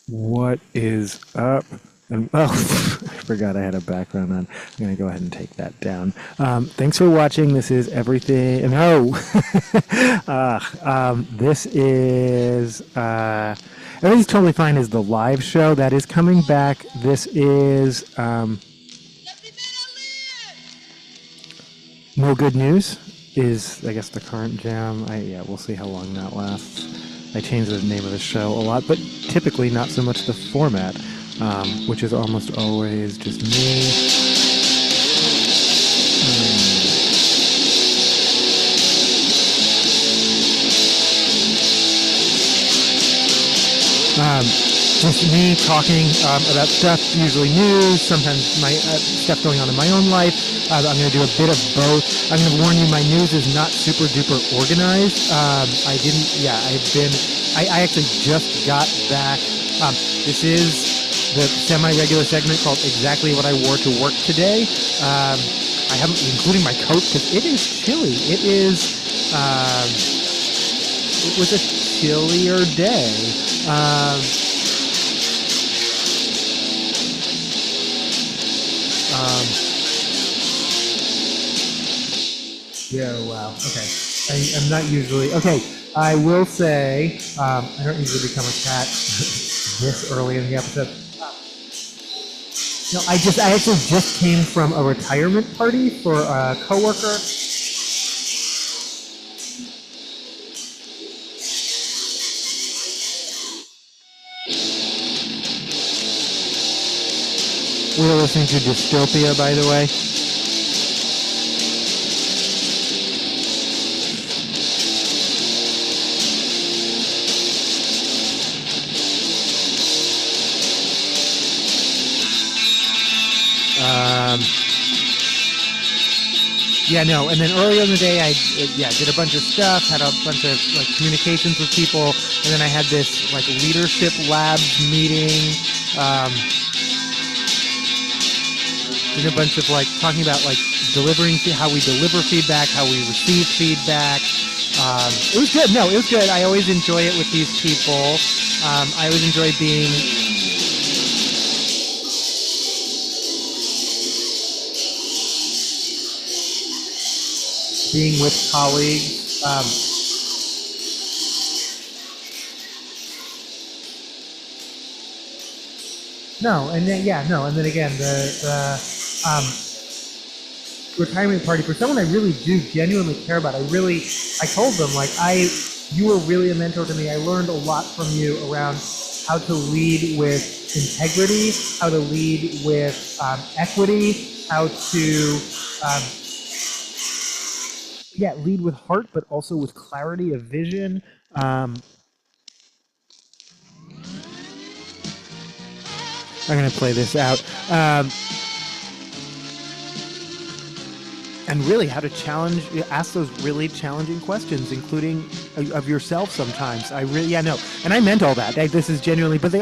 What is up? And oh, I forgot I had a background on. I'm gonna go ahead and take that down. Thanks for watching. This is everything. No, this is everything's totally fine. Is the live show that is coming back? This is no good news. Is I guess the current jam. Yeah, we'll see how long that lasts. I change the name of the show a lot, but typically not so much the format, which is almost always just me. Just me talking about stuff, usually news, sometimes my stuff going on in my own life. I'm going to do a bit of both. I'm going to warn you, my news is not super duper organized. I actually just got back. This is the semi-regular segment called Exactly What I Wore to Work Today. I haven't, including my coat, because it is chilly. It was a chillier day. Yeah, wow. Okay. I'm not usually. Okay. I will say, I don't usually become a cat this early in the episode. No, I actually just came from a retirement party for a coworker. We were listening to Dystopia, by the way. Yeah, no, and then earlier in the day, I did a bunch of stuff, had a bunch of like communications with people, and then I had this like leadership labs meeting. Did a bunch of like talking about like delivering, how we deliver feedback, how we receive feedback. It was good. No, it was good. I always enjoy it with these people. I always enjoy being with colleagues. No, and then and then again the retirement party for someone I really do genuinely care about. I told them like you were really a mentor to me. I learned a lot from you around how to lead with integrity, how to lead with equity, how to lead with heart, but also with clarity of vision. I'm going to play this out. And really how to ask those really challenging questions, including of yourself sometimes. And I meant all that. This is genuinely, but they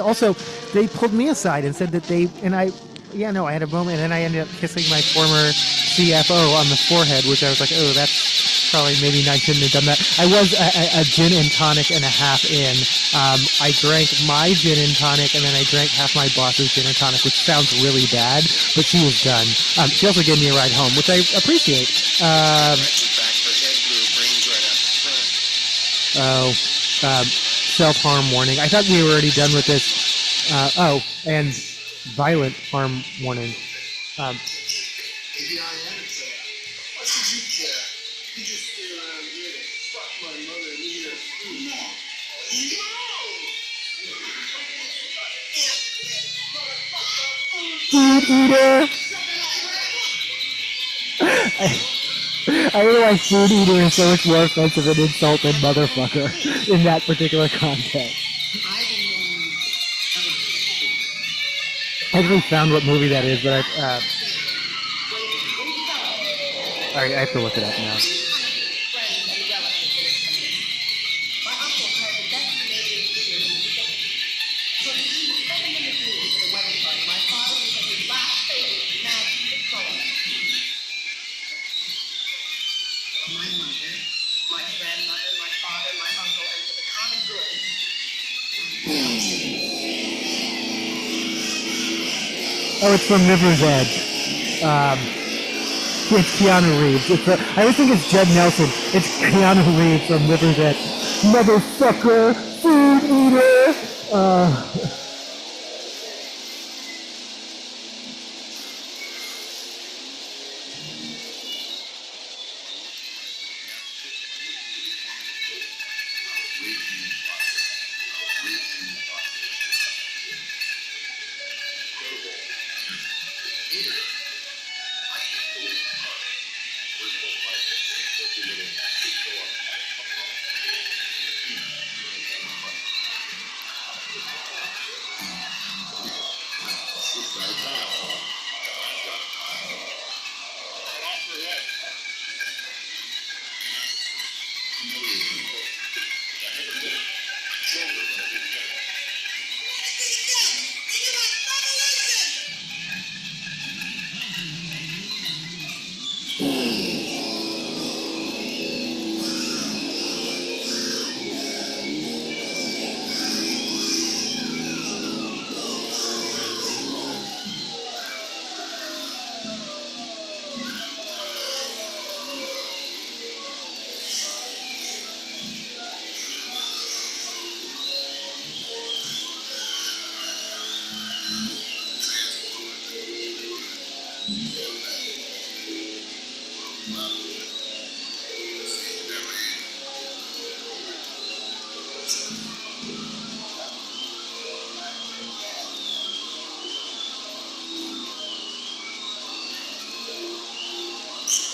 pulled me aside and said that I had a moment, and then I ended up kissing my former CFO on the forehead, which I was like, oh, that's probably maybe I shouldn't have done that. I was a gin and tonic and a half in. I drank my gin and tonic, and then I drank half my boss's gin and tonic, which sounds really bad, but she was done. She also gave me a ride home, which I appreciate. Self-harm warning. I thought we were already done with this. And violent harm warning. Food eater. I realize food eater is so much more offensive an insult than motherfucker in that particular context. I actually found what movie that is, but I have to look it up now. Oh, it's from River's Edge. It's Keanu Reeves. I always think it's Judd Nelson. It's Keanu Reeves from River's Edge. Motherfucker, food eater.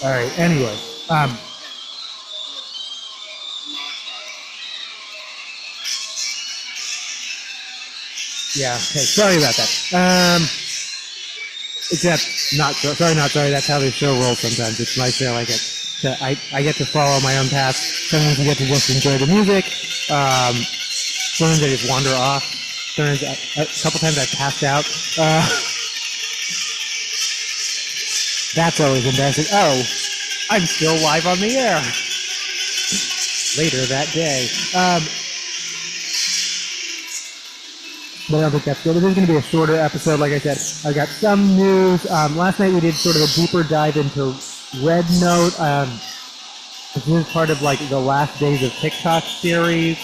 All right. Anyway, yeah. Okay. Sorry about that. Except not sorry, not sorry. That's how the show rolls. Sometimes it's my show. I get to follow my own path. Sometimes I get to just enjoy the music. Sometimes I just wander off. Sometimes a couple times I've passed out. That's always embarrassing. Oh, I'm still live on the air. Later that day. But I don't think that's good. This is going to be a shorter episode. Like I said, I got some news. Last night we did sort of a deeper dive into Red Note. This is part of like the last days of TikTok series.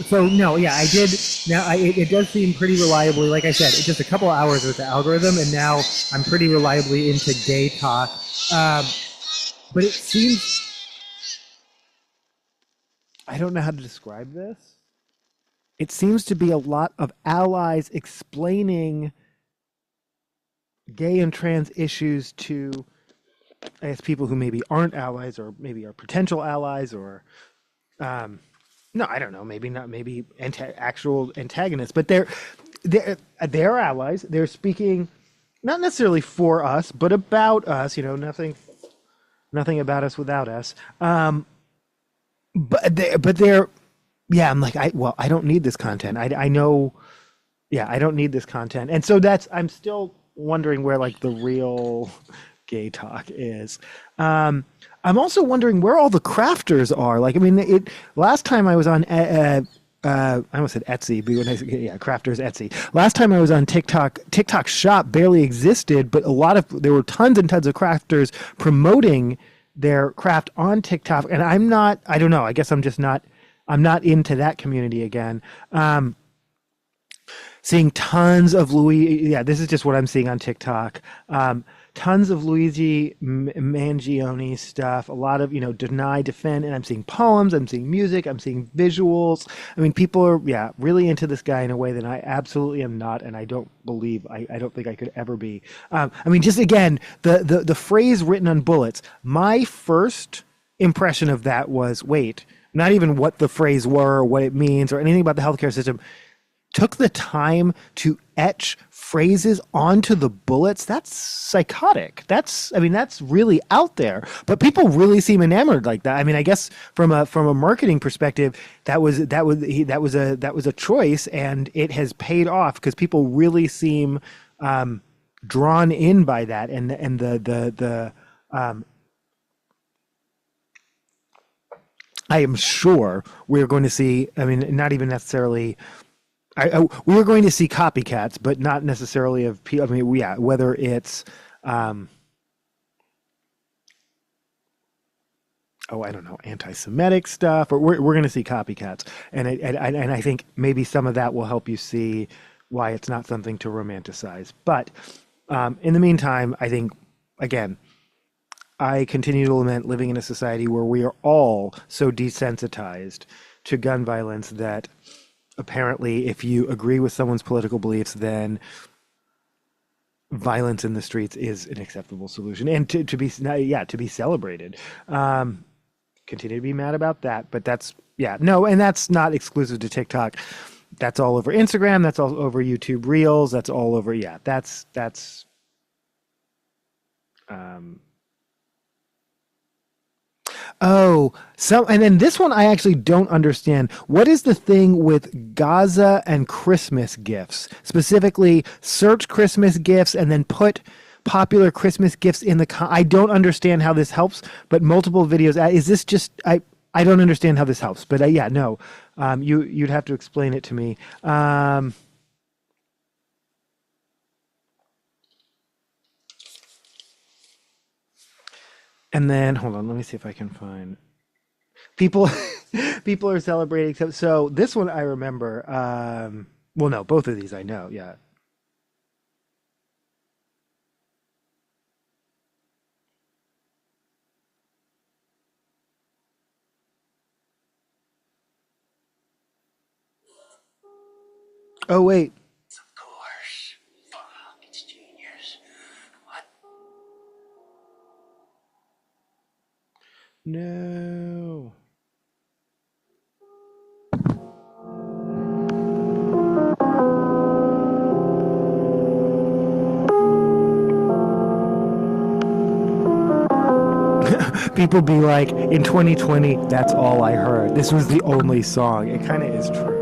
So no, yeah, I did. Now it does seem pretty reliably. Like I said, it's just a couple hours with the algorithm, and now I'm pretty reliably into gay talk. But it seems, I don't know how to describe this. It seems to be a lot of allies explaining gay and trans issues to, I guess, people who maybe aren't allies or maybe are potential allies or, no, I don't know, maybe not, maybe actual antagonists, but they're allies. They're speaking not necessarily for us, but about us. You know, nothing about us without us. But they're, yeah. I'm like, I don't need this content. I know, yeah, I don't need this content, and so I'm still wondering where like the real gay talk is. I'm also wondering where all the crafters are. Like, I mean, last time I was on, I almost said Etsy, but when yeah, crafters Etsy. Last time I was on TikTok, TikTok Shop barely existed, but there were tons and tons of crafters promoting their craft on TikTok. And I don't know, I guess I'm not into that community again. Seeing tons of this is just what I'm seeing on TikTok. Tons of Luigi Mangione stuff, a lot of, deny, defend, and I'm seeing poems, I'm seeing music, I'm seeing visuals. I mean, people are, really into this guy in a way that I absolutely am not, and I don't think I could ever be. I mean, just again, the phrase written on bullets, my first impression of that was, wait, not even what the phrase were or what it means or anything about the healthcare system, took the time to etch phrases onto the bullets. That's psychotic. That's really out there. But people really seem enamored like that. I mean, I guess from a marketing perspective, that was a choice, and it has paid off because people really seem drawn in by that, and the I am sure we're going to see, I mean, not even necessarily, we're going to see copycats, but not necessarily of, I mean, yeah, whether it's, um, I don't know, anti-Semitic stuff, or we're going to see copycats. And I think maybe some of that will help you see why it's not something to romanticize. But in the meantime, I think, again, I continue to lament living in a society where we are all so desensitized to gun violence that apparently, if you agree with someone's political beliefs, then violence in the streets is an acceptable solution and to be, yeah, to be celebrated. Continue to be mad about that, but that's, yeah, no, and that's not exclusive to TikTok. That's all over Instagram. That's all over YouTube Reels. That's all over, yeah, that's, um, oh, so, and then this one I actually don't understand. What is the thing with Gaza and Christmas gifts? Specifically, search Christmas gifts and then put popular Christmas gifts in the. I don't understand how this helps, but multiple videos. Is this just I don't understand how this helps, but yeah, no. You'd have to explain it to me. And then hold on, let me see if I can find people. People are celebrating. So this one I remember. Well, no, both of these I know. Yeah. Oh wait, Of course. Fuck, it's genius. What? no. People be like, in 2020, that's all I heard. This was the only song. It kind of is true.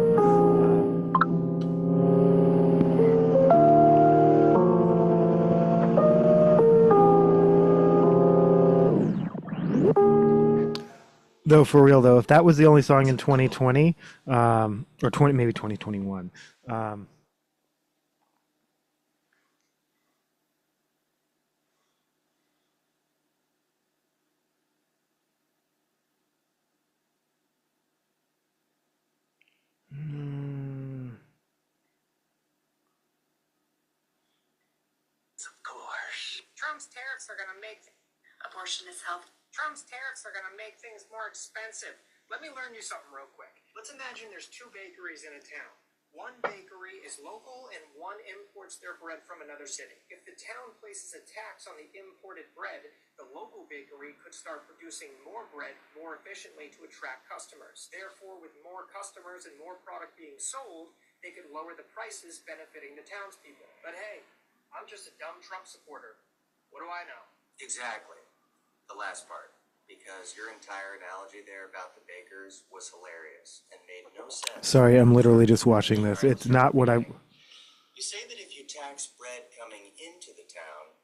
Though for real though, if that was the only song in 2020, or 20 maybe 2021, um, mm, Of course. Trump's tariffs are gonna make abortion is health. Trump's tariffs are gonna make things more expensive. Let me learn you something real quick. Let's imagine there's two bakeries in a town. One bakery is local and one imports their bread from another city. If the town places a tax on the imported bread, the local bakery could start producing more bread more efficiently to attract customers. Therefore, with more customers and more product being sold, they could lower the prices, benefiting the townspeople. But hey, I'm just a dumb Trump supporter. What do I know? Exactly. The last part. Because your entire analogy there about the bakers was hilarious and made no sense. sorry, I'm literally just watching this. It's not what I. You say that if you tax bread coming into the town,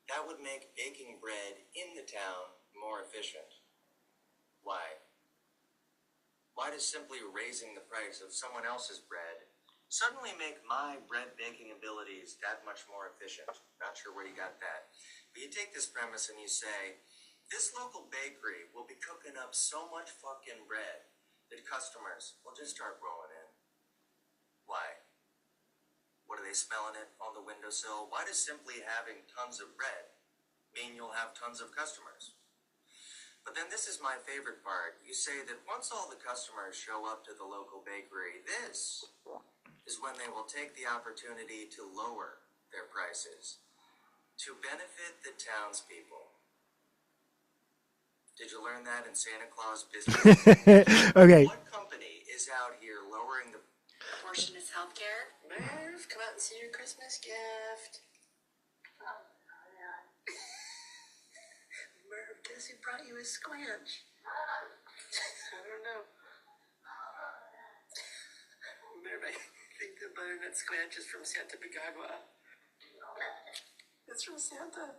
that would make baking bread in the town more efficient. Why? Why does simply raising the price of someone else's bread suddenly make my bread baking abilities that much more efficient? Not sure where you got that. But you take this premise and you say, this local bakery will be cooking up so much fucking bread that customers will just start rolling in. Why? What are they smelling it on the windowsill? Why does simply having tons of bread mean you'll have tons of customers? But then this is my favorite part. You say that once all the customers show up to the local bakery, this is when they will take the opportunity to lower their prices to benefit the townspeople. Did you learn that in Santa Claus business? Okay. What company is out here lowering the abortion is healthcare? Merv, come out and see your Christmas gift. Oh, yeah. Merv, guess who brought you a squanch? I don't know. Merv, I think the butternut squanch is from Santa Pagagua. It's from Santa.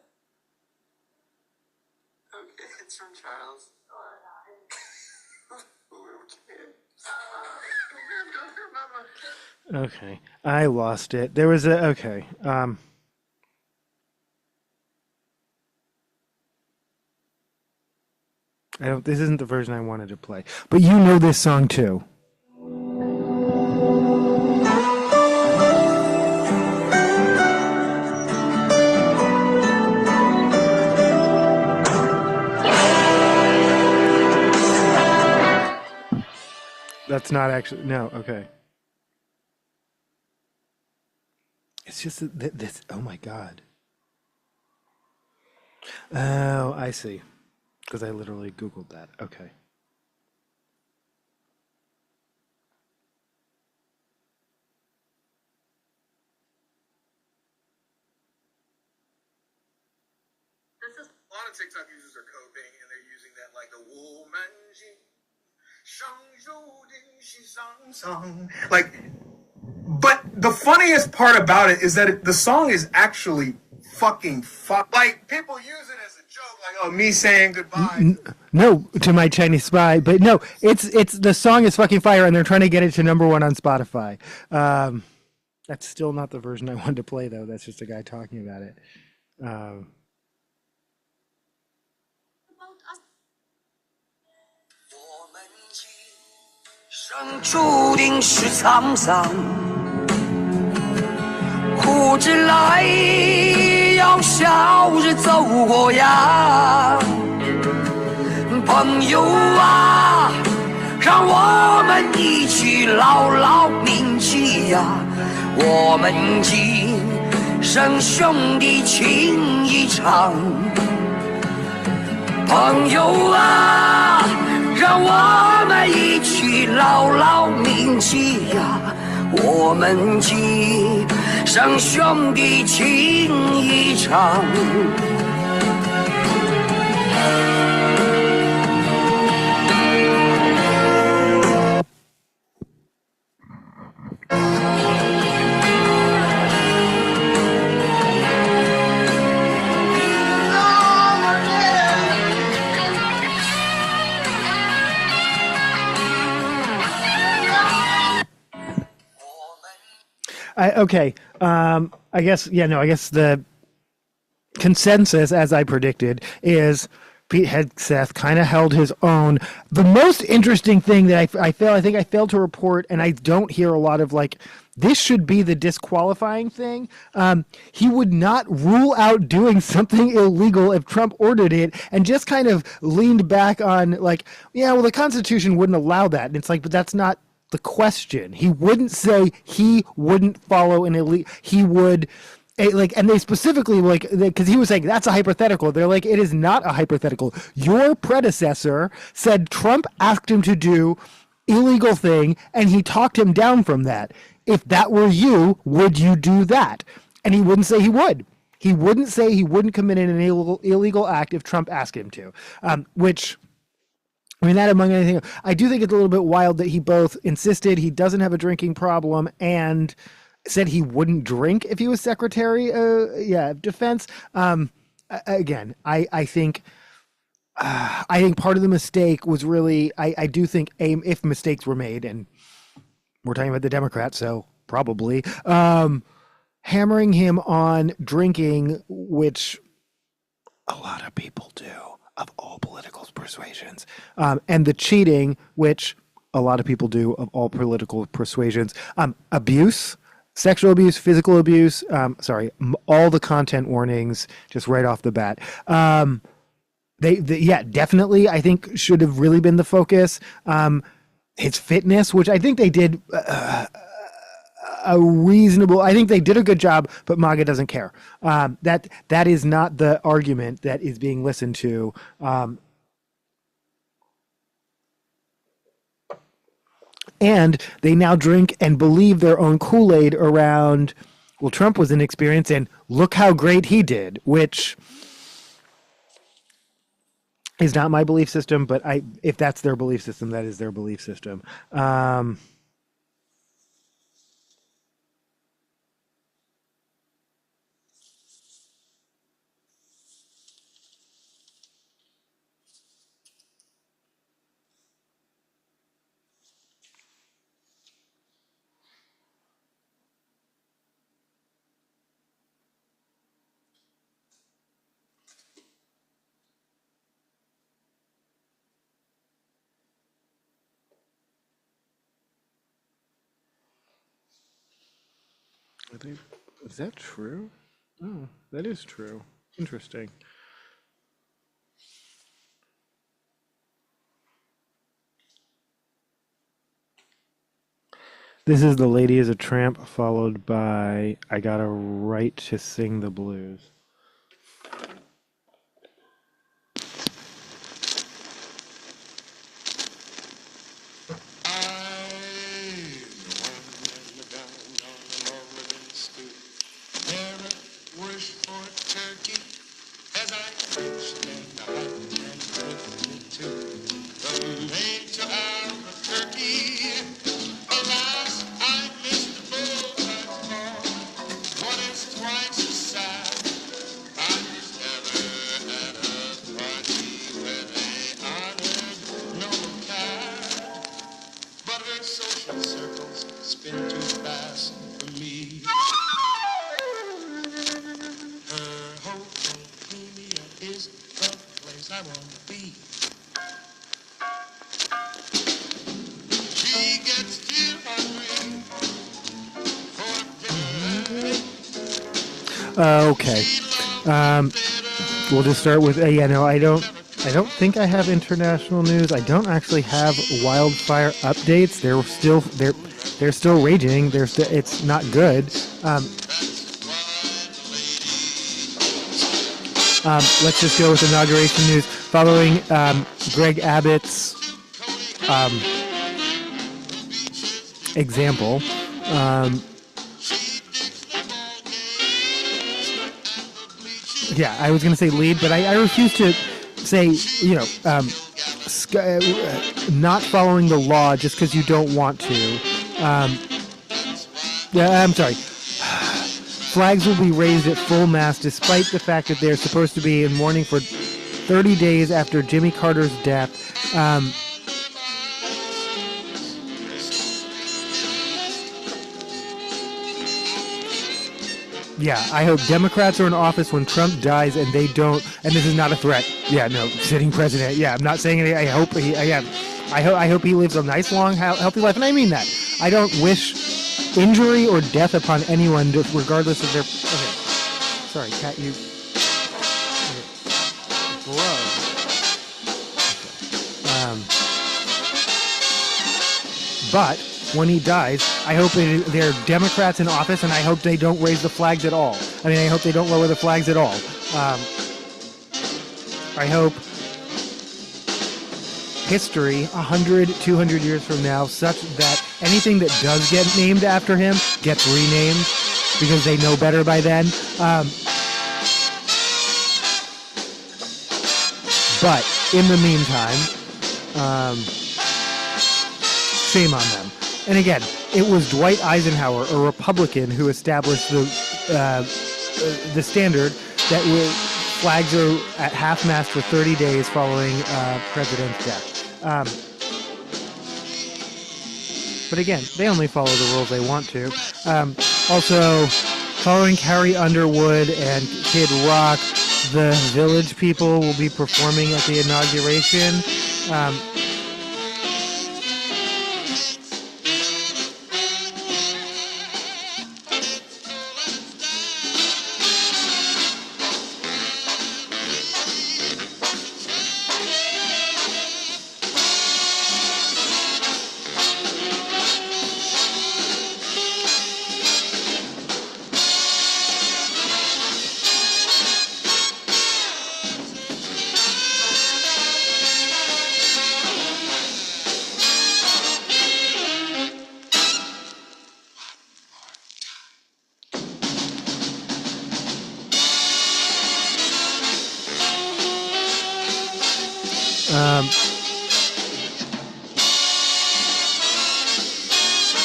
Okay, it's from Charles. Okay, I lost it. There was a okay. I don't. This isn't the version I wanted to play, but you know this song too. That's not actually no. Okay, it's just this. Oh my god. Oh, I see. Because I literally Googled that. Okay. A lot of TikTok users are coping and they're using that like the woman like, but the funniest part about it is that the song is actually like people use it as a joke, like oh me saying goodbye. No, to my Chinese spy, but no, it's the song is fucking fire, and they're trying to get it to #1 on Spotify. That's still not the version I wanted to play, though. That's just a guy talking about it. Um, 生注定是沧桑，苦之来要笑着走过呀，朋友啊，让我们一起牢牢铭记呀，我们今生兄弟情一场，朋友啊，让我们一起牢牢铭记呀，我们今生兄弟情一场。okay. I guess yeah. No, I guess the consensus, as I predicted, is Pete Hegseth kind of held his own. The most interesting thing that I think I failed to report, and I don't hear a lot of like, this should be the disqualifying thing. He would not rule out doing something illegal if Trump ordered it, and just kind of leaned back on like, yeah, well, the Constitution wouldn't allow that. And it's like, but that's not the question. He wouldn't say he wouldn't follow an illegal. He would. Like, and they specifically like because he was saying that's a hypothetical. They're like, it is not a hypothetical. Your predecessor said Trump asked him to do illegal thing, and he talked him down from that. If that were you, would you do that? And he wouldn't say he would. He wouldn't say he wouldn't commit an illegal act if Trump asked him to. Which, I mean, that among anything, I do think it's a little bit wild that he both insisted he doesn't have a drinking problem and said he wouldn't drink if he was Secretary of Defense. Again, I think part of the mistake was really, I do think if mistakes were made, and we're talking about the Democrats, so probably, hammering him on drinking, which a lot of people do, of all political persuasions, and the cheating, which a lot of people do, of all political persuasions, abuse, sexual abuse, physical abuse, all the content warnings just right off the bat. Yeah, definitely, I think should have really been the focus. His fitness, which I think they did I think they did a good job, but MAGA doesn't care. That is not the argument that is being listened to. And they now drink and believe their own Kool-Aid around, well, Trump was inexperienced and look how great he did, which is not my belief system, but if that's their belief system, that is their belief system. Is that true? Oh, that is true. Interesting. This is The Lady is a Tramp, followed by I Got a Right to Sing the Blues. Okay. We'll just start with yeah. No, I don't. I don't think I have international news. I don't actually have wildfire updates. They're still raging. It's not good. Let's just go with inauguration news. Following Greg Abbott's example. Yeah, I was going to say lead, but I refuse to say, not following the law just because you don't want to. Yeah, I'm sorry. Flags will be raised at full mast despite the fact that they're supposed to be in mourning for 30 days after Jimmy Carter's death. Yeah, I hope Democrats are in office when Trump dies and they don't. And this is not a threat. Yeah, no, sitting president. Yeah, I'm not saying anything. I hope he. I hope he lives a nice, long, healthy life, and I mean that. I don't wish injury or death upon anyone, regardless of their. Okay, sorry, Kat, you. Okay. Bro. Okay. But. When he dies, I hope they're Democrats in office, and I hope they don't raise the flags at all. I mean, I hope they don't lower the flags at all. I hope history, 100, 200 years from now, such that anything that does get named after him gets renamed because they know better by then. But in the meantime, shame on them. And again, it was Dwight Eisenhower, a Republican, who established the standard that flags are at half-mast for 30 days following president's death. But again, they only follow the rules they want to. Also, following Carrie Underwood and Kid Rock, the Village People will be performing at the inauguration.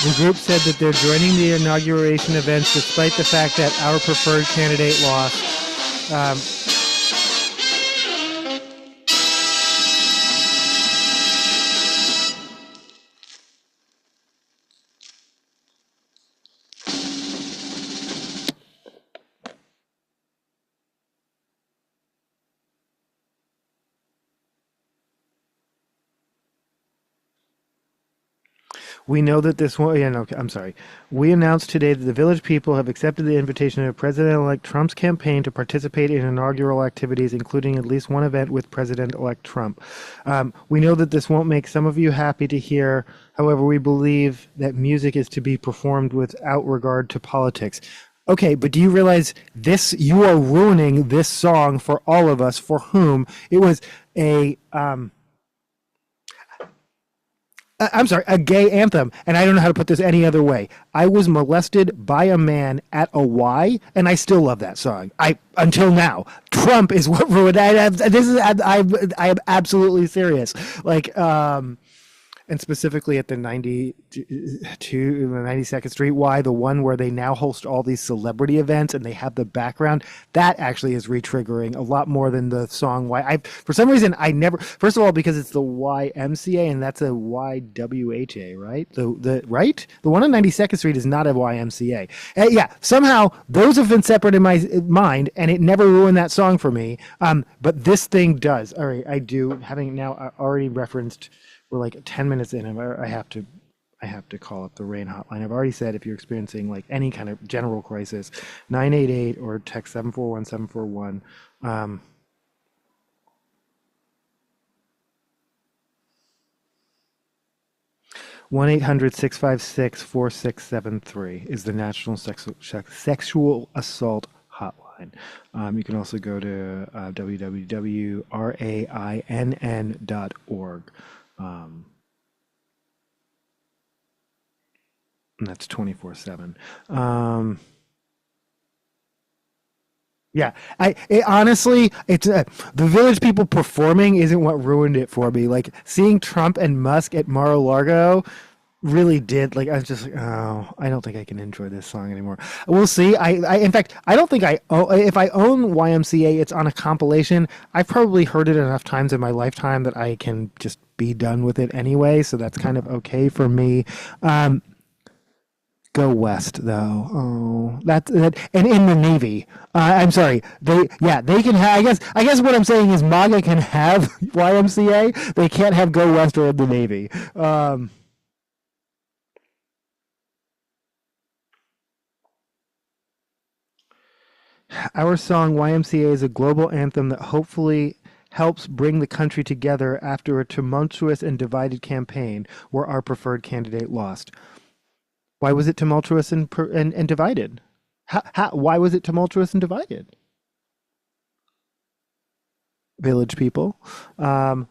The group said that they're joining the inauguration events despite the fact that our preferred candidate lost. We know that this one, yeah, no, I'm sorry. We announced today that the village people have accepted the invitation of President-elect Trump's campaign to participate in inaugural activities, including at least one event with President-elect Trump. We know that this won't make some of you happy to hear. However, we believe that music is to be performed without regard to politics. Okay, but do you realize this? You are ruining this song for all of us, for whom it was a I'm sorry, a gay anthem, and I don't know how to put this any other way. I was molested by a man at a Y, and I still love that song. Until now, Trump is what ruined. I am absolutely serious. Like, and specifically at the 92nd Street Y, the one where they now host all these celebrity events and they have the background, that actually is re-triggering a lot more than the song Y. For some reason, I never, first of all, because it's the YMCA and that's a YWHA, right? Right? The one on 92nd Street is not a YMCA. Yeah, somehow those have been separate in my mind and it never ruined that song for me. But this thing does. All right, I do, having now already referenced, we're like 10 minutes in, and I have to call up the RAIN hotline. I've already said if you're experiencing like any kind of general crisis, 988 or text 741-741. 1-800-656-4673 is the National Sexual Assault Hotline. You can also go to www.rainn.org. And that's 24/7. Yeah, honestly, it's the village people performing isn't what ruined it for me. Like seeing Trump and Musk at Mar-a-Lago really did. Like I was just like, oh, I don't think I can enjoy this song anymore. We'll see. In fact, I don't think if I own YMCA, it's on a compilation. I've probably heard it enough times in my lifetime that I can just be done with it anyway. So that's kind of okay for me. Go West though. Oh, that and in the Navy. I'm sorry. They can have. I guess what I'm saying is MAGA can have YMCA. They can't have Go West or in the Navy. Our song YMCA is a global anthem that hopefully helps bring the country together after a tumultuous and divided campaign where our preferred candidate lost. Why was it tumultuous and divided? Why was it tumultuous and divided? Village people. I'm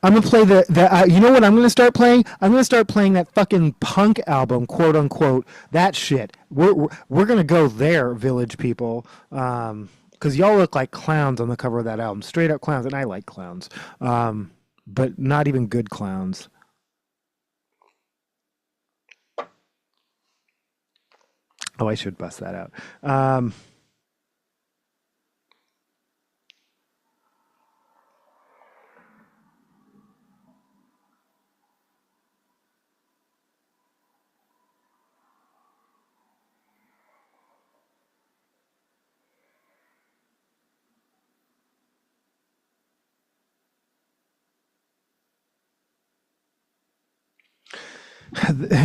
gonna play the you know what I'm gonna start playing? I'm gonna start playing that fucking punk album, quote unquote. That shit. We're gonna go there, village people. Because y'all look like clowns on the cover of that album. Straight up clowns, and I like clowns. But not even good clowns. Oh, I should bust that out.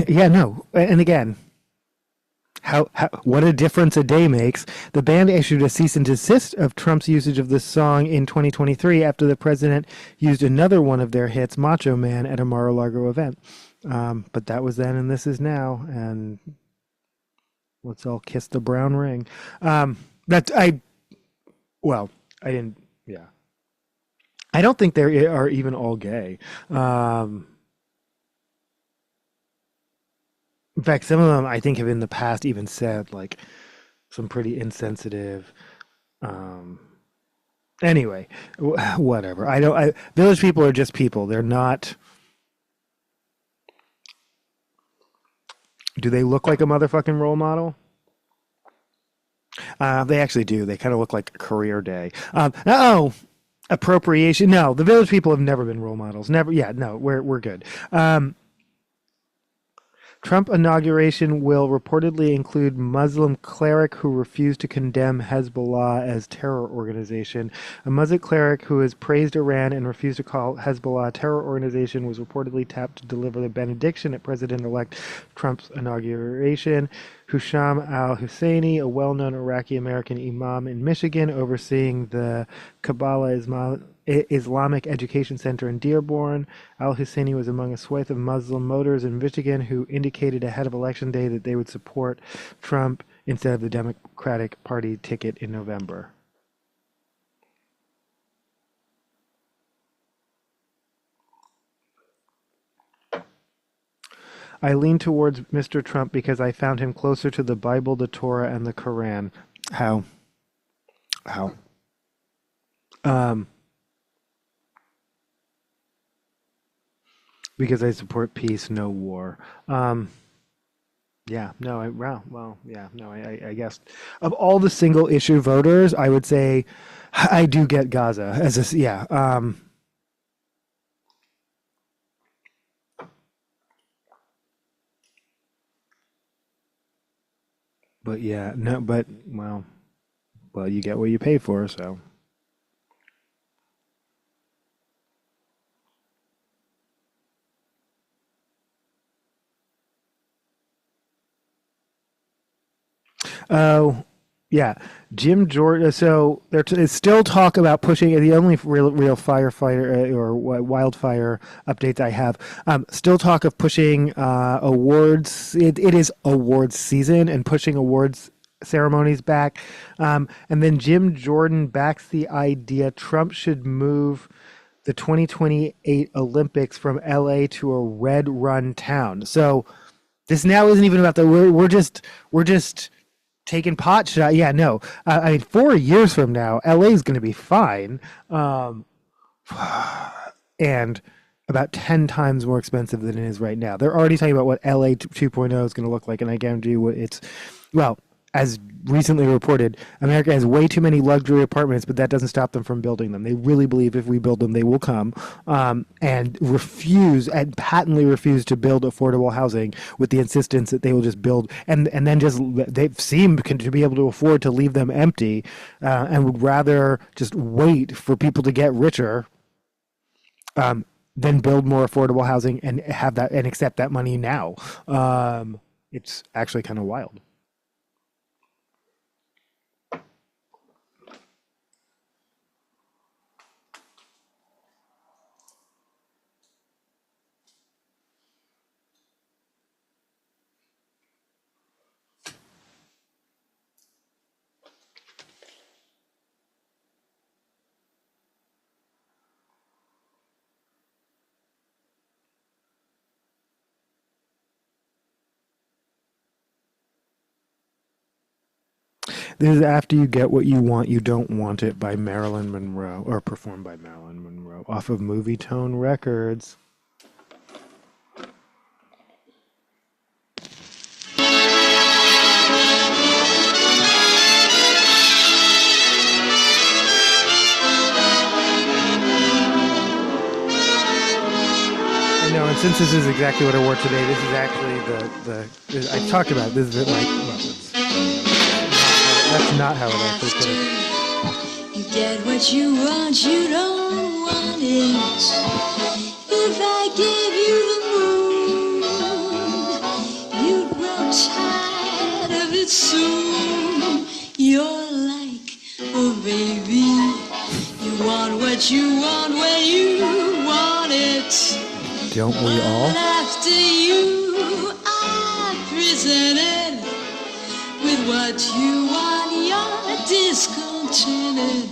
Yeah, no. And again, how what a difference a day makes. The band issued a cease and desist of Trump's usage of this song in 2023 after the president used another one of their hits, Macho Man, at a Mar-a-Lago event. But that was then and this is now, and let's all kiss the brown ring. I don't think they are even all gay. In fact, some of them I think have in the past even said like some pretty insensitive. Anyway, whatever. Village people are just people. They're not. Do they look like a motherfucking role model? They actually do. They kind of look like a Career Day. Appropriation. No, the village people have never been role models. Never. Yeah, no, we're good. Trump inauguration will reportedly include Muslim cleric who refused to condemn Hezbollah as terror organization. A Muslim cleric who has praised Iran and refused to call Hezbollah a terror organization was reportedly tapped to deliver the benediction at President-elect Trump's inauguration. Husham al-Husseini, a well-known Iraqi-American imam in Michigan, overseeing the Kabbalah Islamic Education Center in Dearborn. Al-Husseini was among a swathe of Muslim voters in Michigan who indicated ahead of Election Day that they would support Trump instead of the Democratic Party ticket in November. I lean towards Mr. Trump because I found him closer to the Bible, the Torah, and the Quran. How? Because I support peace, no war. Yeah, no, I guess of all the single issue voters, I would say I do get Gaza as a, yeah. But yeah, no, but well, you get what you pay for, so. Oh, yeah, Jim Jordan. So there's still talk about pushing. The only real firefighter or wildfire updates I have, still talk of pushing awards. It is awards season and pushing awards ceremonies back. And then Jim Jordan backs the idea Trump should move the 2028 Olympics from LA to a red run town. So this now isn't even about the we're just taking pot shot. Yeah, no. I mean, 4 years from now, LA is going to be fine, and about 10 times more expensive than it is right now. They're already talking about what LA 2.0 is going to look like, and I guarantee you, as recently reported, America has way too many luxury apartments, but that doesn't stop them from building them. They really believe if we build them, they will come, and patently refuse to build affordable housing with the insistence that they will just build, and then just they seem to be able to afford to leave them empty, and would rather just wait for people to get richer, than build more affordable housing and have that and accept that money now. It's actually kind of wild. This is after you get what you want, you don't want it by Marilyn Monroe, or performed by Marilyn Monroe, off of Movie Tone Records. I know, and since this is exactly what I wore today, this is actually I talked about this is that's not how it actually put it. You get what you want, you don't want it. If I gave you the moon, you'd grow tired of it soon. You're like, oh baby, you want what you want when you want it. Don't we all? But after you are presented with what you want, you're discontented.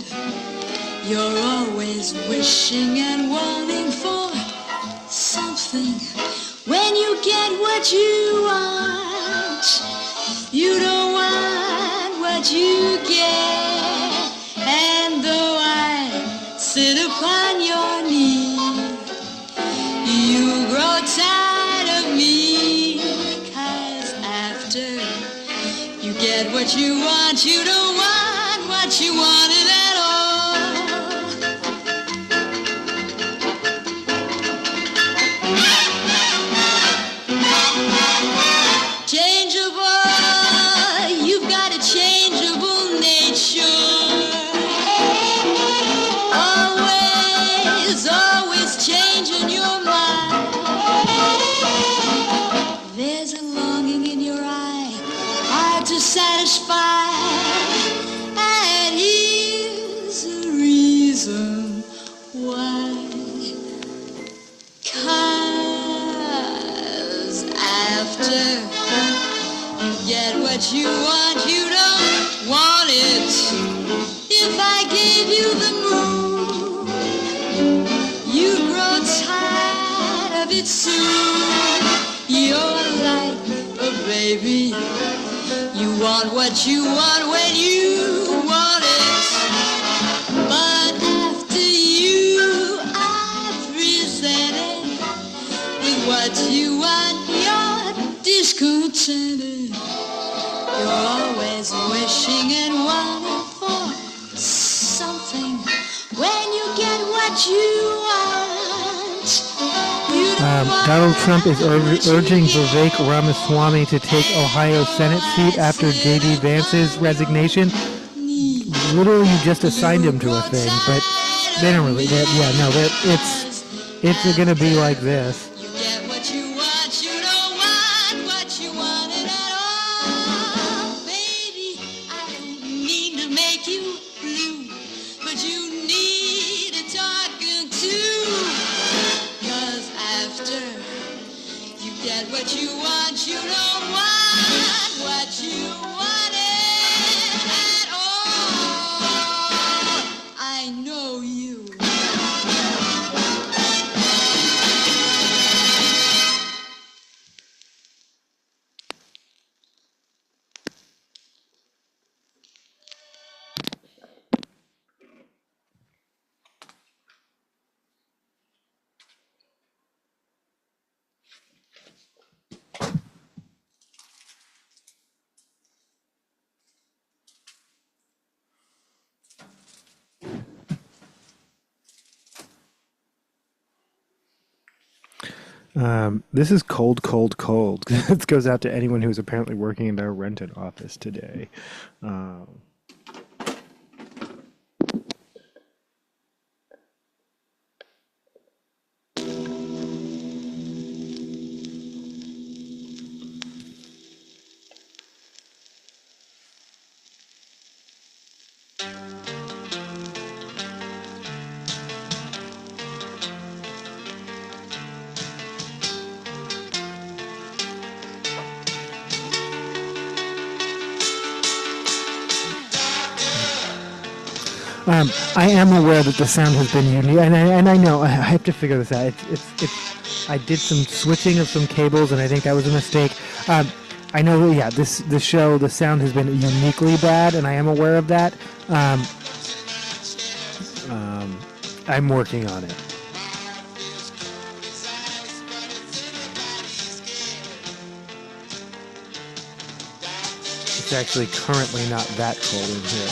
You're always wishing and wanting for something. When you get what you want, you don't want what you get. And though I sit upon your knee, you grow tired of me. 'Cause after you get what you want, you don't want what you wanted at all. it if I gave you the moon? You'd grow tired of it soon. You're like a baby. You want what you want when you want it. But after you are presented with what you want, you're discontented. You're always wishing and wanting for something. When you get what you want, you don't want Donald Trump is what you urging get. Vivek Ramaswamy to take Ohio Senate seat after J.D. Vance's resignation. Literally, you just assigned him to a thing, but they don't really. It's going to be like this. You get what you want, you don't want what you wanted at all. Baby, I don't need to make you blue, but you need a talking to. 'Cause after you get what you want, you don't want what you wanted at all. I know you. This is cold, cold, cold. This goes out to anyone who's apparently working in their rented office today. I am aware that the sound has been unique, and I know I have to figure this out. I did some switching of some cables, and I think that was a mistake. I know, yeah, the show, the sound has been uniquely bad, and I am aware of that. I'm working on it. It's actually currently not that cold in here.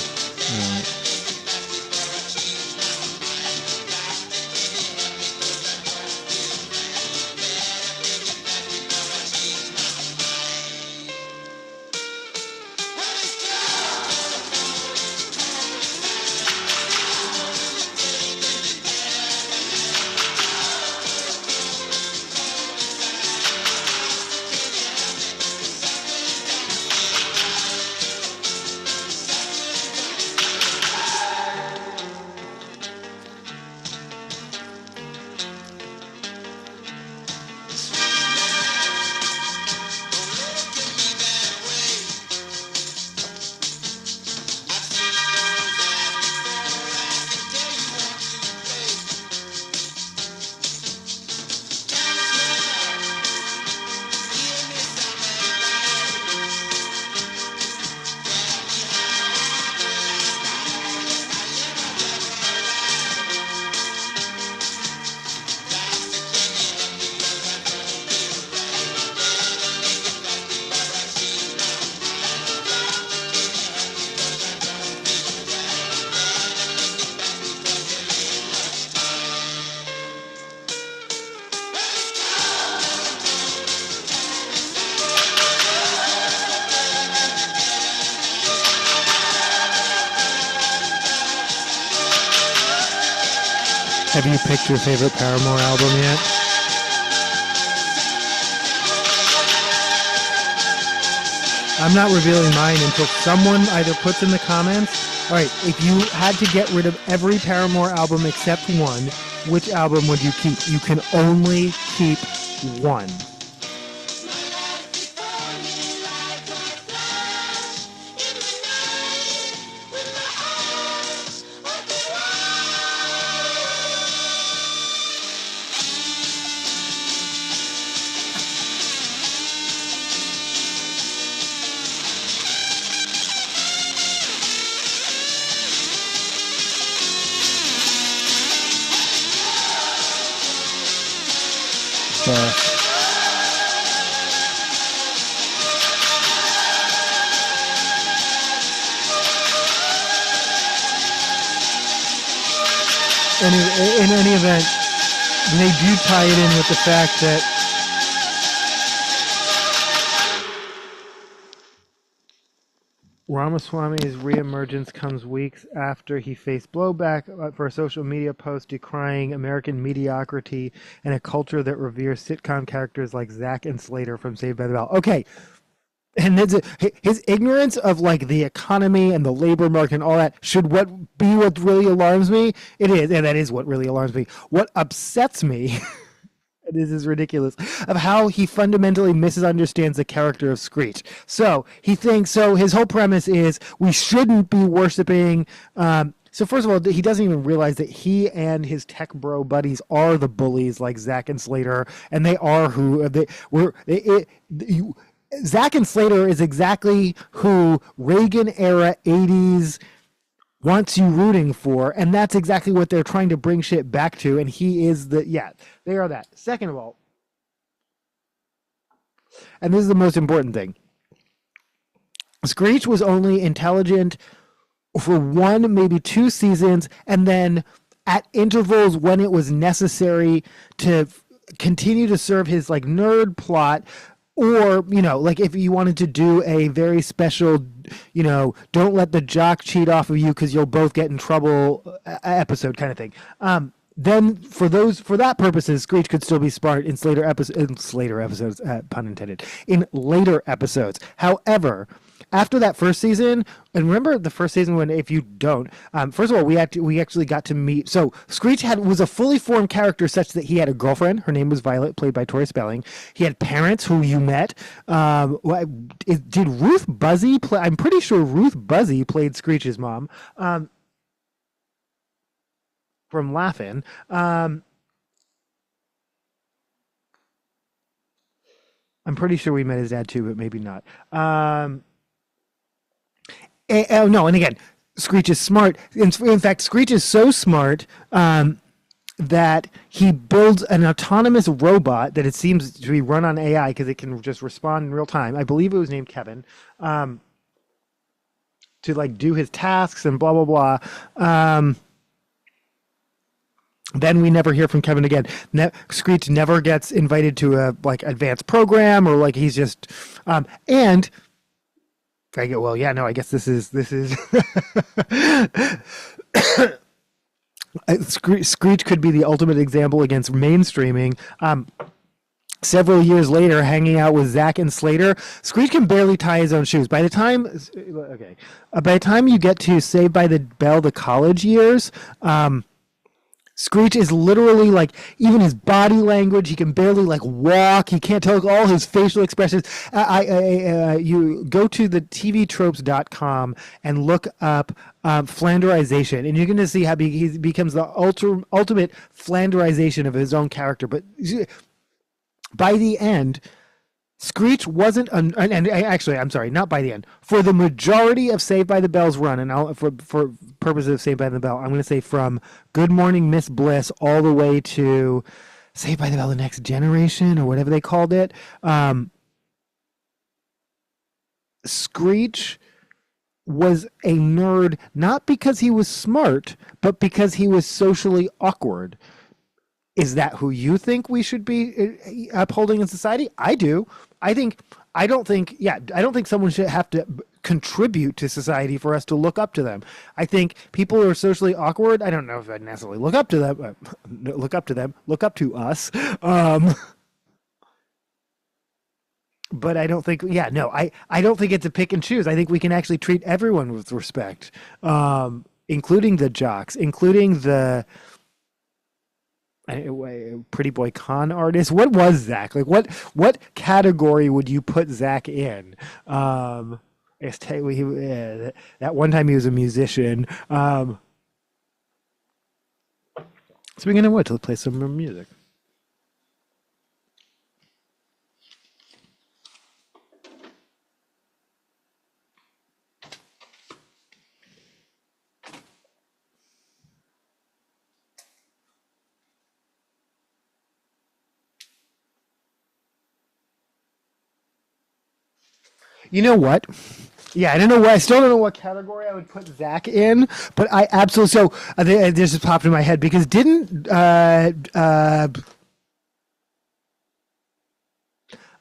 Have you picked your favorite Paramore album yet? I'm not revealing mine until someone either puts in the comments. All right, if you had to get rid of every Paramore album except one, which album would you keep? You can only keep one. star. In any event, they do tie it in with the fact that Ramaswamy's reemergence comes weeks after he faced blowback for a social media post decrying American mediocrity and a culture that reveres sitcom characters like Zach and Slater from Saved by the Bell. Okay, and his ignorance of like the economy and the labor market and all that should be what really alarms me. It is, and that is what really alarms me. What upsets me, this is ridiculous, of how he fundamentally misunderstands the character of Screech. So his whole premise is we shouldn't be worshiping. So first of all, he doesn't even realize that he and his tech bro buddies are the bullies like Zach and Slater, and they are who they were. Zach and Slater is exactly who Reagan era 80s wants you rooting for, and that's exactly what they're trying to bring shit back to, and he is they are that. Second of all, and this is the most important thing, Screech was only intelligent for 1, maybe 2 seasons, and then at intervals when it was necessary to continue to serve his like nerd plot. Or, like if you wanted to do a very special, don't let the jock cheat off of you because you'll both get in trouble episode kind of thing. Then for that purposes, Screech could still be smart in later episodes, pun intended, in later episodes. However, after that first season, and remember the first season when, if you don't, first of all, we actually got to meet. So Screech was a fully formed character such that he had a girlfriend. Her name was Violet, played by Tori Spelling. He had parents who you met. Did Ruth Buzzy play? I'm pretty sure Ruth Buzzy played Screech's mom. From Laugh-In. I'm pretty sure we met his dad too, but maybe not. No, and again, Screech is smart. In fact, Screech is so smart that he builds an autonomous robot that it seems to be run on AI because it can just respond in real time. I believe it was named Kevin, to like do his tasks and blah blah blah. Then we never hear from Kevin again. Screech never gets invited to a like advanced program, or like he's just and I go, well, yeah, no, I guess this is Screech could be the ultimate example against mainstreaming. Several years later, hanging out with Zach and Slater, Screech can barely tie his own shoes. By the time you get to Saved by the Bell, the college years, Screech is literally like, even his body language, he can barely like walk. He can't tell all his facial expressions. You go to the tvtropes.com and look up Flanderization, and you're going to see how he becomes the ultimate Flanderization of his own character. But by the end, Screech wasn't, and actually, I'm sorry, not by the end. For the majority of Saved by the Bell's run, and for purposes of Saved by the Bell, I'm going to say from Good Morning Miss Bliss all the way to Saved by the Bell: The Next Generation, or whatever they called it. Screech was a nerd not because he was smart, but because he was socially awkward. Is that who you think we should be upholding in society? I do. I don't think someone should have to contribute to society for us to look up to them. I think people who are socially awkward, I don't know if I'd necessarily look up to them, look up to us. But I don't think, I don't think it's a pick and choose. I think we can actually treat everyone with respect, including the jocks, including the pretty boy con artist. What was Zach? Like what category would you put Zach in? That one time he was a musician. So we're gonna let's play some more music. You know what? Yeah, I don't know what. I still don't know what category I would put Zach in, but I absolutely. So this just popped in my head because didn't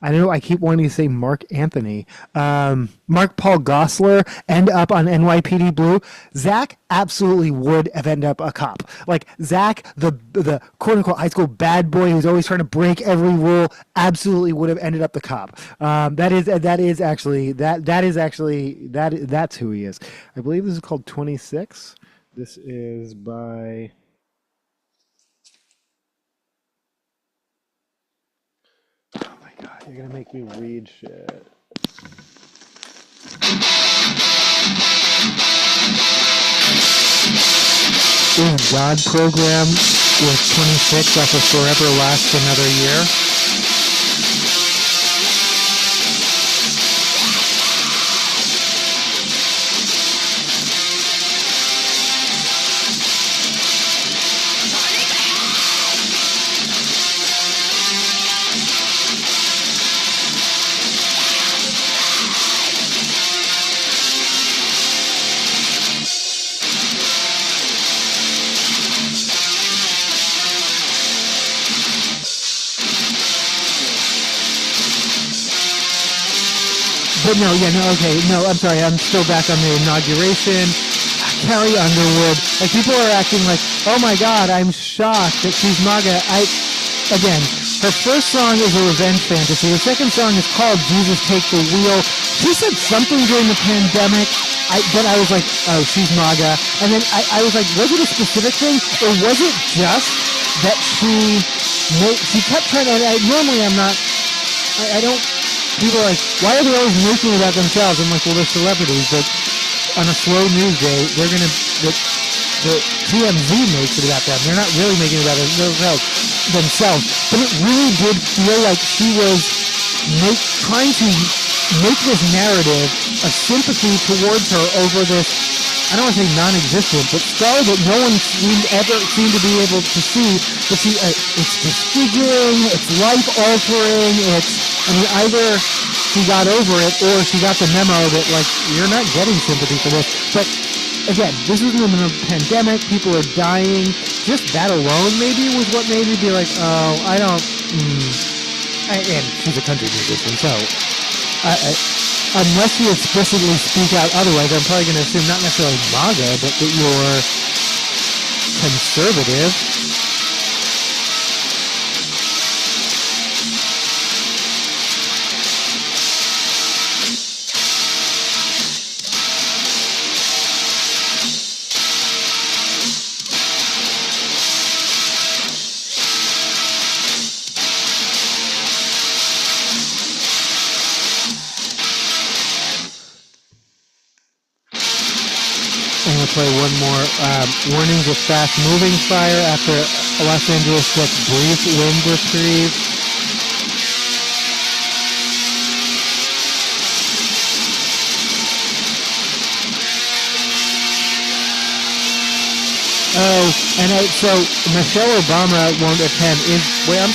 I know I keep wanting to say Mark Anthony, Mark Paul Gosselaar end up on NYPD Blue. Zach absolutely would have ended up a cop. Like Zach, the quote unquote high school bad boy who's always trying to break every rule, absolutely would have ended up the cop. That's who he is. I believe this is called 26. This is by. God, you're gonna make me read shit. Is God program with 26 off of Forever Last Another Year? But no, I'm sorry, I'm still back on the inauguration. Carrie Underwood, like people are acting like, oh my God, I'm shocked that she's MAGA. Again, her first song is a revenge fantasy. Her second song is called Jesus Take the Wheel. She said something during the pandemic, but I was like, oh, she's MAGA. And then I was like, was it a specific thing, or was it just that she kept trying to, normally I'm not, I don't, people are like, why are they always making it about themselves? I'm like, well, they're celebrities, but on a slow news day, the TMZ makes it about them. They're not really making it about themselves. But it really did feel like she was trying to make this narrative of sympathy towards her over this, I don't want to say non-existent, but scar that no one ever seemed to be able to see. But it's disfiguring, it's life-altering, either she got over it or she got the memo that, like, you're not getting sympathy for this. But, again, this was in a pandemic. People are dying. Just that alone, maybe, was what made me be like, oh, I don't... and she's a country musician, so... unless you explicitly speak out otherwise, I'm probably going to assume not necessarily MAGA, but that you're conservative. I'm going to play one more. Warnings of fast-moving fire after Los Angeles gets brief wind reprieve. Oh, and so Michelle Obama won't attend. Will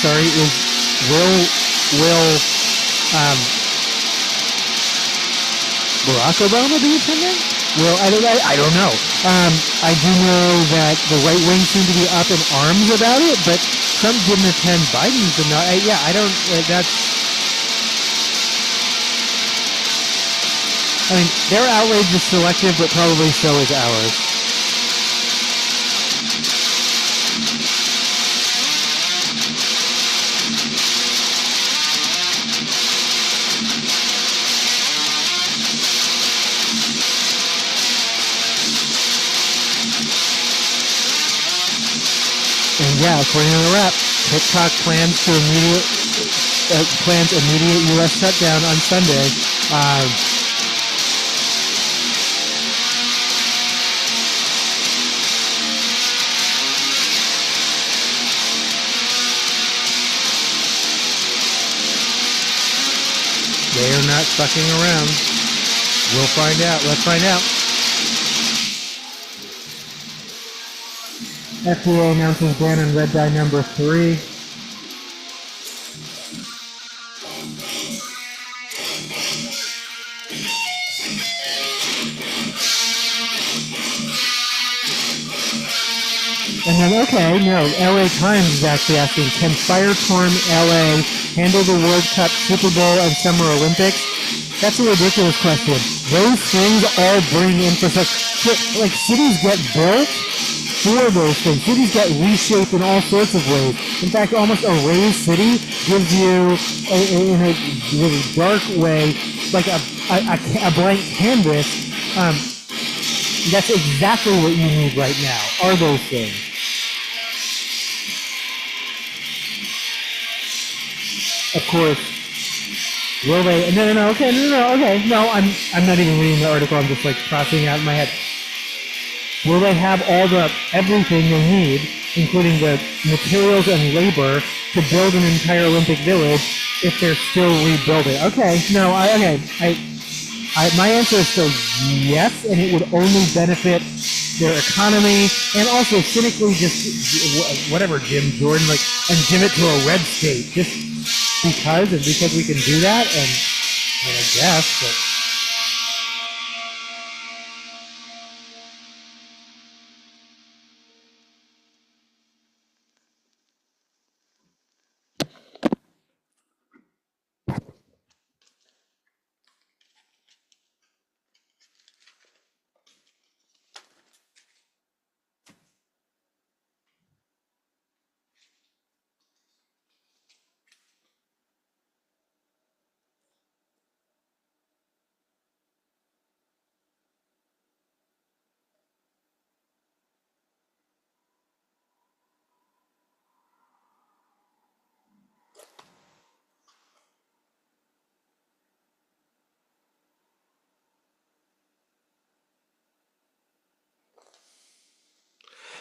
Barack Obama be attending? Well, I don't know. I do know that the right wing seem to be up in arms about it, but Trump didn't attend. Biden did not. I don't. Their outrage is selective, but probably so is ours. Yeah, according to the Wrap, TikTok plans immediate U.S. shutdown on Sunday. They are not fucking around. We'll find out. Let's find out. FDA announces ban on red dye number 3. And then, okay, no, LA Times is actually asking, can fire-torn LA handle the World Cup, Super Bowl, and Summer Olympics? That's a ridiculous question. Those things all bring infrastructure. Like, cities get built for those things. Cities get reshaped in all sorts of ways. In fact, almost a raised city gives you, in a really dark way, like a blank canvas. That's exactly what you need right now, are those things. Of course, will they? No, okay, okay. No, I'm not even reading the article. I'm just like processing it out in my head. Will they have everything they need, including the materials and labor, to build an entire Olympic Village if they're still rebuilding? Okay, no, my answer is still yes, and it would only benefit their economy, and also cynically just whatever, Jim Jordan, like, and give it to a red state just because we can do that, and I guess, but.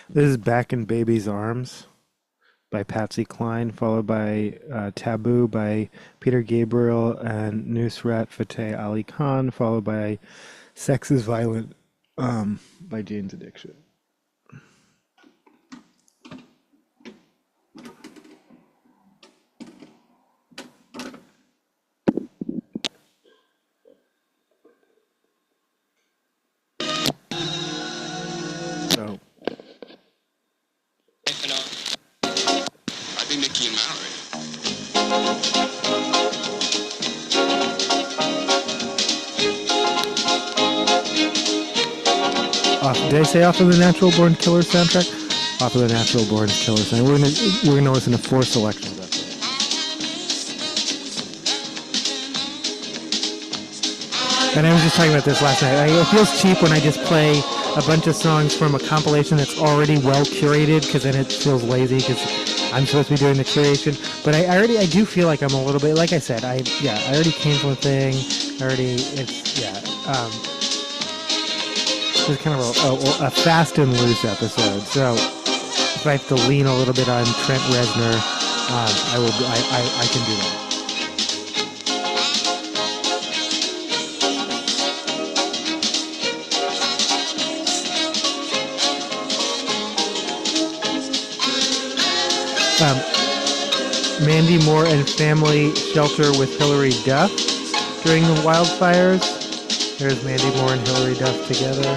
This is Back in Baby's Arms by Patsy Cline, followed by Taboo by Peter Gabriel and Nusrat Fateh Ali Khan, followed by Sex is Violent by Jane's Addiction. So. I think Nicki and Mallory. Did I say off of the Natural Born Killers soundtrack? Off of the Natural Born Killers soundtrack. We're gonna listen to 4 selections of it. And I was just talking about this last night. It feels cheap when I just play a bunch of songs from a compilation that's already well curated, because then it feels lazy because I'm supposed to be doing the curation. But I do feel like I'm a little bit, like I said, I already came from a thing. It's kind of a fast and loose episode. So if I have to lean a little bit on Trent Reznor, I can do that. Mandy Moore and family shelter with Hilary Duff during the wildfires. There's Mandy Moore and Hilary Duff together.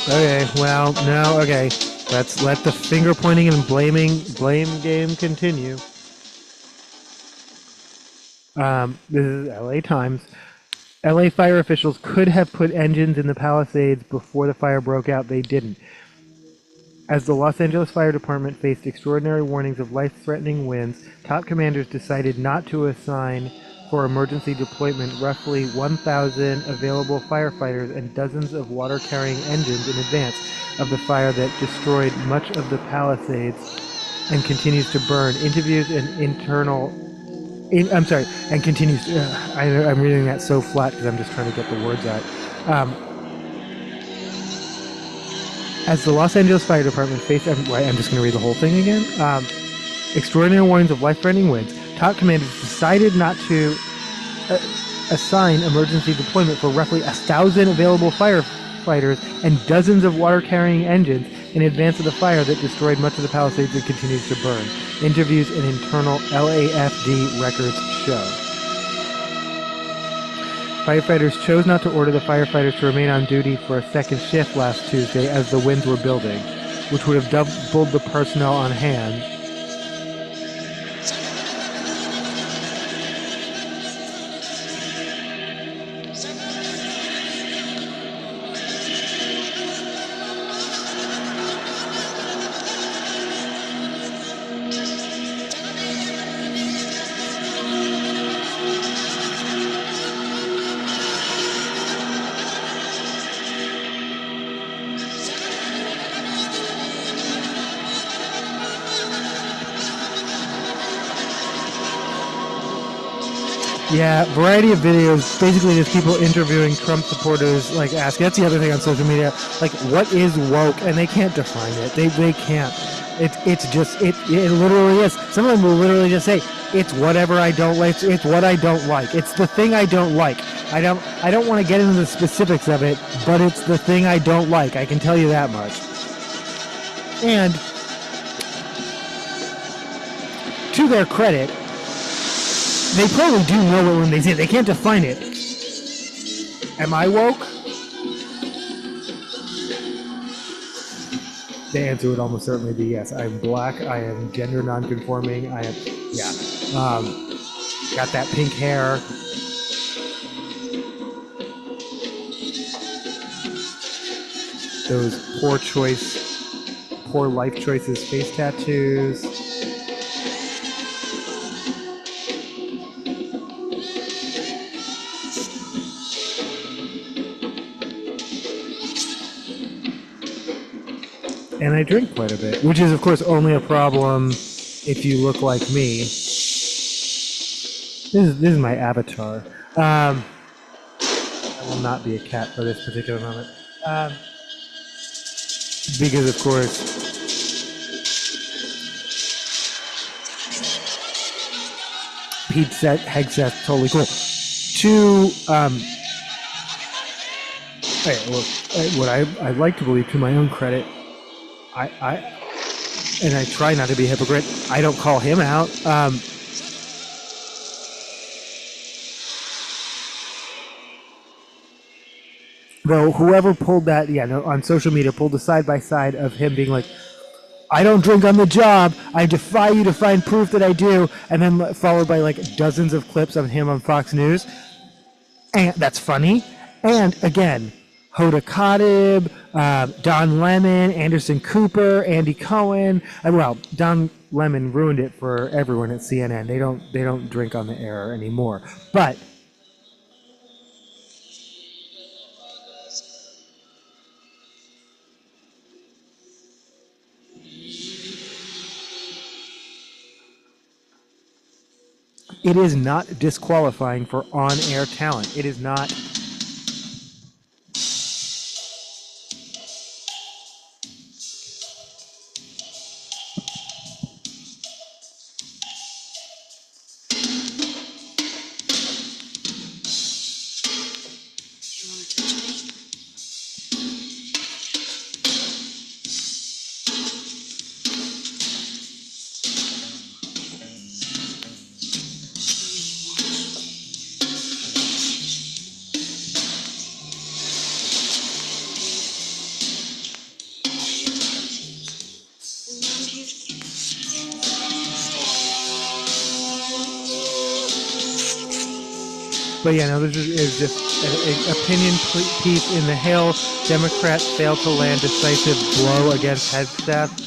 Okay, well, no, okay. Let's let the finger pointing and blame game continue. This is LA Times. LA fire officials could have put engines in the Palisades before the fire broke out. They didn't. As the Los Angeles Fire Department faced extraordinary warnings of life-threatening winds, top commanders decided not to assign for emergency deployment roughly 1,000 available firefighters and dozens of water-carrying engines in advance of the fire that destroyed much of the Palisades and continues to burn. Interviews and I'm sorry, and continues. I'm reading that so flat because I'm just trying to get the words out. As the Los Angeles Fire Department faced, I'm just going to read the whole thing again. Extraordinary warnings of life-threatening winds. Top commanders decided not to assign emergency deployment for roughly 1,000 available firefighters and dozens of water-carrying engines in advance of the fire that destroyed much of the Palisades and continues to burn. Interviews and internal LAFD records show. Firefighters chose not to order the firefighters to remain on duty for a second shift last Tuesday as the winds were building, which would have doubled the personnel on hand. Yeah, variety of videos. Basically, just people interviewing Trump supporters, like ask. That's the other thing on social media. Like, what is woke? And they can't define it. They can't. It's just it literally is. Some of them will literally just say it's whatever I don't like. It's what I don't like. It's the thing I don't like. I don't want to get into the specifics of it, but it's the thing I don't like. I can tell you that much. And to their credit, they probably do know it when they say it. They can't define it. Am I woke? The answer would almost certainly be yes. I'm black. I am gender non-conforming. I am, yeah. Got that pink hair. Those poor life choices, face tattoos. And I drink quite a bit, which is, of course, only a problem if you look like me. This is my avatar. I will not be a cat for this particular moment. Because, of course, Pete Hegseth, totally cool. What I'd like to believe, to my own credit, and I try not to be a hypocrite, I don't call him out. Though whoever pulled that, on social media, pulled the side-by-side of him being like, I don't drink on the job, I defy you to find proof that I do, and then followed by like dozens of clips of him on Fox News. And that's funny. And again, Hoda Khatib, Don Lemon, Anderson Cooper, Andy Cohen. Well, Don Lemon ruined it for everyone at CNN. They don't drink on the air anymore. But it is not disqualifying for on-air talent. It is not. But yeah, no, this is just an opinion piece in the Hill. Democrats fail to land decisive blow against Hegseth.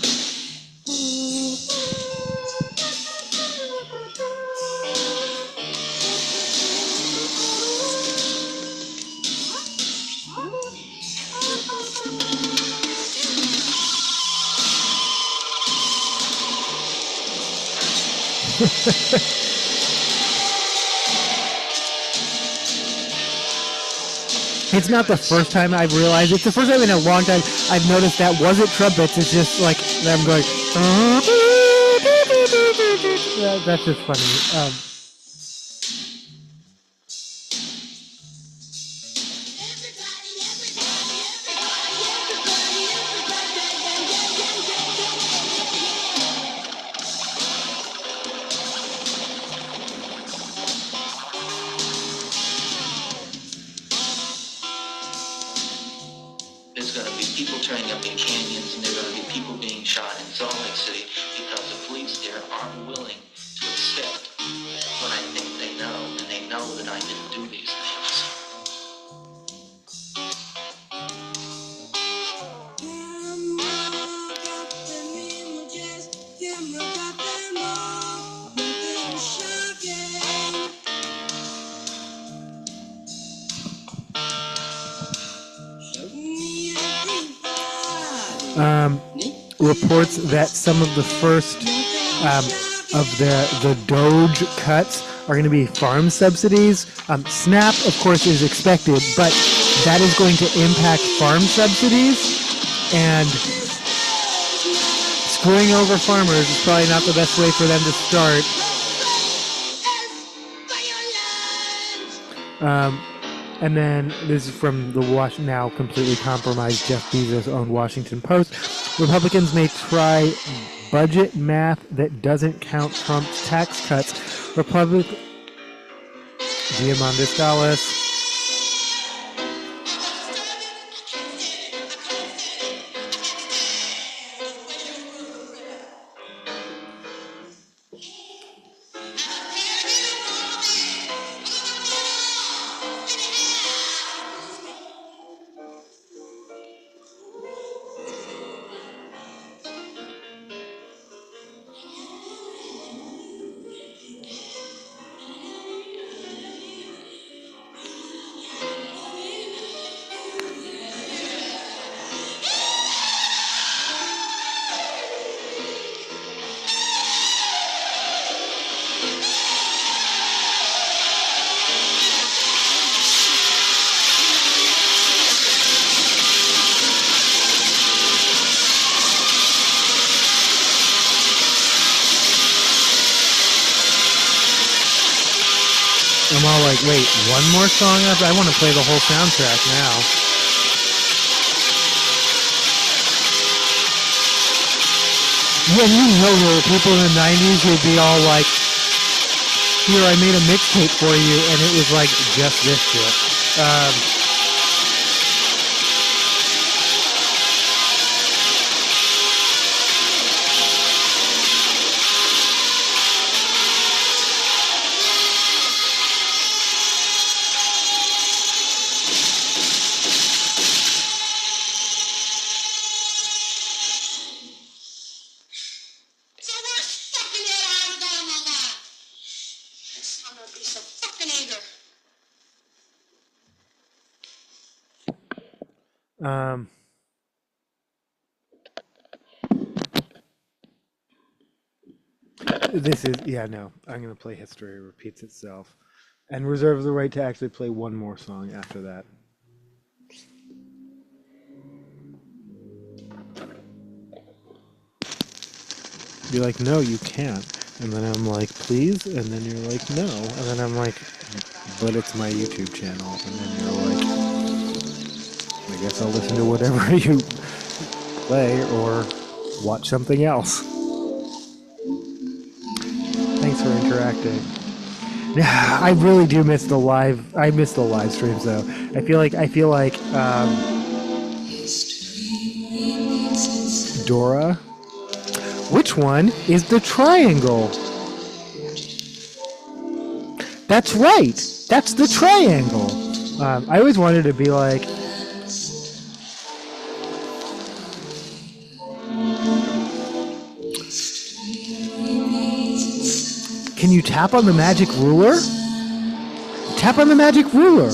It's not the first time I've realized. It's the first time in a long time I've noticed that wasn't trumpets. It's just like them going. That's just funny. There's going to be people turning up in canyons, and there are going to be people being shot in Salt Lake City because the police there aren't willing to accept what I think they know, and they know that I didn't do these things. Reports that some of the first of the Doge cuts are going to be farm subsidies. SNAP, of course, is expected, but that is going to impact farm subsidies, and screwing over farmers is probably not the best way for them to start. And then this is from the now completely compromised Jeff Bezos-owned Washington Post. Republicans may try budget math that doesn't count Trump's tax cuts. Diamandis Dallas. I'm all like, wait, one more song after? I want to play the whole soundtrack now. Yeah, you know there were people in the 90s who'd be all like, here, I made a mixtape for you, and it was like just this shit. This is, yeah, no, I'm going to play History Repeats Itself and reserve the right to actually play one more song after that. You're like, no, you can't. And then I'm like, please? And then you're like, no. And then I'm like, but it's my YouTube channel. And then you're like, I guess I'll listen to whatever you play or watch something else. Thanks for interacting. Yeah, I really do miss the live. I miss the live streams though. I feel like Dora. Which one is the triangle? That's right. That's the triangle. I always wanted to be like. Can you tap on the magic ruler? Tap on the magic ruler.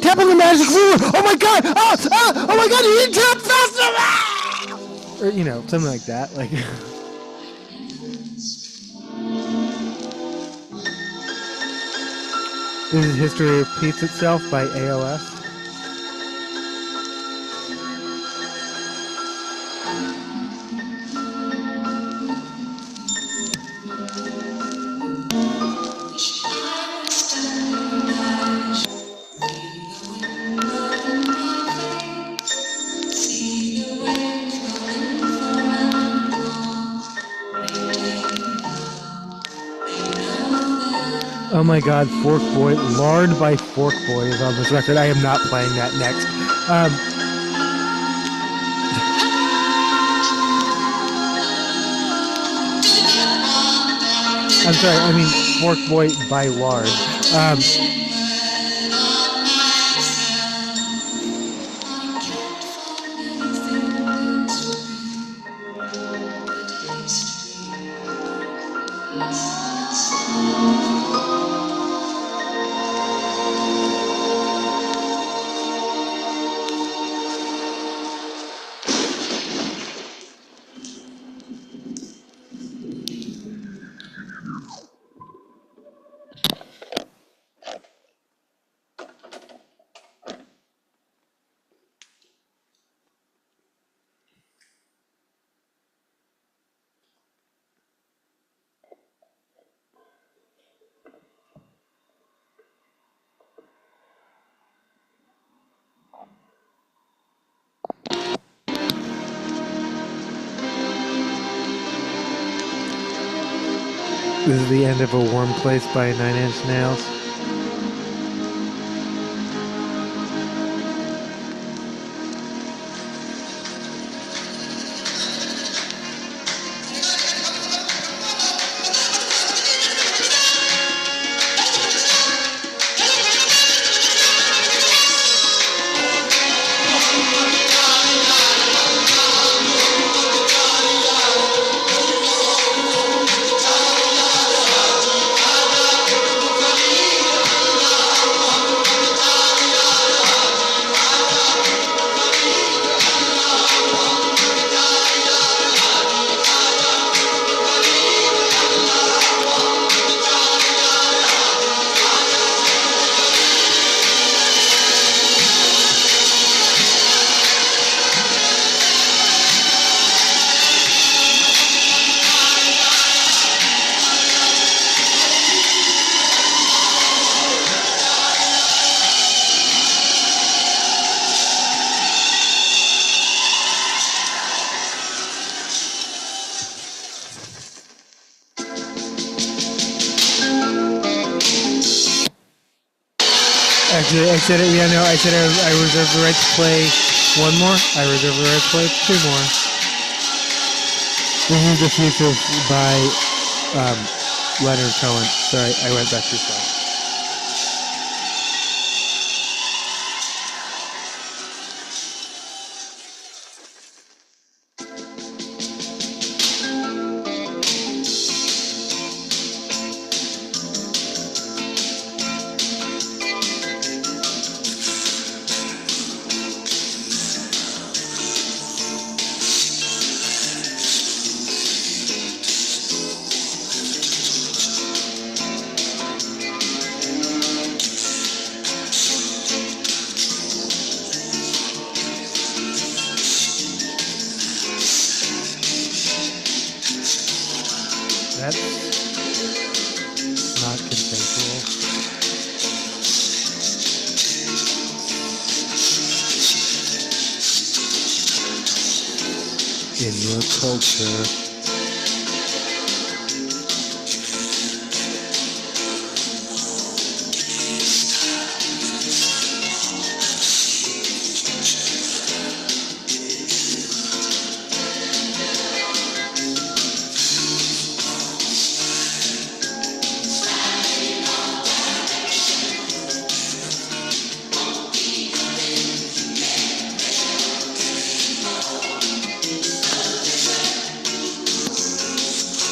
Tap on the magic ruler. Oh my god! Oh my god! You didn't tap fast enough! Or, you know, something like that. Like. This is History Repeats Itself by AOS. Oh my God, Fork Boy, Lard by Fork Boy is on this record. I am not playing that next. I'm sorry, I mean Fork Boy by Lard. This is the end of A Warm Place by Nine Inch Nails. Actually, I said it. Yeah, no, I said I reserve the right to play one more. I reserve the right to play two more. This is The Future by Leonard Cohen. Sorry, I went back too far. That's not consensual. In your culture.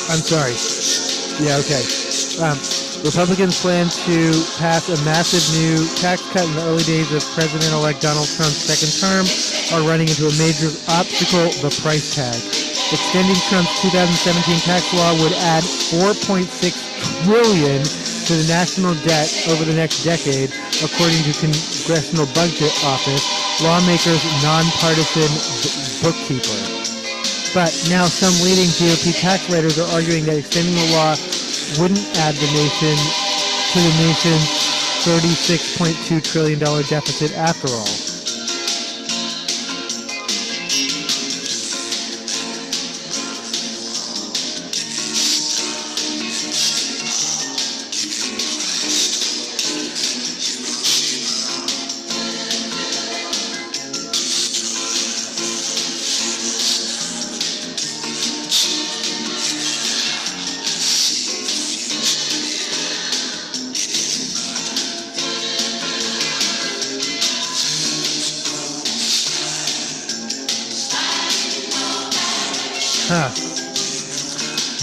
I'm sorry. Yeah, okay. Republicans plan to pass a massive new tax cut in the early days of President-elect Donald Trump's second term, are running into a major obstacle, the price tag. Extending Trump's 2017 tax law would add $4.6 trillion to the national debt over the next decade, according to Congressional Budget Office, lawmakers' nonpartisan bookkeeper. But now some leading GOP tax writers are arguing that extending the law wouldn't add the nation's $36.2 trillion deficit after all.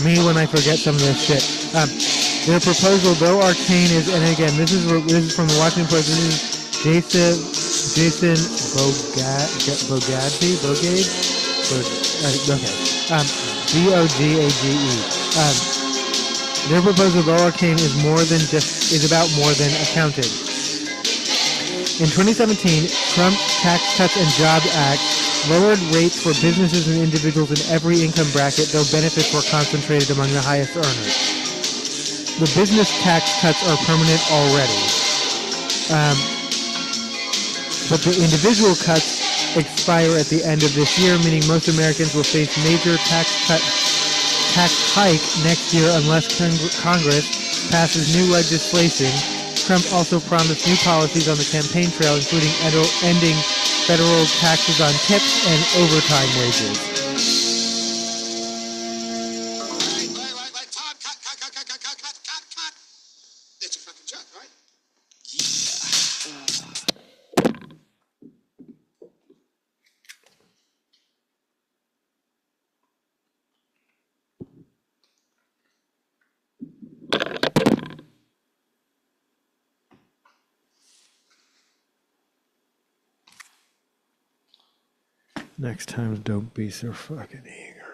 Me when I forget some of this shit. Their proposal, though arcane, is, and again, this is from the Washington Post. This is Jason Bogage. Bogage. Their proposal, though arcane, is about more than accounting. In 2017, Trump's Tax Cuts and Jobs Act lowered rates for businesses and individuals in every income bracket, though benefits were concentrated among the highest earners. The business tax cuts are permanent already. But the individual cuts expire at the end of this year, meaning most Americans will face major tax hike next year unless Congress passes new legislation. Trump also promised new policies on the campaign trail, including ending federal taxes on tips and overtime wages. Right, Tom, cut. It's a fucking joke, right? Next time, don't be so fucking eager.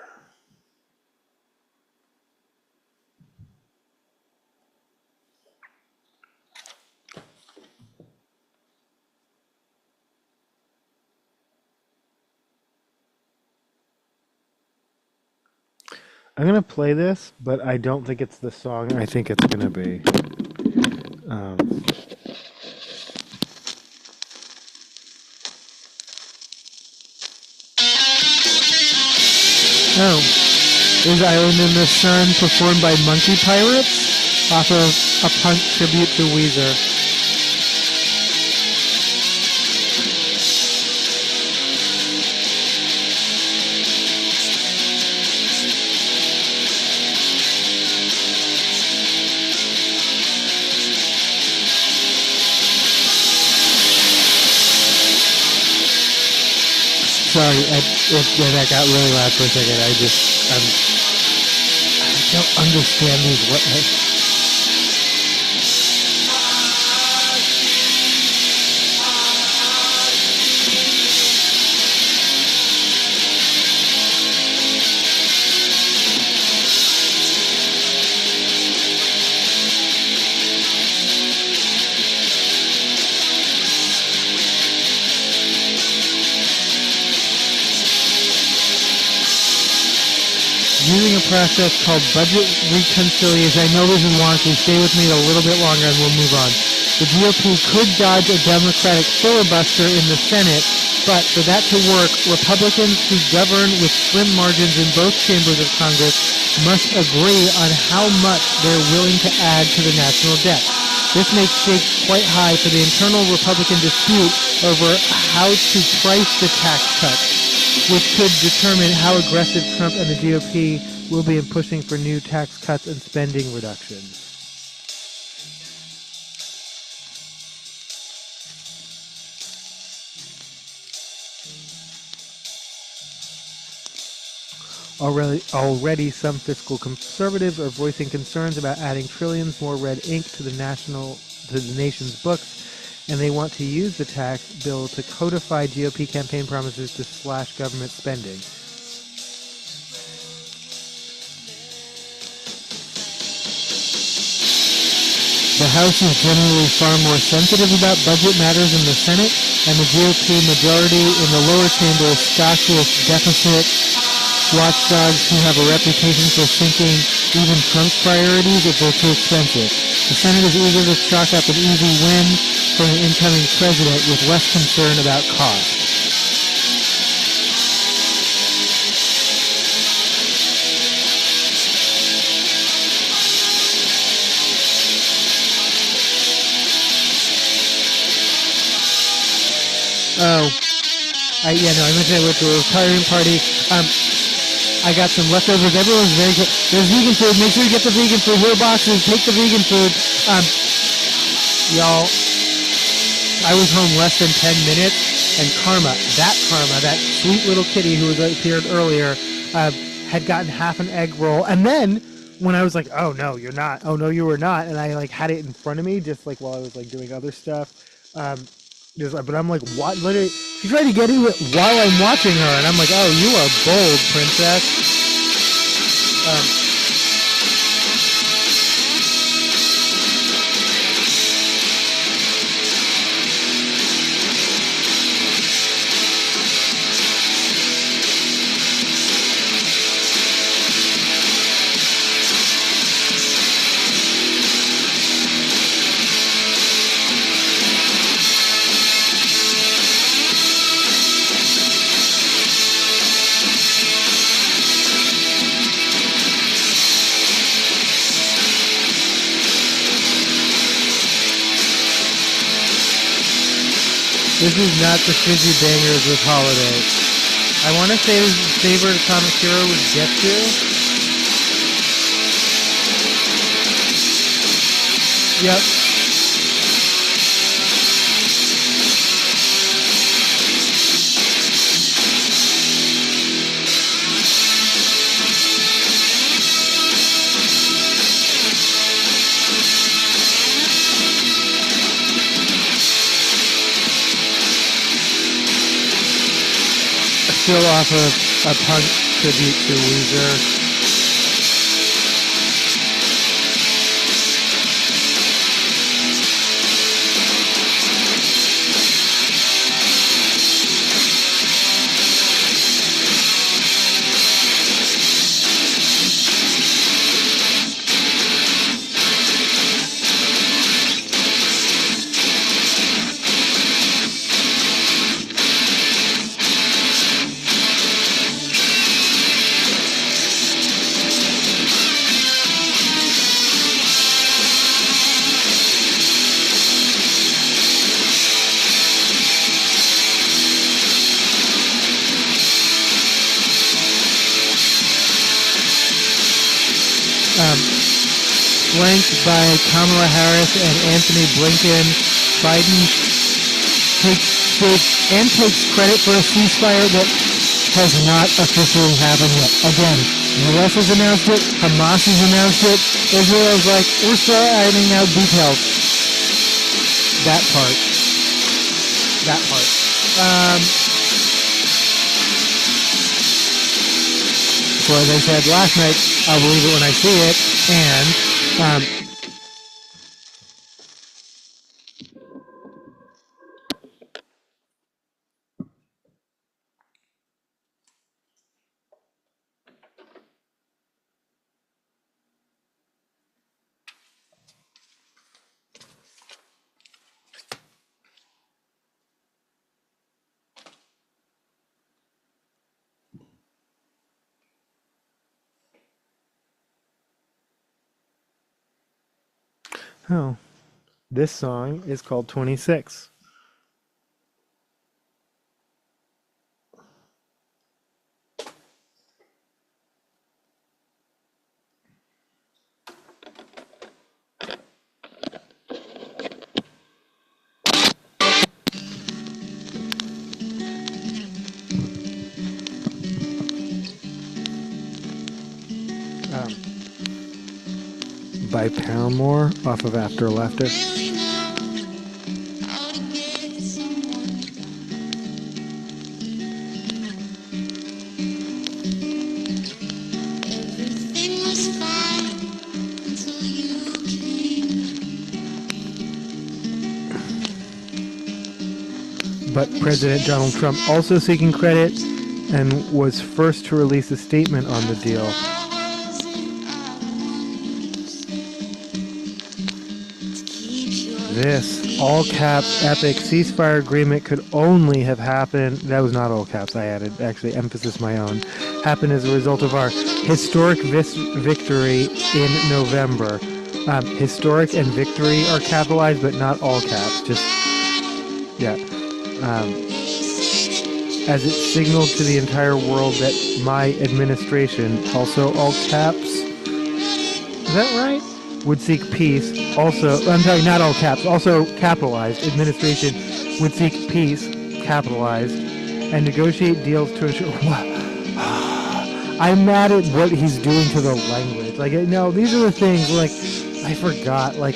I'm gonna play this, but I don't think it's the song I think it's gonna be. Is Island in the Sun performed by Monkey Pirates off of a punk tribute to Weezer. Sorry, that got really loud for a second. I don't understand these. Using a process called budget reconciliation. I know this is wonky. Stay with me a little bit longer and we'll move on. The GOP could dodge a Democratic filibuster in the Senate, but for that to work, Republicans who govern with slim margins in both chambers of Congress must agree on how much they're willing to add to the national debt. This makes stakes quite high for the internal Republican dispute over how to price the tax cuts, which could determine how aggressive Trump and the GOP will be in pushing for new tax cuts and spending reductions. Already, some fiscal conservatives are voicing concerns about adding trillions more red ink to the nation's books, and they want to use the tax bill to codify GOP campaign promises to slash government spending. The House is generally far more sensitive about budget matters in the Senate, and the GOP majority in the lower chamber is stocked with deficit watchdogs who have a reputation for sinking even Trump's priorities if they're too expensive. The Senate is eager to chalk up an easy win for an incoming president with less concern about cost. Oh, I mentioned I went to a retiring party. I got some leftovers. Everyone's very good. There's vegan food. Make sure you get the vegan food. Little boxes. Take the vegan food. Y'all, I was home less than 10 minutes, and Karma, that sweet little kitty who appeared earlier, had gotten half an egg roll. And then when I was like, oh no, you're not. Oh no, you were not. And I like had it in front of me just like while I was like doing other stuff. But I'm like, what? Literally, she tried to get into it while I'm watching her, and I'm like, oh, you are bold, princess. This is not the fizzy bangers with Holiday. I want to say his favorite Atomic Hero was Get You. Yep. Still off of a punk tribute to Weezer. Flanked by Kamala Harris and Anthony Blinken, Biden takes credit for a ceasefire that has not officially happened yet. Again, the US has announced it, Hamas has announced it, Israel's like, we're still ironing out details. That part. So as I said last night, I'll believe it when I see it, and oh, this song is called 26. By Paramore off of After Laughter. Really know how to get someone Everything was fine until you came. but President Donald Trump also seeking credit and was first to release a statement on the deal. This all caps epic ceasefire agreement could only have happened. That was not all caps, I added, actually, emphasis my own. Happened as a result of our historic victory in November. Historic and victory are capitalized, but not all caps. Just, yeah. As it signaled to the entire world that my administration, also all caps, is that right? Would seek peace. Also, I'm sorry, not all caps, also capitalized. Administration would seek peace, capitalized, and negotiate deals to ensure. I'm mad at what he's doing to the language. Like, no, these are the things, like, I forgot. Like,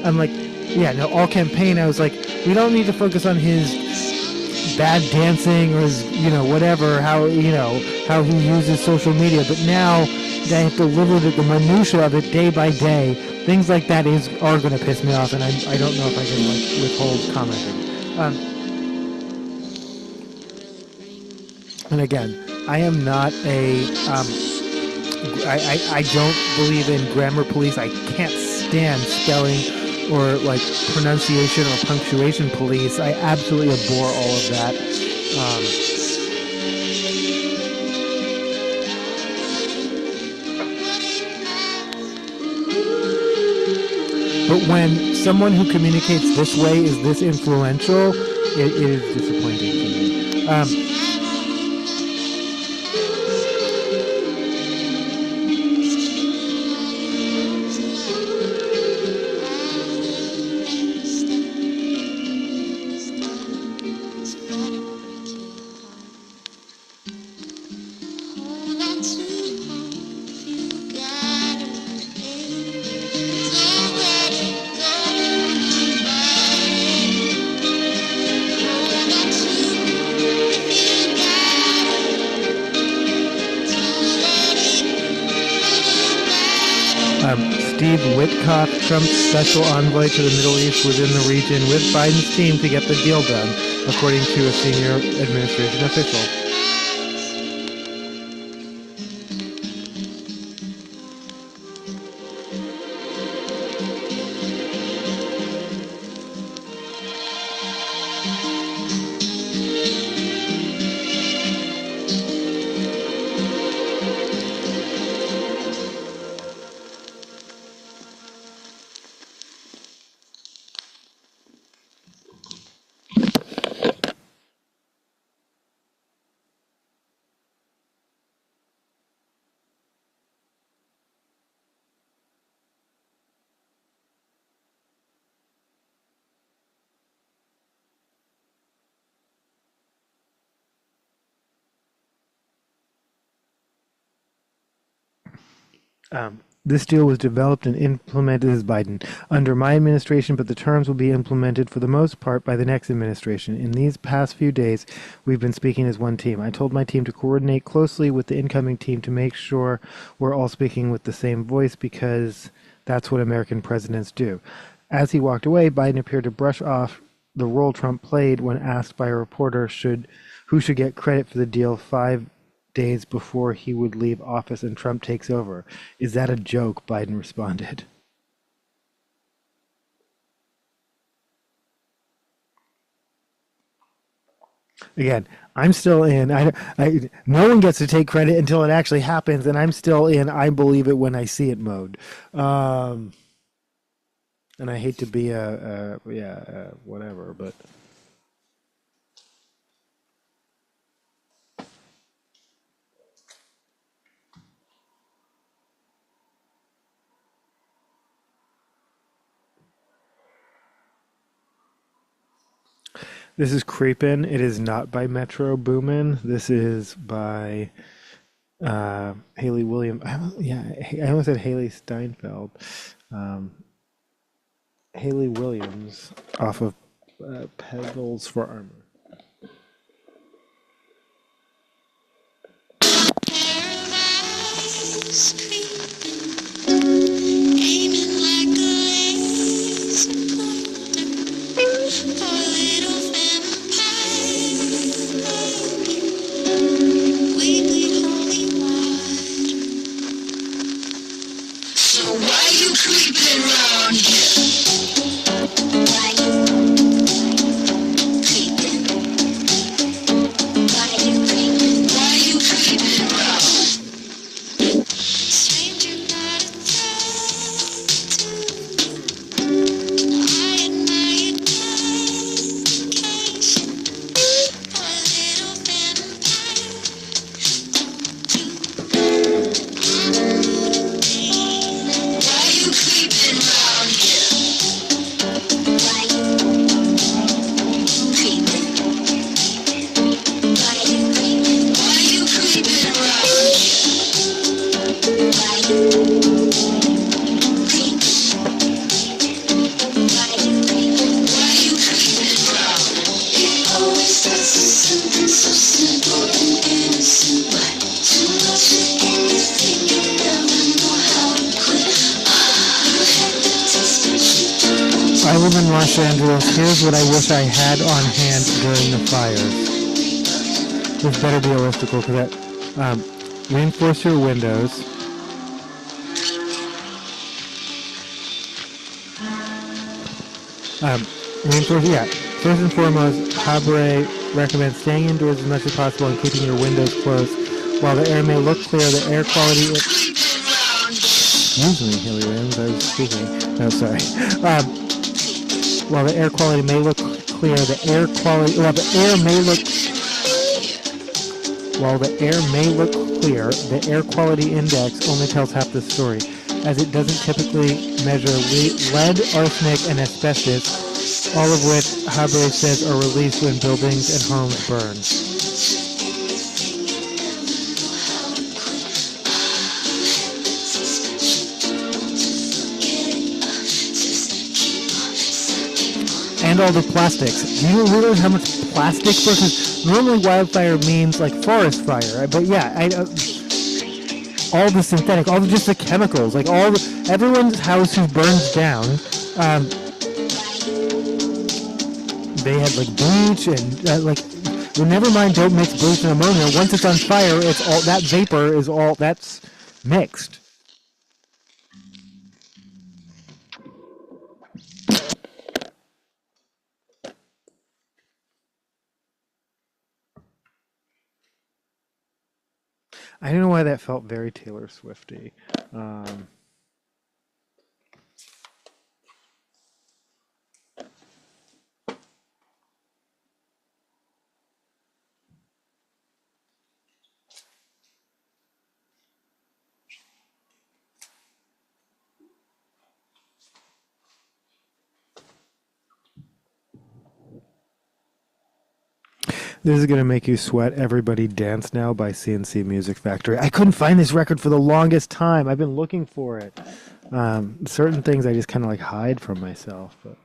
I'm like, yeah, no, all campaign, I was like, we don't need to focus on his bad dancing or his, whatever, how he uses social media. But now that I have to live with it, the minutia of it day by day, things like that are going to piss me off, and I don't know if I can withhold commenting. And again, I am not a I don't believe in grammar police. I can't stand spelling or pronunciation or punctuation police. I absolutely abhor all of that. But when someone who communicates this way is this influential, it is disappointing to me. Steve Witkoff, Trump's special envoy to the Middle East, was in the region with Biden's team to get the deal done, according to a senior administration official. This deal was developed and implemented as Biden under my administration, but the terms will be implemented for the most part by the next administration. In these past few days, we've been speaking as one team. I told my team to coordinate closely with the incoming team to make sure we're all speaking with the same voice, because that's what American presidents do. As he walked away, Biden appeared to brush off the role Trump played when asked by a reporter who should get credit for the deal 5 days before he would leave office and Trump takes over. Is that a joke? Biden responded. Again, I'm still in. No one gets to take credit until it actually happens, and I'm still in I believe it when I see it mode. And I hate to be whatever, but. This is Creepin'. It is not by Metro Boomin. This is by Haley Williams. I almost said Haley Steinfeld. Haley Williams off of Pedals for Armor. creeping round here? Why you creeping? Why you creeping? Why you creeping round? Stranger not a threat. I admire your dedication. Poor little vampire. Why you creeping round here? Why you creeping? Why you creeping? Why you creeping round here? Why you creeping? Why you creeping? Why you creeping round? It always starts with something so simple and innocent, but too much of anything you never know how to quit. You had the taste, but you don't. I live in Los Angeles. Here's what I wish I had on hand during the fires. This better be a listicle, because that reinforce your windows. Reinforce, yeah. First and foremost, Habre recommends staying indoors as much as possible and keeping your windows closed. While the air may look clear, the air quality. Excuse me, Hilly Williams. I was speaking. No, sorry. While the air quality may look clear, the air quality. While the air may look clear, the air quality index only tells half the story, as it doesn't typically measure lead, arsenic, and asbestos, all of which Habre says are released when buildings and homes burn. And all the plastics. Do you realize how much plastic? Because normally wildfire means like forest fire, but yeah, all the synthetic, all just the chemicals, like everyone's house who burns down, they had like bleach and well, never mind, don't mix bleach and ammonia. Once it's on fire, it's all that vapor is all that's mixed. I don't know why that felt very Taylor Swifty. This is going to make you sweat. Everybody Dance Now by CNC Music Factory. I couldn't find this record for the longest time. I've been looking for it. Certain things I just kind of like hide from myself. But.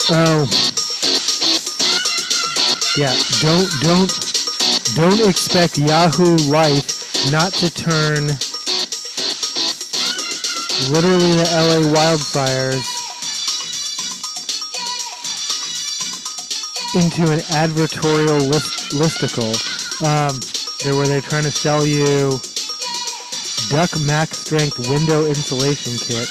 Oh, yeah. Don't expect Yahoo Life not to turn literally the LA wildfires into an advertorial listicle. Where they're trying to sell you Duck Max Strength window insulation kit.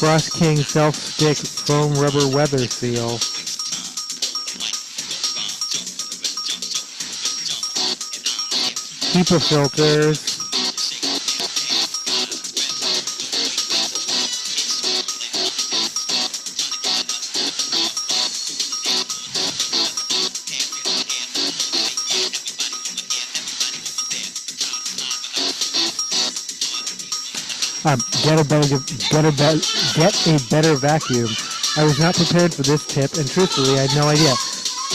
Frost King self-stick foam rubber weather seal. HEPA filters. Get a better vacuum. I was not prepared for this tip, and truthfully, I had no idea.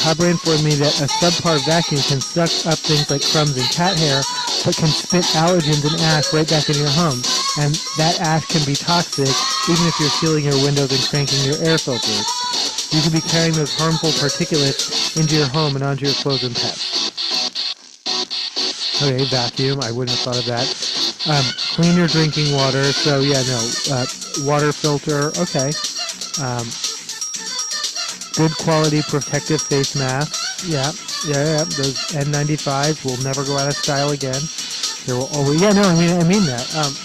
Habre informed me that a subpar vacuum can suck up things like crumbs and cat hair, but can spit allergens and ash right back into your home. And that ash can be toxic even if you're sealing your windows and cranking your air filters. You could be carrying those harmful particulates into your home and onto your clothes and pets. Okay, vacuum. I wouldn't have thought of that. Clean your drinking water. So yeah, no. Water filter. Okay. Good quality protective face masks. Yeah. Those N95s will never go out of style again. There will always. Yeah, no. I mean that.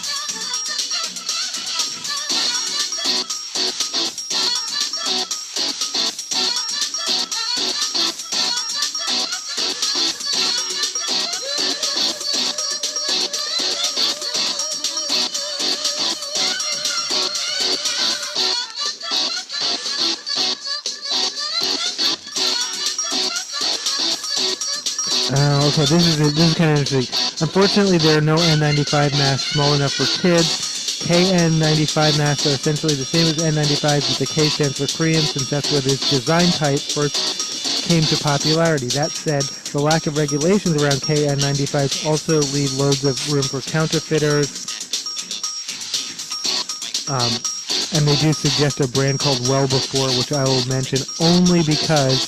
Okay, this is kind of interesting. Unfortunately, there are no N95 masks small enough for kids. KN95 masks are essentially the same as N95s, but the K stands for Korean, since that's where this design type first came to popularity. That said, the lack of regulations around KN95s also leave loads of room for counterfeiters. And they do suggest a brand called Well Before, which I will mention only because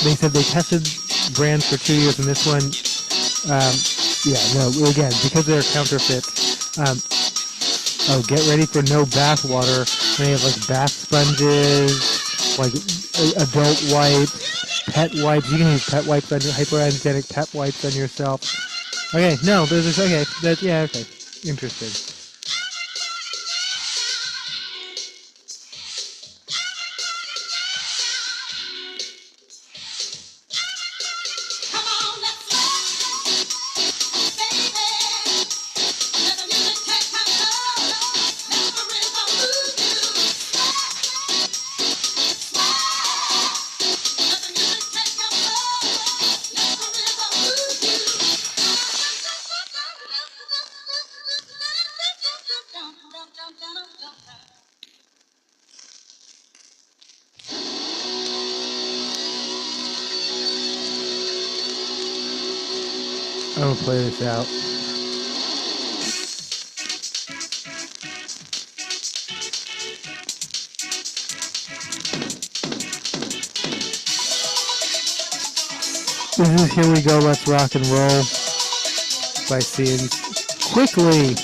they said they tested brands for 2 years, and this one, again, because they're counterfeits. Get ready for no bath water. They have like bath sponges, like adult wipes, pet wipes. You can use pet wipes on your hypoallergenic pet wipes on yourself. Okay, no, there's this. Okay, okay, interesting. I'm gonna play this out. This is Here We Go, Let's Rock and Roll by Scenes. Quickly!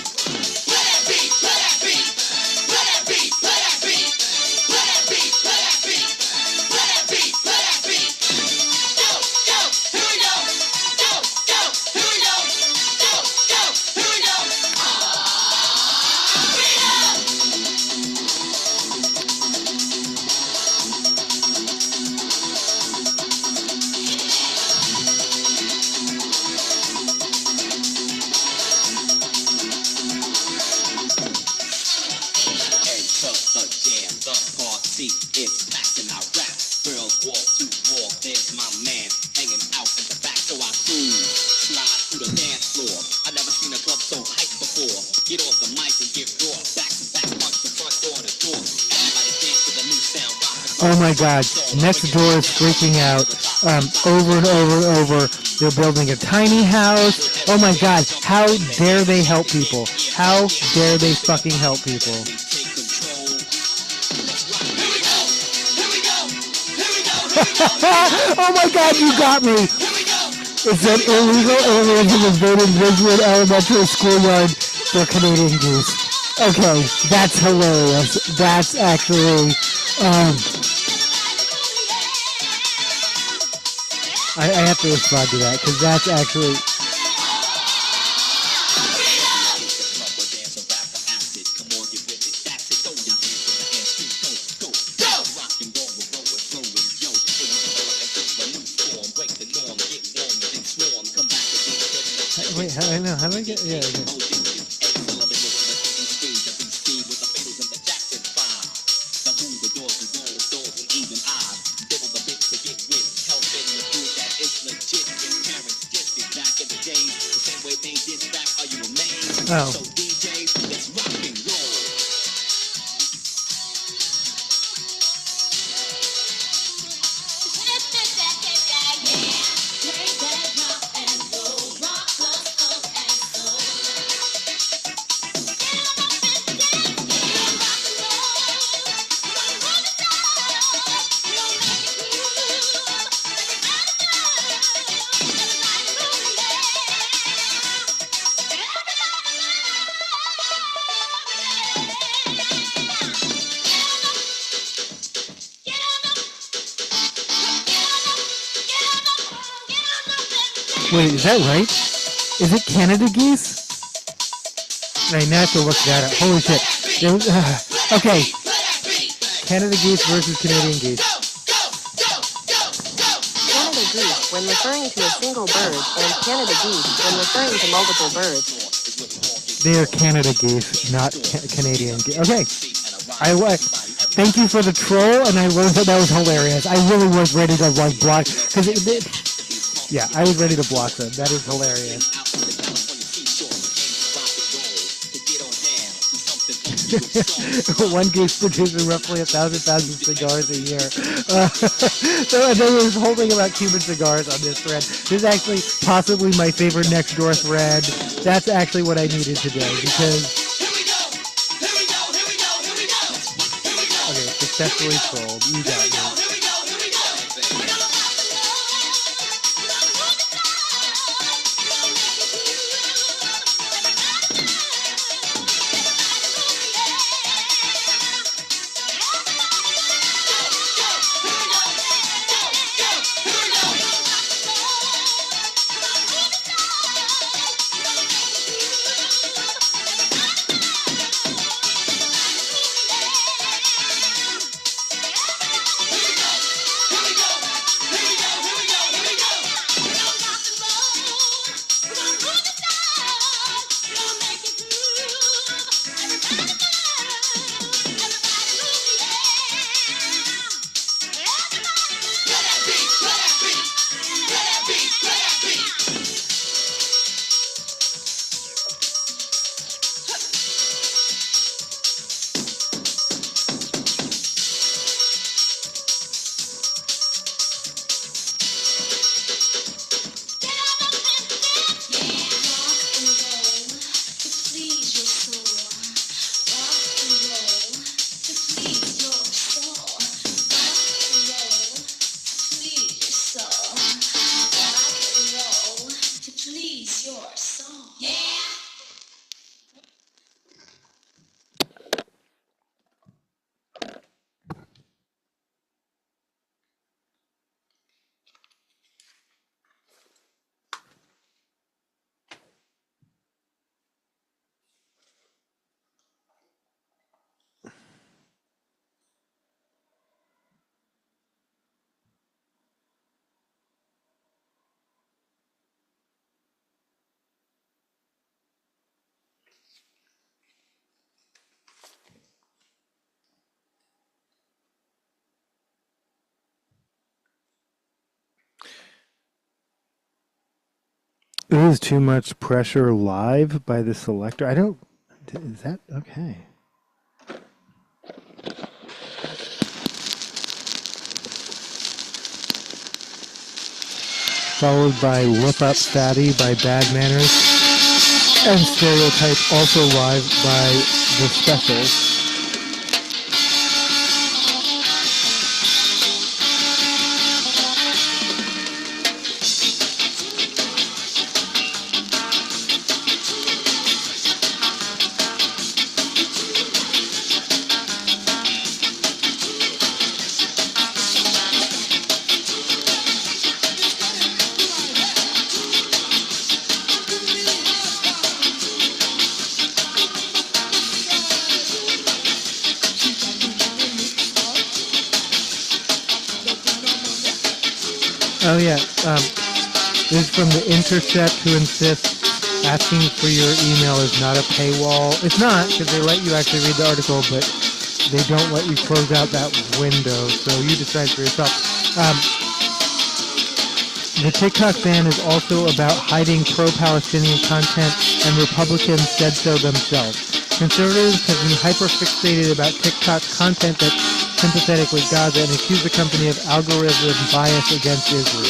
Oh my God, Next Door is freaking out over and over and over. They're building a tiny house. Oh my God, how dare they help people? How dare they fucking help people? Oh my God, you got me! It said illegal aliens have invaded Ridgewood Elementary schoolyard for Canadian Goose. Okay, that's hilarious. That's actually... I have to respond to that, because that's actually... Wait, I know, how do I get... Yeah, okay. Oh. Wait, is that right? Is it Canada geese? I now have to look that up. Holy shit. Okay. Canada geese versus Canadian geese. Canada geese when referring to a single bird, and Canada geese when referring to multiple birds. They are Canada geese, not Canadian geese. Okay. Thank you for the troll, and I really thought that was hilarious. I really was ready to like block, because yeah, I was ready to block them. That is hilarious. One geese produces roughly 1,000 pounds of cigars a year. So they were holding about Cuban cigars on this thread. This is actually possibly my favorite next door thread. That's actually what I needed today because. Okay, successfully trolled. You got me. It is too much pressure live by the selector. I don't. Is that okay? Followed by Whip Up Fatty by Bad Manners. And Stereotype also live by The Specials. Oh yeah, this is from the Intercept, who insists asking for your email is not a paywall. It's not, because they let you actually read the article, but they don't let you close out that window, so you decide for yourself. The TikTok ban is also about hiding pro-Palestinian content, and Republicans said so themselves. Conservatives have been hyper-fixated about TikTok's content that's sympathetic with Gaza and accused the company of algorithm bias against Israel.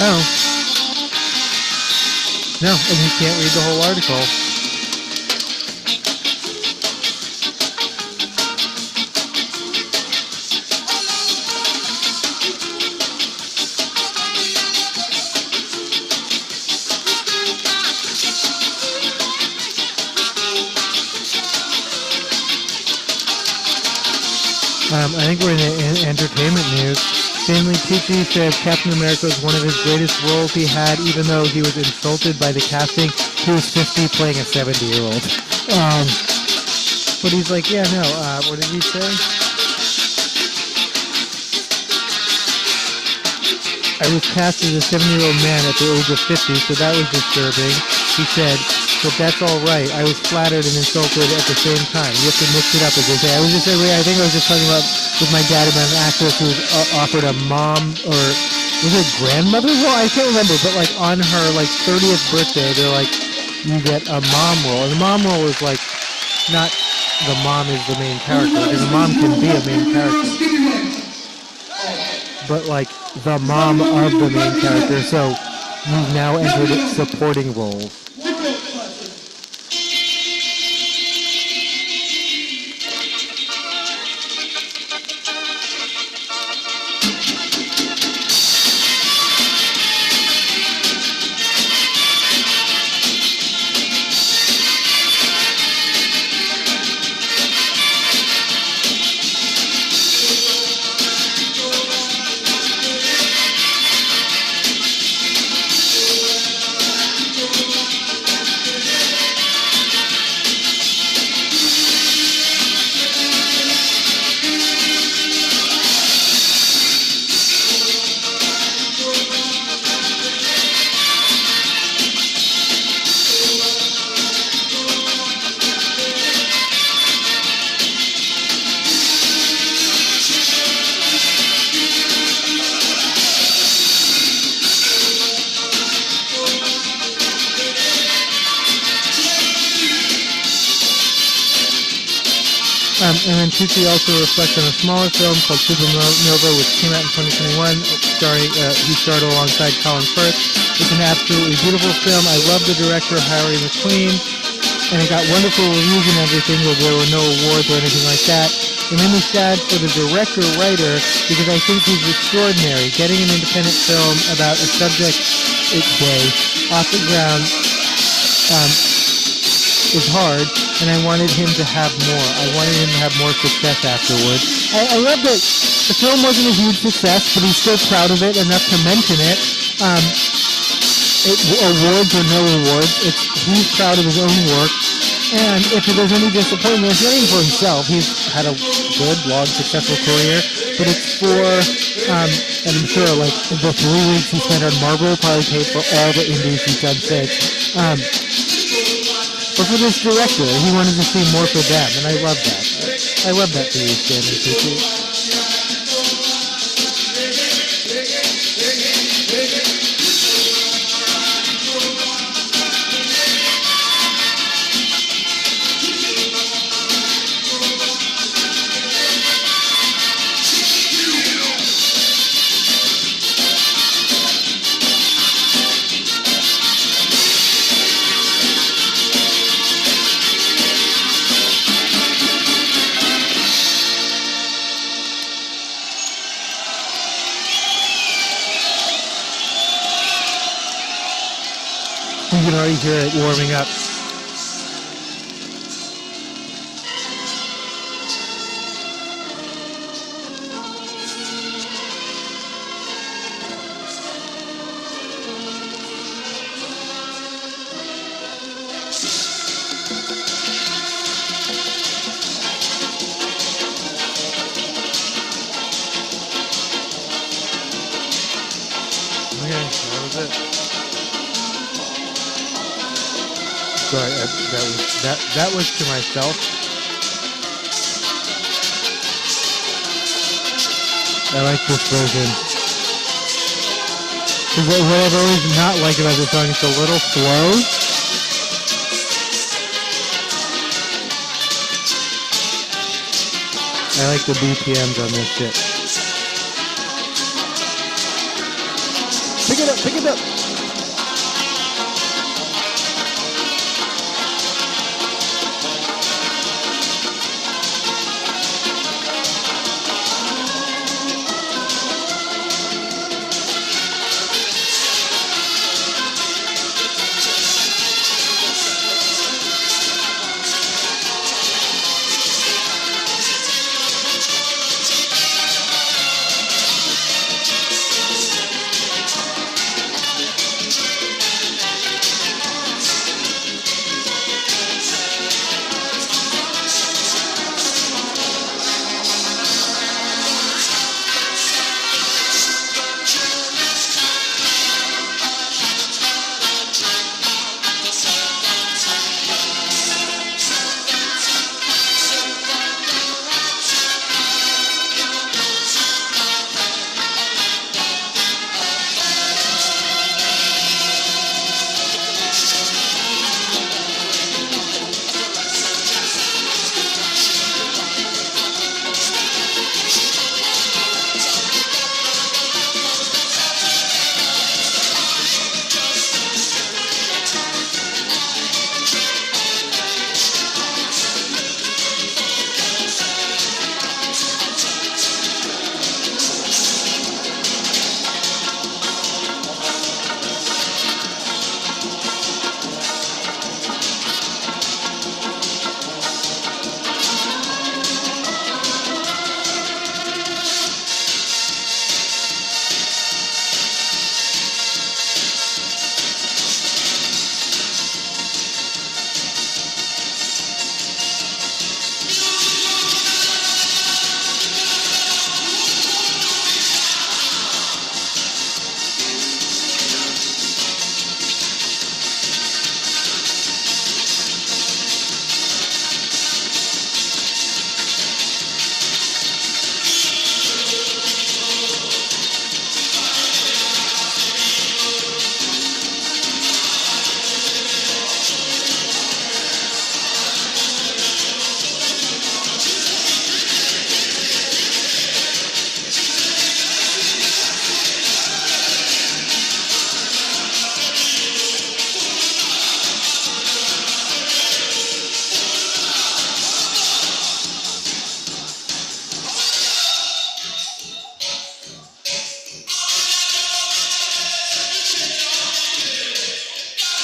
Oh. No, and you can't read the whole article. I think we're in the entertainment news. Stanley Tucci says Captain America was one of his greatest roles he had, even though he was insulted by the casting. He was 50 playing a 70-year-old. But he's like, yeah, no, what did he say? I was cast as a 70-year-old man at the age of 50, so that was disturbing. He said, but that's all right. I was flattered and insulted at the same time. You have to mix it up, as they say. I think I was just talking about with my dad about an actress who was offered a mom or was it grandmother role? I can't remember, but like on her like 30th birthday, they're like, you get a mom role, and the mom role is like not the mom is the main character, because the mom can be a main character, but like the mom of the main character. So you've now entered supporting roles. And then Tucci also reflects on a smaller film called Supernova, which came out in 2021. He starred alongside Colin Firth. It's an absolutely beautiful film. I love the director, Harry McQueen, and it got wonderful reviews and everything, though there were no awards or anything like that. It made me sad for the director-writer because I think he's extraordinary. Getting an independent film about a subject gay off the ground is hard, and I wanted him to have more. I wanted him to have more success afterwards. I love that the film wasn't a huge success, but he's still proud of it enough to mention it. Awards or no awards, he's proud of his own work, and if there's any disappointment, it's not even for himself. He's had a good, long, successful career, but it's for, and I'm sure, like, the 3 weeks he spent on Marvel probably paid for all the indies he's done since. But for this director, he wanted to see more for them, and I love that. I love that for you, Stanley Tucci. You can already hear it warming up. Okay, that was it. Sorry, that was to myself. I like this version. What I've always not liked about this song, it's a little slow. I like the BPMs on this shit. Pick it up, pick it up.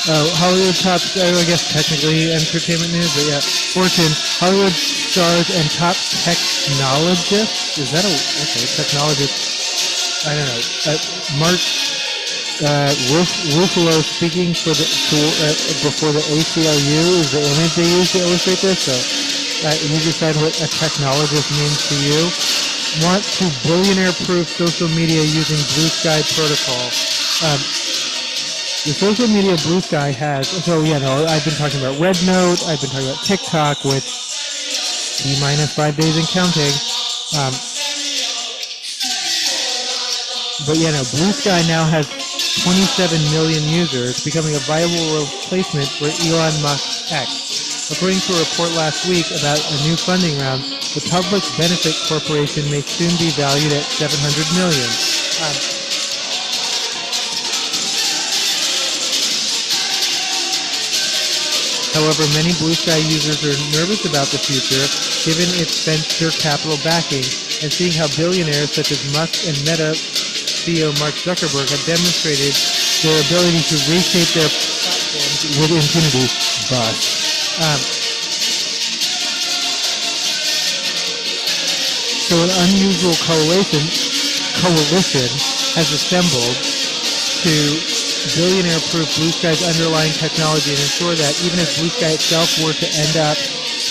Hollywood top, I guess technically entertainment news, but yeah. Fortune, Hollywood stars and top technologists. Is that technologist? I don't know. Mark Ruffalo speaking before the ACLU is the image they use to illustrate this. So you decide what a technologist means to you. Want to billionaire-proof social media using Blue Sky protocol. The social media Blue Sky has, I've been talking about Red Note, I've been talking about TikTok, which T-5 days and counting. Blue Sky now has 27 million users, becoming a viable replacement for Elon Musk's X. According to a report last week about a new funding round, the Public Benefit Corporation may soon be valued at $700 million. However, many Blue Sky users are nervous about the future, given its venture capital backing, and seeing how billionaires such as Musk and Meta CEO Mark Zuckerberg have demonstrated their ability to reshape their platforms with impunity. So an unusual coalition has assembled to billionaire-proof Blue Sky's underlying technology and ensure that even if Blue Sky itself were to end up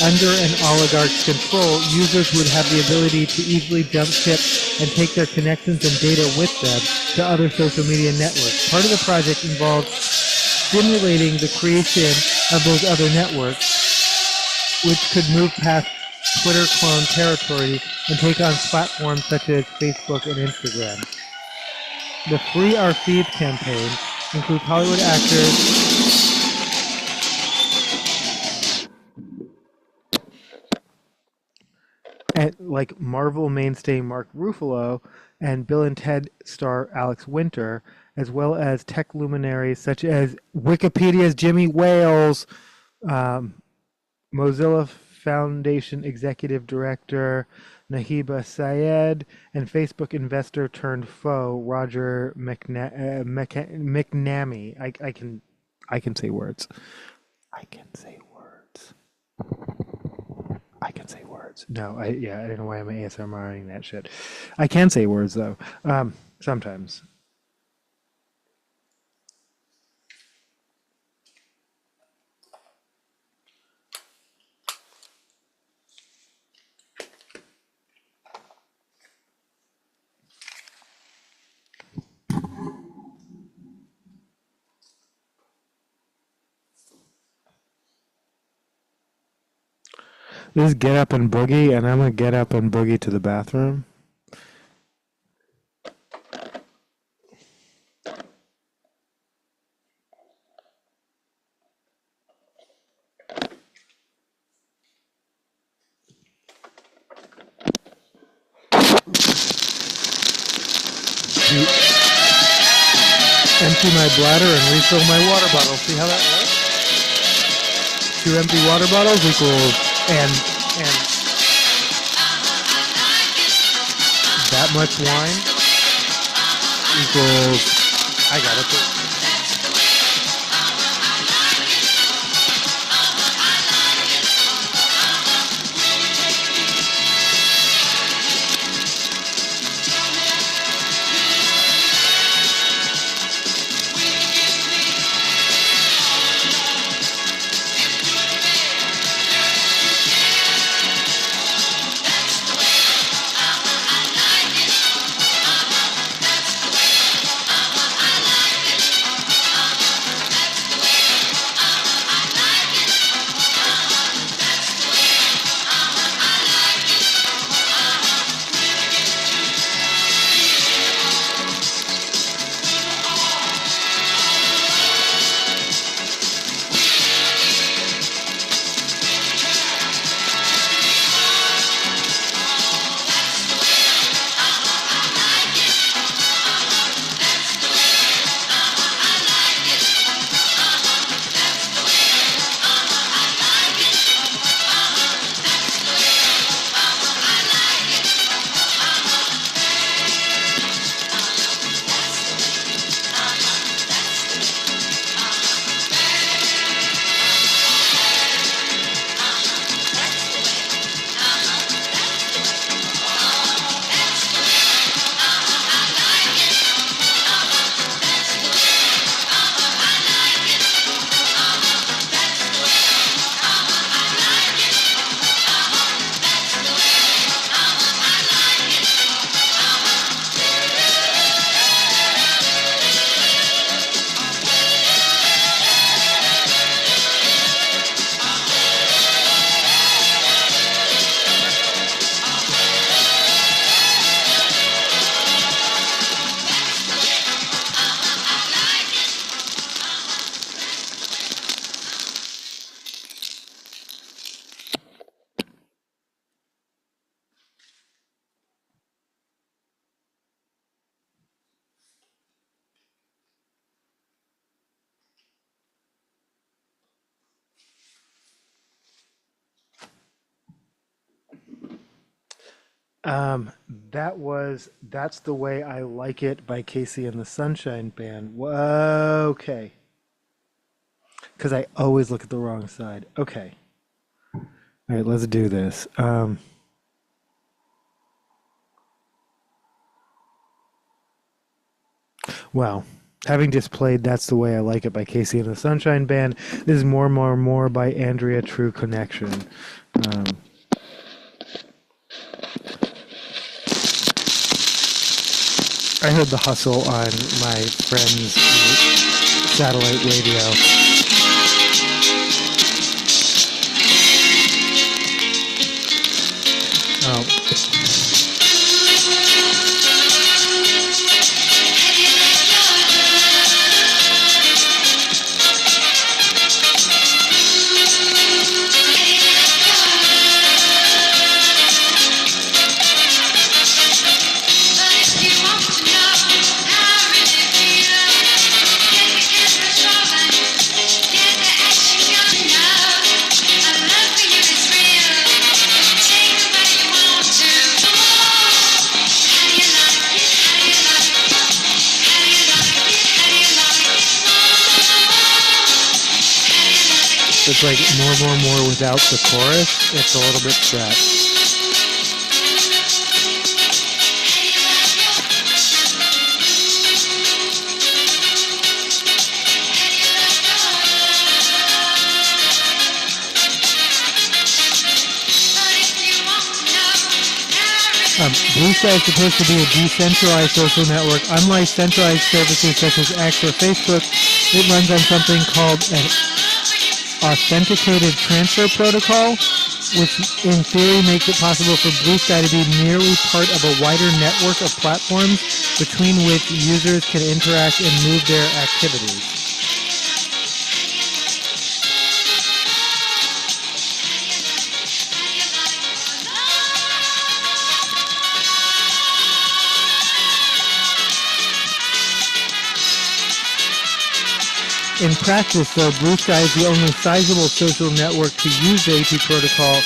under an oligarch's control, users would have the ability to easily jump ship and take their connections and data with them to other social media networks. Part of the project involves stimulating the creation of those other networks, which could move past Twitter clone territory and take on platforms such as Facebook and Instagram. The Free Our Feeds campaign includes Hollywood actors like Marvel mainstay Mark Ruffalo and Bill and Ted star Alex Winter, as well as tech luminaries such as Wikipedia's Jimmy Wales, Mozilla Foundation Executive Director Nahiba Syed, and Facebook investor turned foe Roger McNamee. I can say words. No, I don't know why I'm ASMRing that shit. I can say words though. Sometimes. This is Get Up and Boogie, and I'm going to get up and boogie to the bathroom. Empty my bladder and refill my water bottle. See how that works? 2 empty water bottles equals and that much wine equals, I got it. That was That's the Way I Like It by Casey and the Sunshine Band. Okay. Because I always look at the wrong side. Okay. All right, let's do this. Well, having just played That's the Way I Like It by Casey and the Sunshine Band, this is More by Andrea True Connection. I heard The Hustle on my friend's satellite radio. Oh. It's like more without the chorus. It's a little bit sad. Blue Sky is supposed to be a decentralized social network. Unlike centralized services such as X or Facebook, it runs on something called an authenticated transfer protocol, which in theory makes it possible for Blue Sky to be merely part of a wider network of platforms between which users can interact and move their activities. In practice, though, Blue Sky is the only sizable social network to use the AT protocol,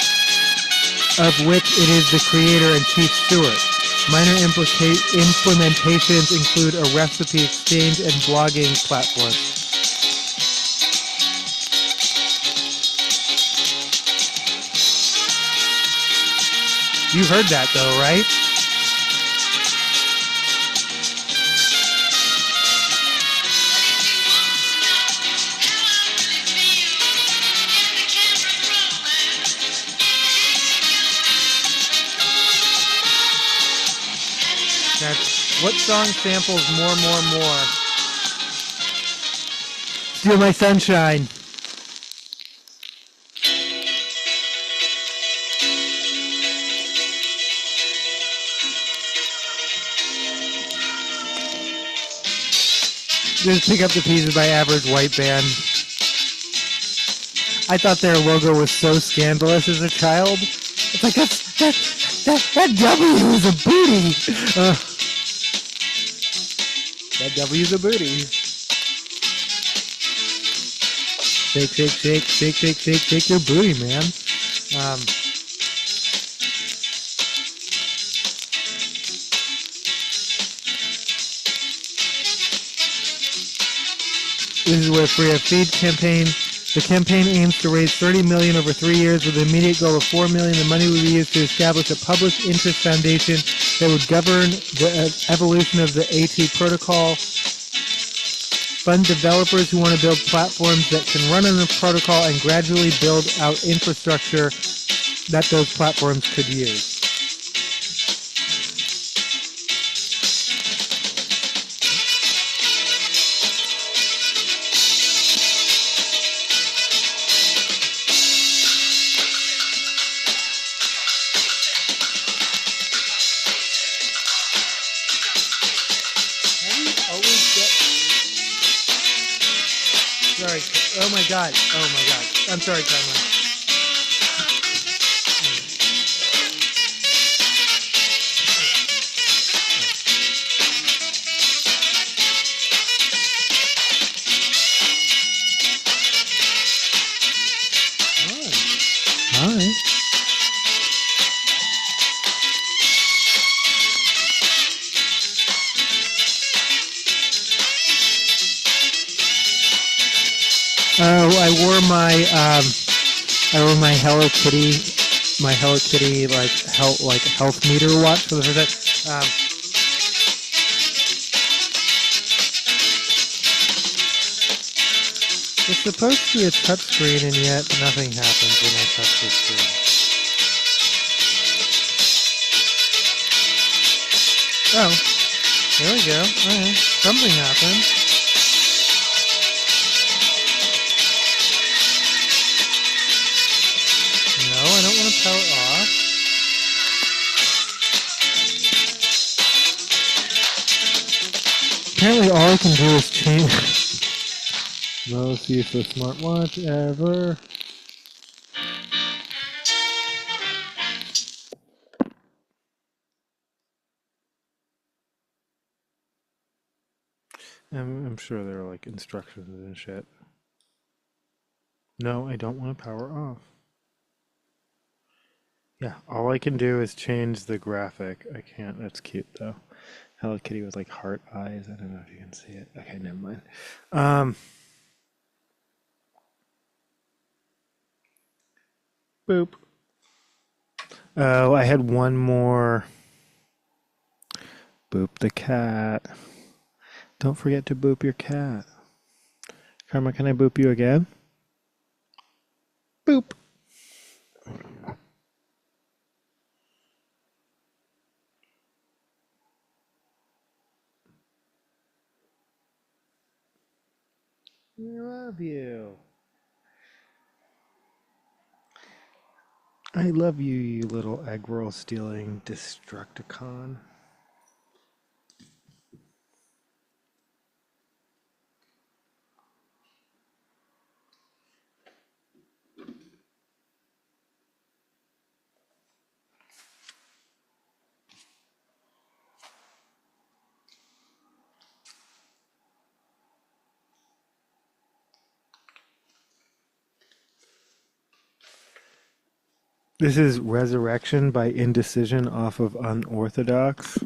of which it is the creator and chief steward. Minor implementations include a recipe exchange and blogging platform. You heard that, though, right? What song samples more? Steal My Sunshine. Just Pick Up the Pieces by Average White Band. I thought their logo was so scandalous as a child. It's like, that W is a booty. That W's a booty. Shake your booty, man. This is where Free of Feed campaign. The campaign aims to raise $30 million over 3 years with an immediate goal of $4 million. The money will be used to establish a public interest foundation that would govern the evolution of the AT protocol, fund developers who want to build platforms that can run on the protocol, and gradually build out infrastructure that those platforms could use. Sorry. Oh my god. I'm sorry, Carmen. Hi. Oh, I wore my Hello Kitty like health meter watch for the first time. It's supposed to be a touchscreen, and yet nothing happens when I touch the screen. Oh, there we go. Okay. Something happened. No, I don't want to power off. Apparently all I can do is change... Most useless smartwatch ever. I'm sure there are like instructions and shit. No, I don't want to power off. Yeah, all I can do is change the graphic. I can't. That's cute though. Hello Kitty with like heart eyes. I don't know if you can see it. Okay, never mind. Boop. Oh, I had one more. Boop the cat. Don't forget to boop your cat. Karma, can I boop you again? Boop. I love you. I love you, you little egg roll stealing Destructicon. This is Resurrection by Indecision off of Unorthodox.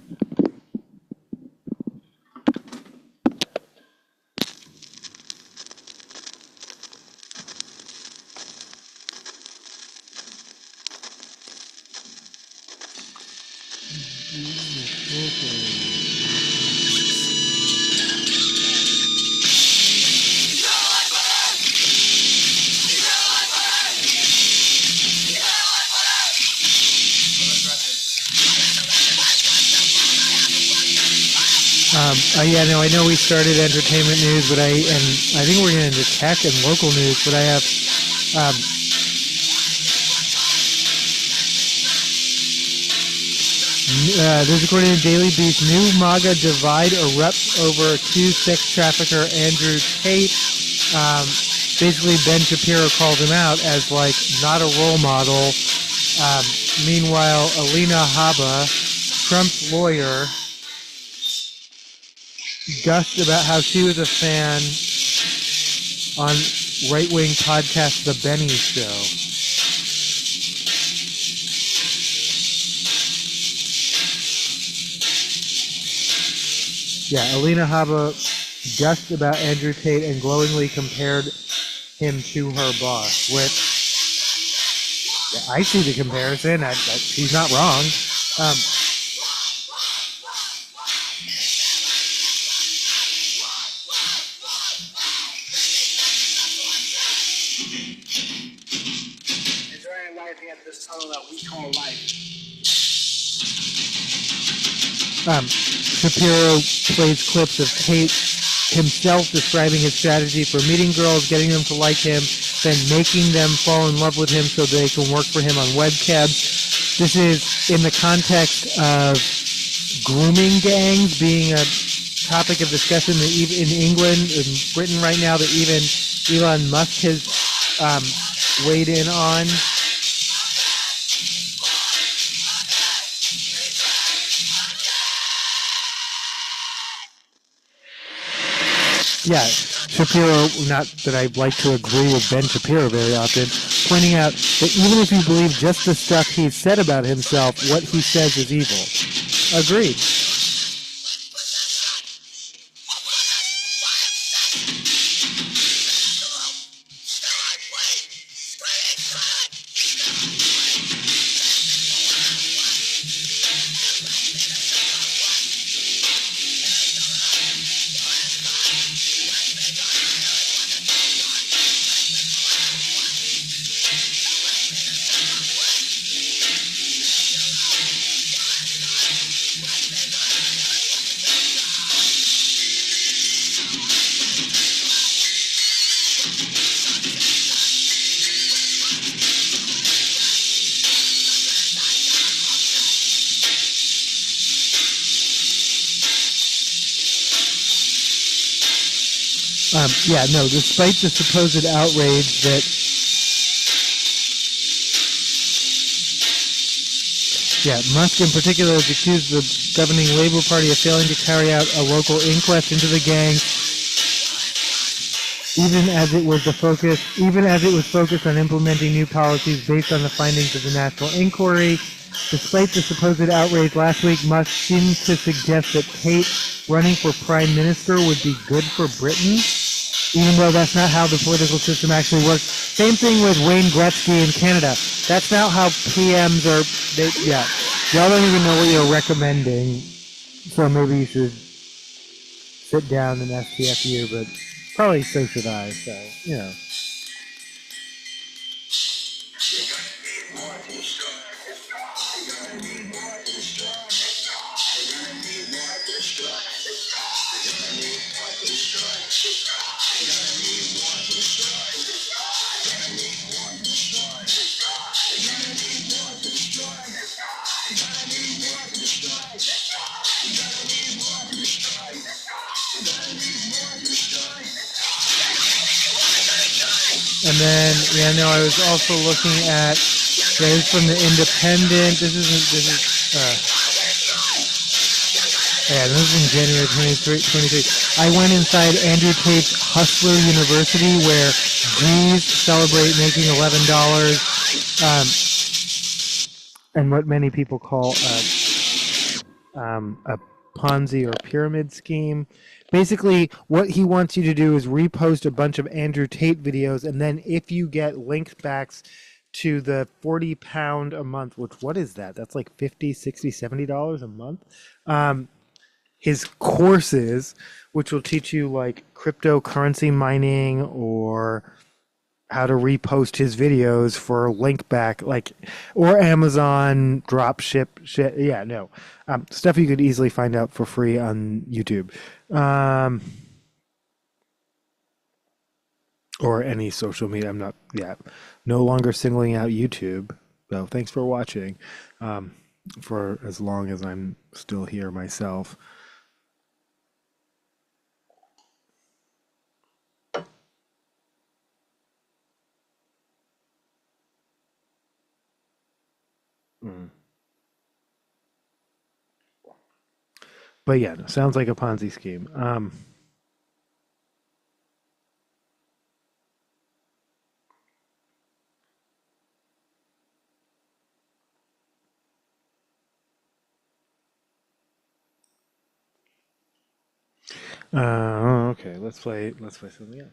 Yeah, no, I know we started entertainment news, but I think we're getting into tech and local news, but I have this is according to Daily Beast. New MAGA divide erupts over accused sex trafficker Andrew Tate. Basically, Ben Shapiro called him out as like not a role model. Meanwhile, Alina Habba, Trump's lawyer, gushed about how she was a fan on right-wing podcast The Benny Show. Yeah, Alina Habba gushed about Andrew Tate and glowingly compared him to her boss, which yeah, I see the comparison. She's not wrong. Shapiro plays clips of Tate himself describing his strategy for meeting girls, getting them to like him, then making them fall in love with him so they can work for him on webcams. This is in the context of grooming gangs being a topic of discussion in England and Britain right now that even Elon Musk has weighed in on. Yeah, Shapiro, not that I like to agree with Ben Shapiro very often, pointing out that even if you believe just the stuff he said about himself, what he says is evil. Agreed. Yeah, no, despite the supposed outrage that Musk in particular has accused the governing Labour Party of failing to carry out a local inquest into the gang, even as it was focused on implementing new policies based on the findings of the national inquiry. Despite the supposed outrage last week, Musk seemed to suggest that Tate running for prime minister would be good for Britain, even though that's not how the political system actually works. Same thing with Wayne Gretzky in Canada. That's not how PMs are. Y'all don't even know what you're recommending, so maybe you should sit down and STFU, but probably so should I, so, you know. And then, I was also looking at, this is from the Independent. This is in January 23. I went inside Andrew Tate's Hustler University, where G's celebrate making $11, and what many people call a Ponzi or pyramid scheme. Basically, what he wants you to do is repost a bunch of Andrew Tate videos, and then if you get linked backs to the £40 a month, which, what is that? That's like $50, $60, $70 a month. His courses, which will teach you like cryptocurrency mining or how to repost his videos for link back, like, or Amazon drop ship shit. Stuff you could easily find out for free on YouTube. Or any social media. I'm not, no longer singling out YouTube. So thanks for watching, for as long as I'm still here myself. But yeah, no, sounds like a Ponzi scheme. Okay, let's play something else.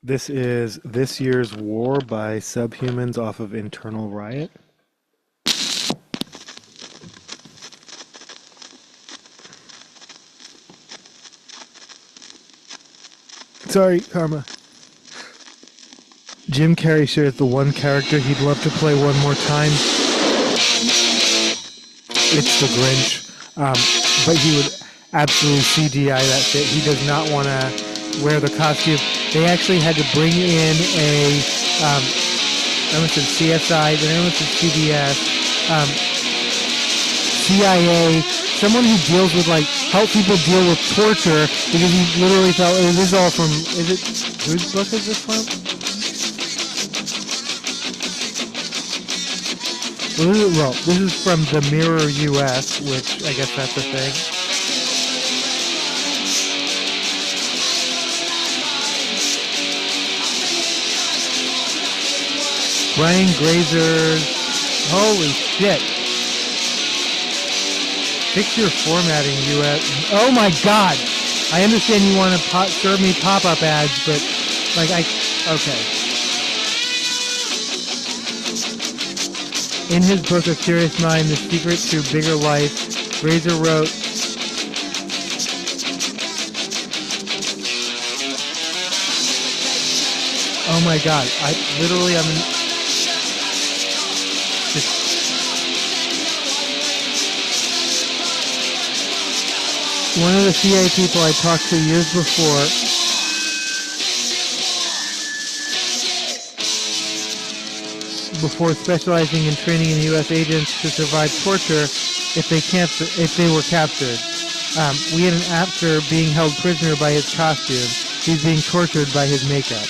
This is This Year's War by Subhumans off of Internal Riot. Sorry, Karma. Jim Carrey shares the one character he'd love to play one more time. It's the Grinch. But he would absolutely CGI that shit. He does not want to wear the costume. They actually had to bring in a, I almost said CSI, then I almost said CBS, CIA, someone who deals with, like, help people deal with torture, because he literally felt, this is all from, whose book is this from? Well, this is from The Mirror US, which I guess that's a thing. Brian Grazer's, holy shit. Fix your formatting, US. Oh my god! I understand you want to serve me pop-up ads, but, like, okay. In his book, A Curious Mind, The Secret to Bigger Life, Grazer wrote, oh my god, I'm one of the CIA people I talked to years before specializing in training in U.S. agents to survive torture if they were captured. We had an actor being held prisoner by his costume. He's being tortured by his makeup.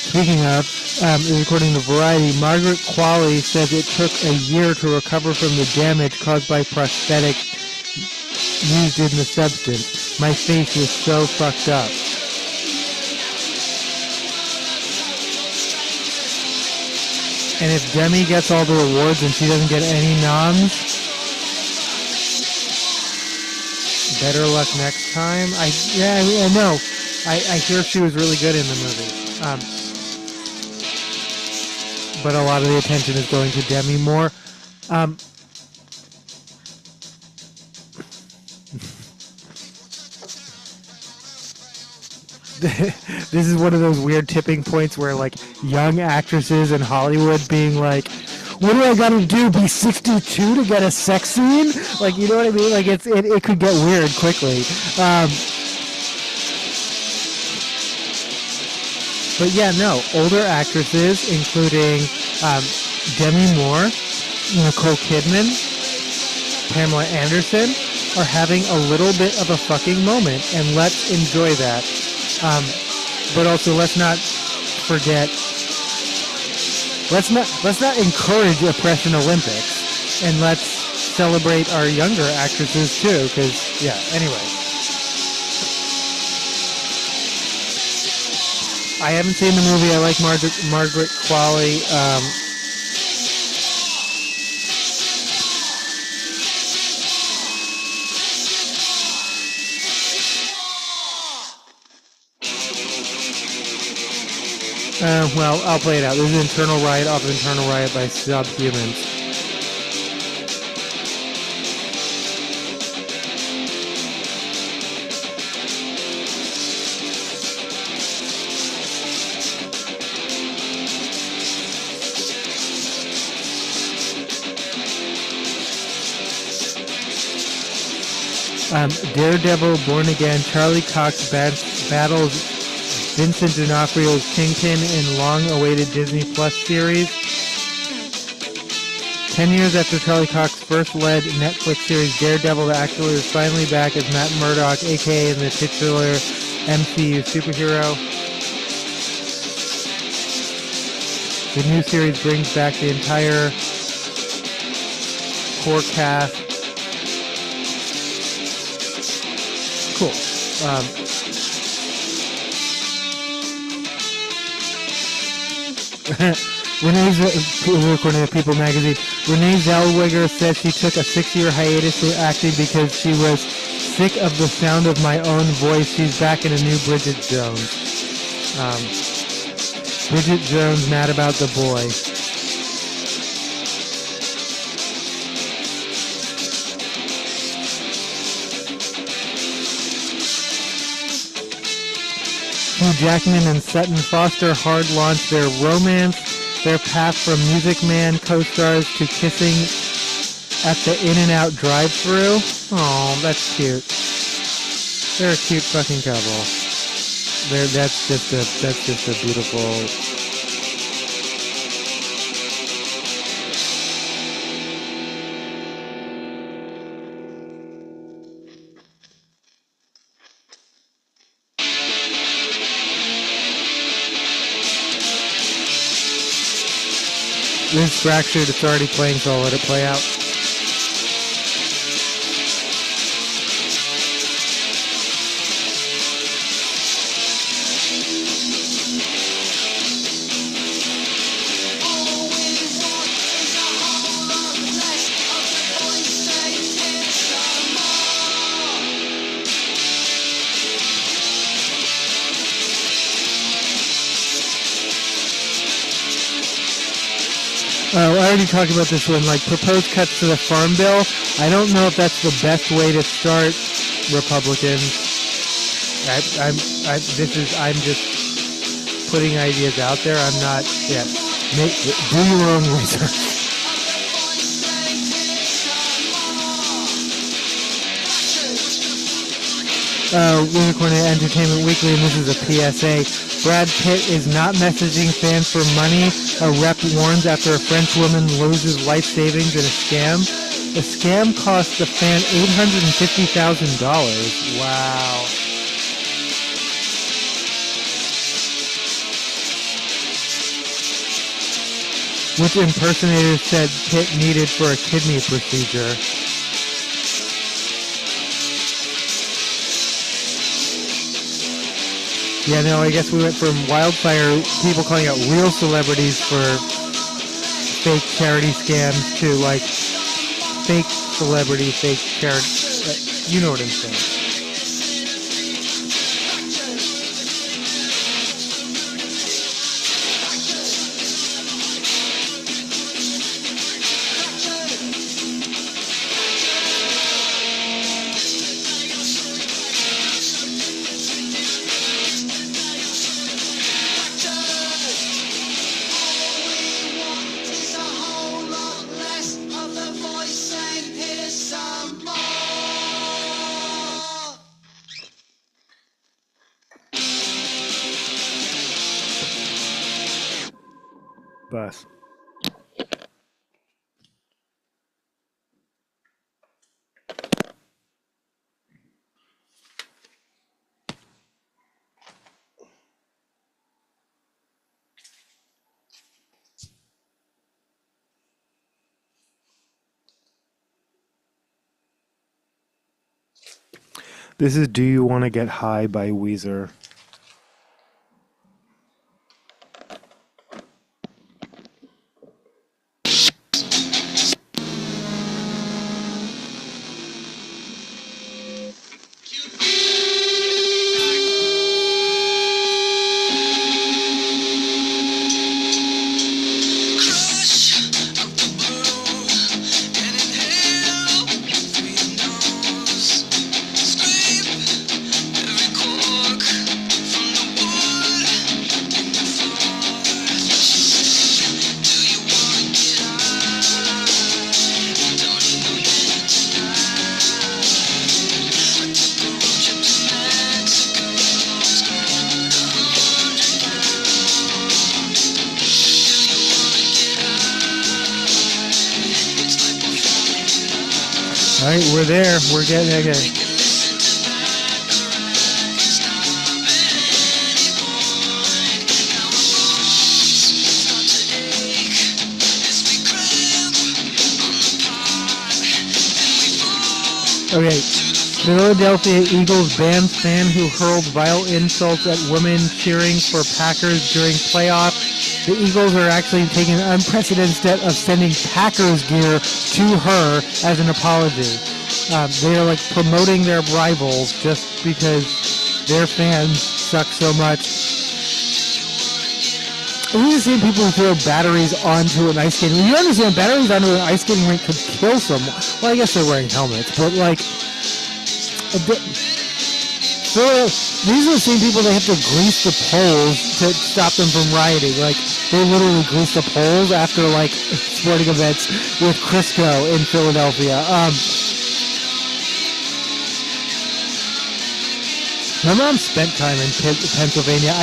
Speaking of, according to Variety, Margaret Qualley says it took a year to recover from the damage caused by prosthetics used in the substance. My face was so fucked up. And if Demi gets all the awards and she doesn't get any noms, better luck next time. I know. I hear she was really good in the movie. But a lot of the attention is going to Demi Moore. This is one of those weird tipping points where, like, young actresses in Hollywood being like, what do I gotta do, be 62 to get a sex scene? Like, you know what I mean? Like, it could get weird quickly. But yeah, no, older actresses, including Demi Moore, Nicole Kidman, Pamela Anderson, are having a little bit of a fucking moment, and let's enjoy that. But also, let's not forget, let's not encourage Oppression Olympics, and let's celebrate our younger actresses too, because, yeah, anyway. I haven't seen the movie. I like Margaret Qualley. Well, I'll play it out. This is Internal Riot off of Internal Riot by Subhumans. Daredevil, Born Again, Charlie Cox battles Vincent D'Onofrio's Kingpin in long-awaited Disney Plus series. 10 years after Charlie Cox first led Netflix series Daredevil, the actor is finally back as Matt Murdock, aka the titular MCU superhero. The new series brings back the entire core cast. Cool. According to People magazine, Renee Zellweger says she took a 6-year hiatus from acting because she was sick of the sound of my own voice. She's back in a new Bridget Jones. Bridget Jones mad about the boy. Hugh Jackman and Sutton Foster hard launched their romance, their path from Music Man co-stars to kissing at the In-N-Out drive-thru. Oh, that's cute. They're a cute fucking couple. That's just a beautiful. This fractured, it's already playing, so I'll let it play out. I already talked about this one, like proposed cuts to the Farm Bill. I don't know if that's the best way to start Republicans. I'm just putting ideas out there. I'm not, do your own research. Lunar Corner Entertainment Weekly, and this is a PSA. Brad Pitt is not messaging fans for money. A rep warns after a French woman loses life savings in a scam. The scam cost the fan $850,000. Wow. Which impersonators said Pitt needed for a kidney procedure. Yeah, no, I guess we went from wildfire people calling out real celebrities for fake charity scams to like fake celebrity, fake charity. You know what I'm saying. Bus. This is Do You Want to Get High by Weezer. All right, we're there. We're getting okay. Okay, Philadelphia Eagles band fan who hurled vile insults at women cheering for Packers during playoff. The Eagles are actually taking an unprecedented step of sending Packers gear to her as an apology. They are like promoting their rivals just because their fans suck so much. These are the same people who throw batteries onto an ice skating rink. You understand, batteries onto an ice skating rink could kill someone. Well, I guess they're wearing helmets, but like... So these are the same people that have to grease the poles to stop them from rioting. Like, they literally grease the poles after, like, sporting events with Crisco in Philadelphia. My mom spent time in Pennsylvania.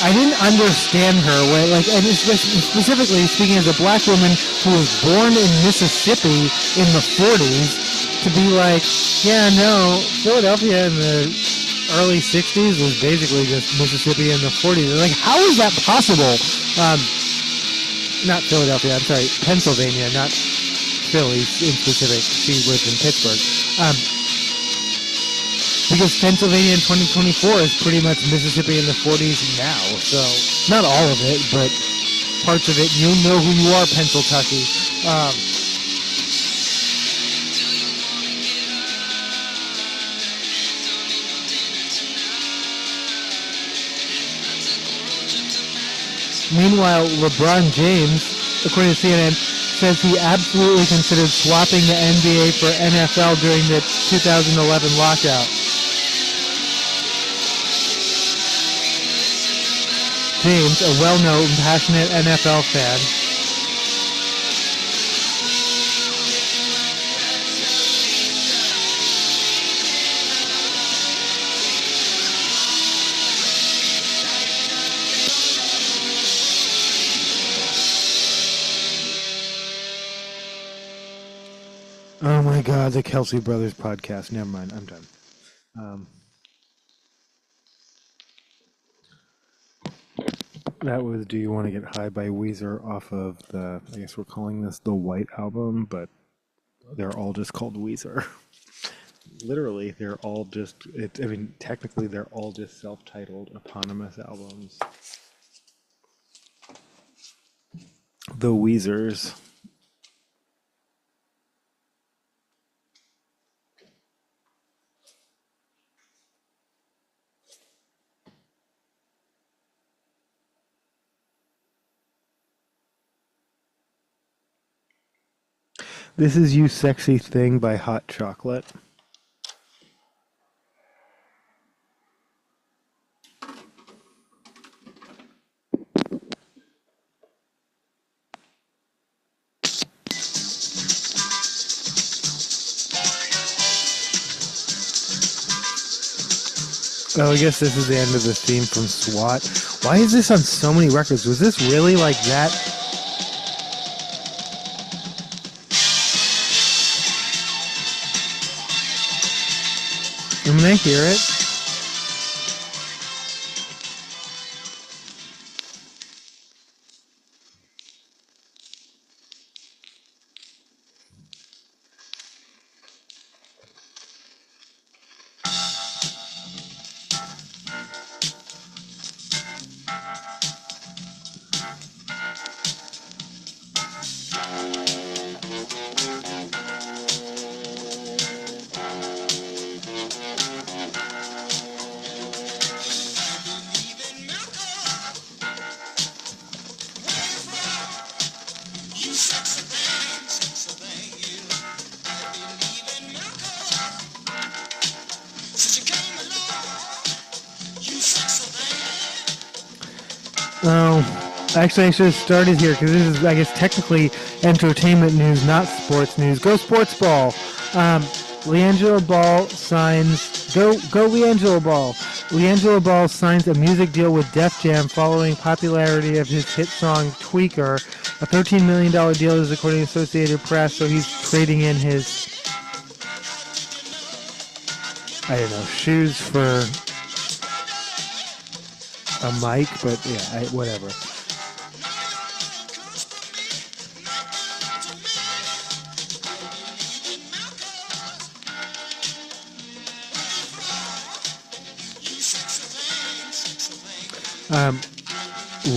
I didn't understand her, and specifically speaking as a black woman who was born in Mississippi in the 40s, to be like, yeah, no, Philadelphia in the early 60s was basically just Mississippi in the 40s. Like, how is that possible? Not Philadelphia, I'm sorry, Pennsylvania, not Philly in specific. She lived in Pittsburgh. Because Pennsylvania in 2024 is pretty much Mississippi in the 40s now. So, not all of it, but parts of it. You know who you are, Pennsylvania. Meanwhile, LeBron James, according to CNN, says he absolutely considered swapping the NBA for NFL during the 2011 lockout. James, a well-known, passionate NFL fan, my God, the Kelsey Brothers podcast. Never mind, I'm done. That was Do You Want to Get High by Weezer off of the, I guess we're calling this the White Album, but they're all just called Weezer. Literally, they're all just, technically they're all just self-titled eponymous albums. The Weezers. This is You Sexy Thing by Hot Chocolate. Oh, I guess this is the end of the theme from SWAT. Why is this on so many records? Was this really like that? And when I hear it, actually, I should have started here because this is, I guess, technically entertainment news, not sports news. Go Sports Ball! LiAngelo Ball signs. Go LiAngelo Ball! LiAngelo Ball signs a music deal with Def Jam following popularity of his hit song "Tweaker." A $13 million deal is according to Associated Press. So he's trading in his, I don't know, shoes for a mic, but yeah, whatever.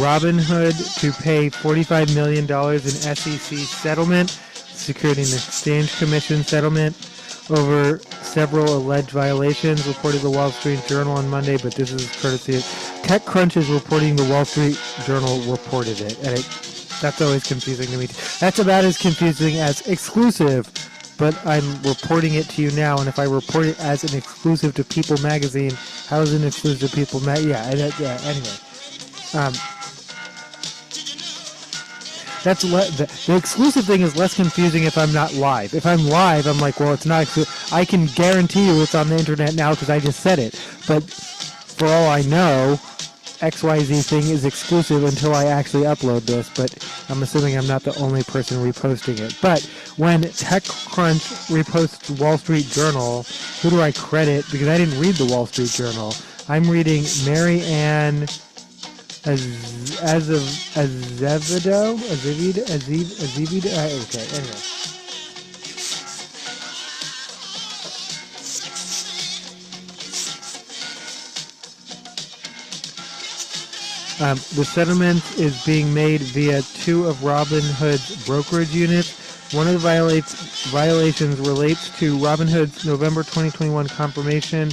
Robinhood to pay $45 million in SEC settlement, Securities and Exchange Commission settlement over several alleged violations, reported the Wall Street Journal on Monday, but this is courtesy of TechCrunch is reporting the Wall Street Journal reported it, and that's always confusing to me. That's about as confusing as exclusive, but I'm reporting it to you now, and if I report it as an exclusive to People Magazine, how is it an exclusive to People Magazine? Anyway. That's the exclusive thing is less confusing if I'm not live. If I'm live, I'm like, well, it's not exclusive. I can guarantee you it's on the internet now because I just said it. But for all I know, XYZ thing is exclusive until I actually upload this. But I'm assuming I'm not the only person reposting it. But when TechCrunch reposts Wall Street Journal, who do I credit? Because I didn't read the Wall Street Journal. I'm reading Mary Ann Azevedo? Okay, anyway. The settlement is being made via two of Robinhood's brokerage units. One of the violations relates to Robinhood's November 2021 confirmation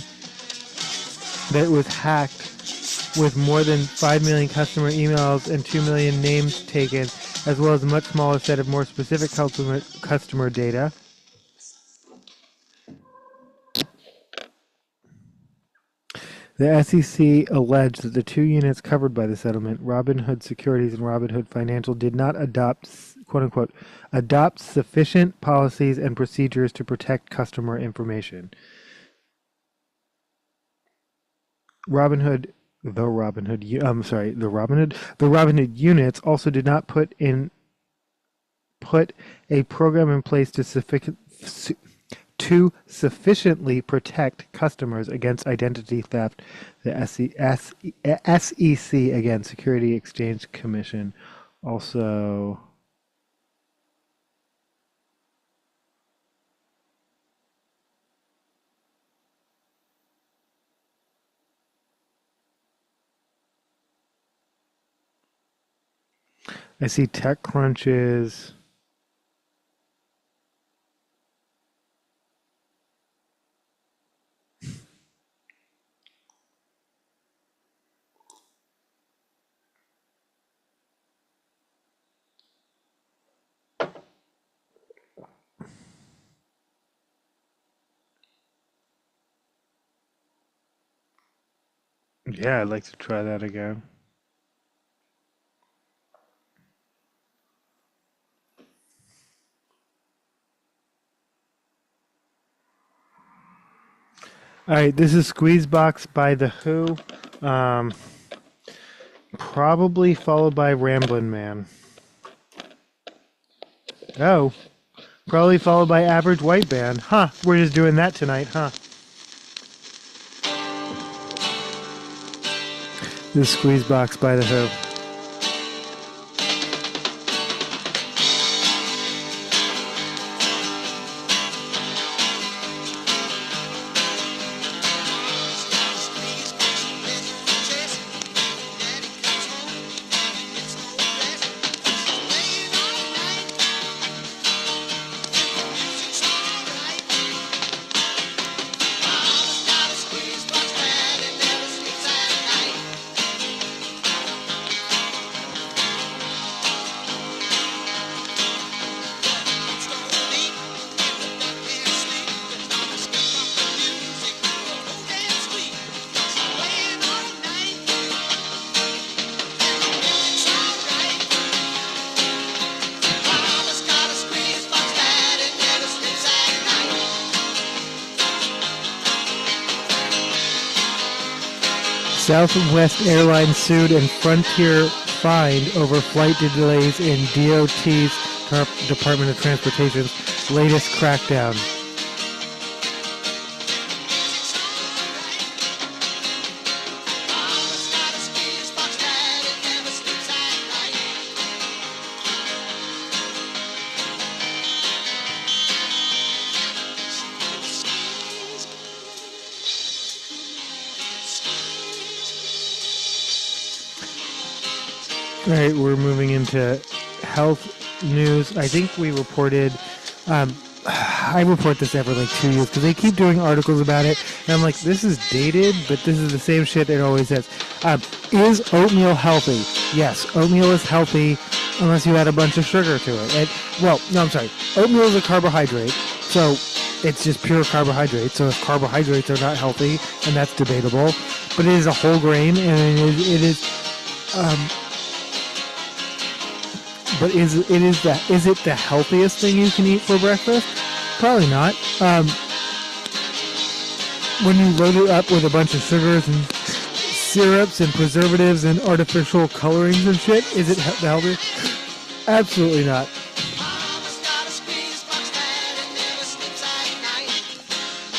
that it was hacked with more than 5 million customer emails and 2 million names taken, as well as a much smaller set of more specific customer data. The SEC alleged that the two units covered by the settlement, Robinhood Securities and Robinhood Financial, did not adopt, quote-unquote, adopt sufficient policies and procedures to protect customer information. The Robinhood units also did not put a program in place to to sufficiently protect customers against identity theft. The SEC, again, Security Exchange Commission, also. I see TechCrunch is. Yeah, I'd like to try that again. All right, this is Squeezebox by The Who. Probably followed by Ramblin' Man. Oh, probably followed by Average White Band. Huh, we're just doing that tonight, huh? This is Squeezebox by The Who. Southwest Airlines sued and Frontier fined over flight delays in DOT's Department of Transportation's latest crackdown. All right, we're moving into health news. I think we reported, I report this every like 2 years because they keep doing articles about it. And I'm like, this is dated, but this is the same shit it always says. Is oatmeal healthy? Yes, oatmeal is healthy unless you add a bunch of sugar to it. I'm sorry. Oatmeal is a carbohydrate, so it's just pure carbohydrate. So if carbohydrates are not healthy, and that's debatable, but it is a whole grain, and it is but is it the healthiest thing you can eat for breakfast? Probably not. When you load it up with a bunch of sugars and syrups and preservatives and artificial colorings and shit, is it healthy? Absolutely not.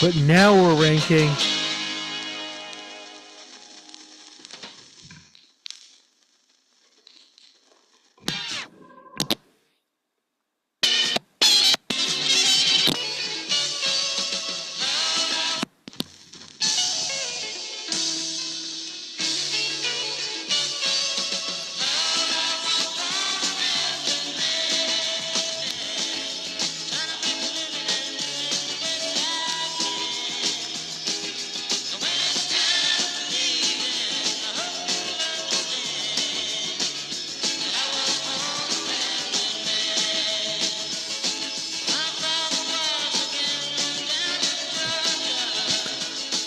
But now we're ranking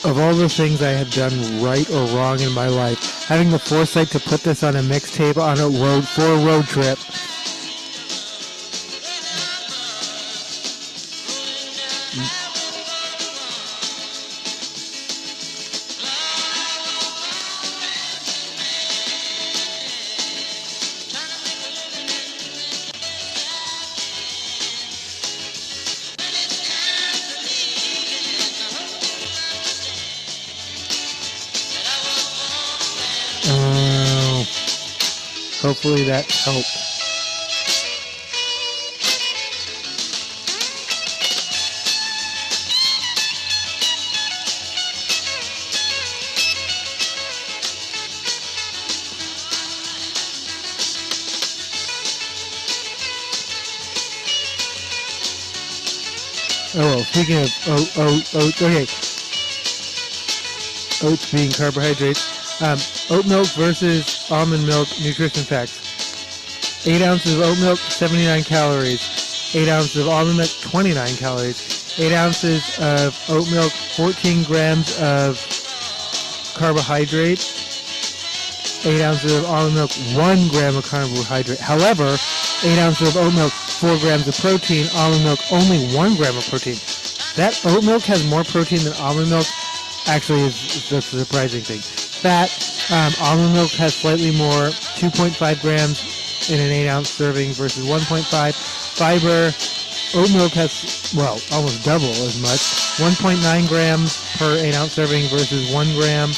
of all the things I have done right or wrong in my life, having the foresight to put this on a mixtape on a road trip. Hopefully that helped. Oh, well, speaking of oats, okay. Oats being carbohydrates. Oat milk versus almond milk nutrition facts. 8 ounces of oat milk, 79 calories. 8 ounces of almond milk, 29 calories. 8 ounces of oat milk, 14 grams of carbohydrate. 8 ounces of almond milk, 1 gram of carbohydrate. However, 8 ounces of oat milk, 4 grams of protein. Almond milk, only 1 gram of protein. That oat milk has more protein than almond milk. Actually, is that's a surprising thing. Fat, almond milk has slightly more, 2.5 grams in an 8-ounce serving versus 1.5. Fiber, oat milk has, well, almost double as much, 1.9 grams per 8-ounce serving versus 1 gram.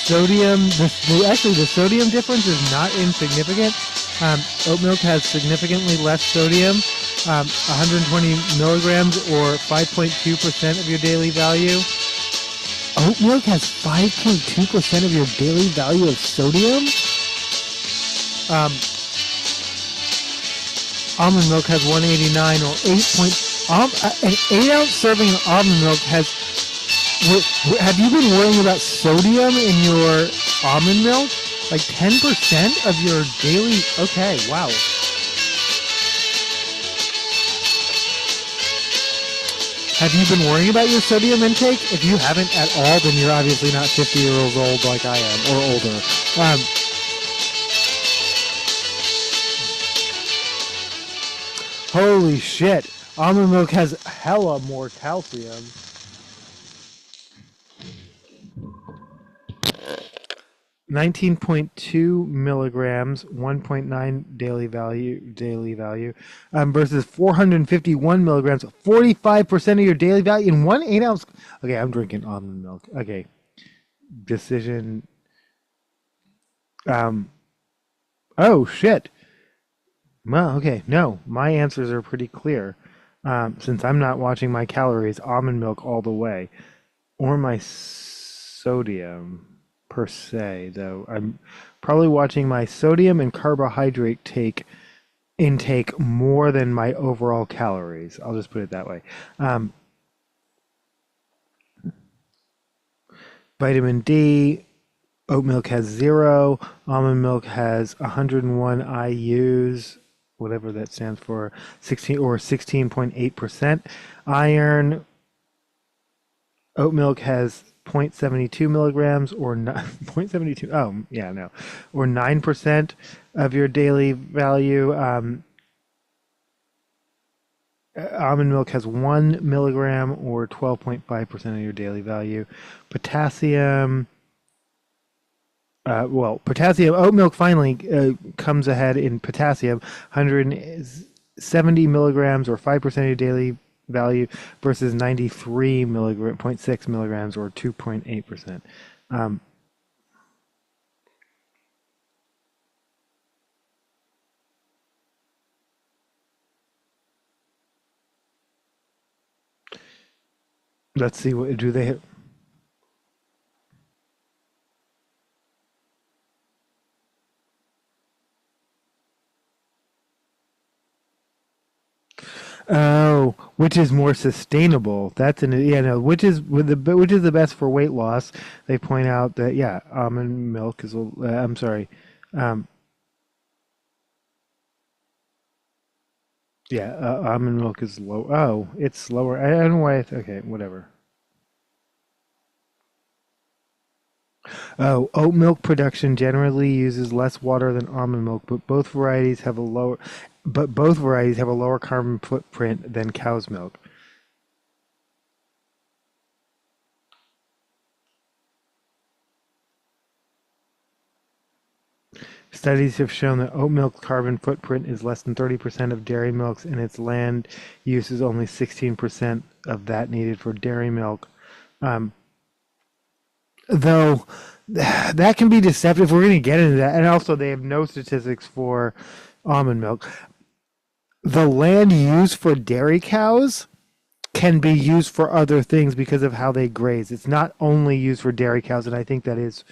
Sodium, the sodium difference is not insignificant. Oat milk has significantly less sodium, 120 milligrams or 5.2% of your daily value. Oat milk has 5.2% of your daily value of sodium? Almond milk has 189 or 8. An 8-ounce serving of almond milk has. Have you been worrying about sodium in your almond milk? Like 10% of your daily... Okay, wow. Have you been worrying about your sodium intake? If you haven't at all, then you're obviously not 50 years old like I am, or older. Holy shit. Almond milk has hella more calcium. 19.2 milligrams, 1.9 daily value, versus 451 milligrams, 45% of your daily value in 1 8-ounce. Okay, I'm drinking almond milk. Okay, decision. Oh shit. Well, okay, no, my answers are pretty clear. Since I'm not watching my calories, almond milk all the way, or my sodium. Per se, though, I'm probably watching my sodium and carbohydrate intake more than my overall calories. I'll just put it that way. Vitamin D, oat milk has 0. Almond milk has 101 IUs, whatever that stands for, 16.8%. Iron, oat milk has 0.72 milligrams or 0.72. Oh, yeah, no, or 9% of your daily value. Almond milk has 1 milligram or 12.5% of your daily value. Potassium. Potassium. Oat milk finally comes ahead in potassium, 170 milligrams or 5% of your daily value versus 93 milligram, 0.6 milligrams or 2.8%. Let's see, what do they have? Oh, which is more sustainable? That's which is the best for weight loss? They point out that almond milk is. I'm sorry. Almond milk is low. Oh, it's slower. I don't know why. Okay, whatever. Oh, oat milk production generally uses less water than almond milk, but both varieties have a lower carbon footprint than cow's milk. Studies have shown that oat milk carbon footprint is less than 30% of dairy milks, and its land use is only 16% of that needed for dairy milk. though that can be deceptive. We're going to get into that. And also, they have no statistics for almond milk. The land used for dairy cows can be used for other things because of how they graze. It's not only used for dairy cows, and I think that is,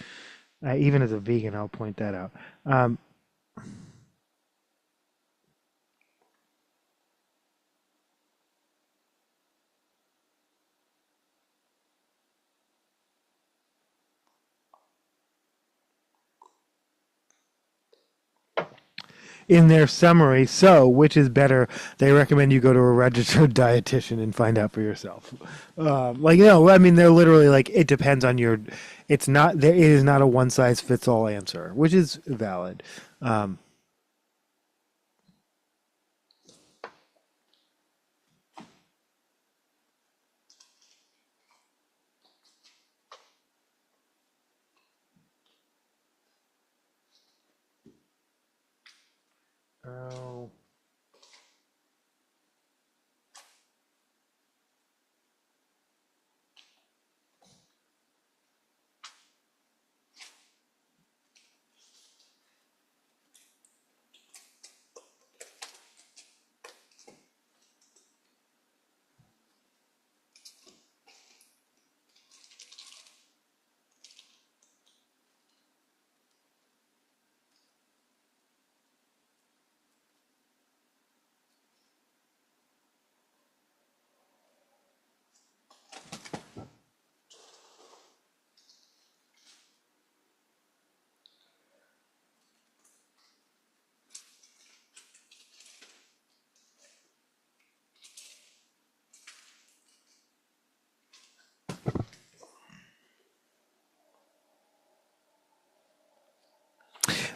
even as a vegan, I'll point that out. In their summary, so which is better? They recommend you go to a registered dietitian and find out for yourself. I mean, they're literally like, it depends on your. It's not there. It is not a one size fits all answer, which is valid. Oh.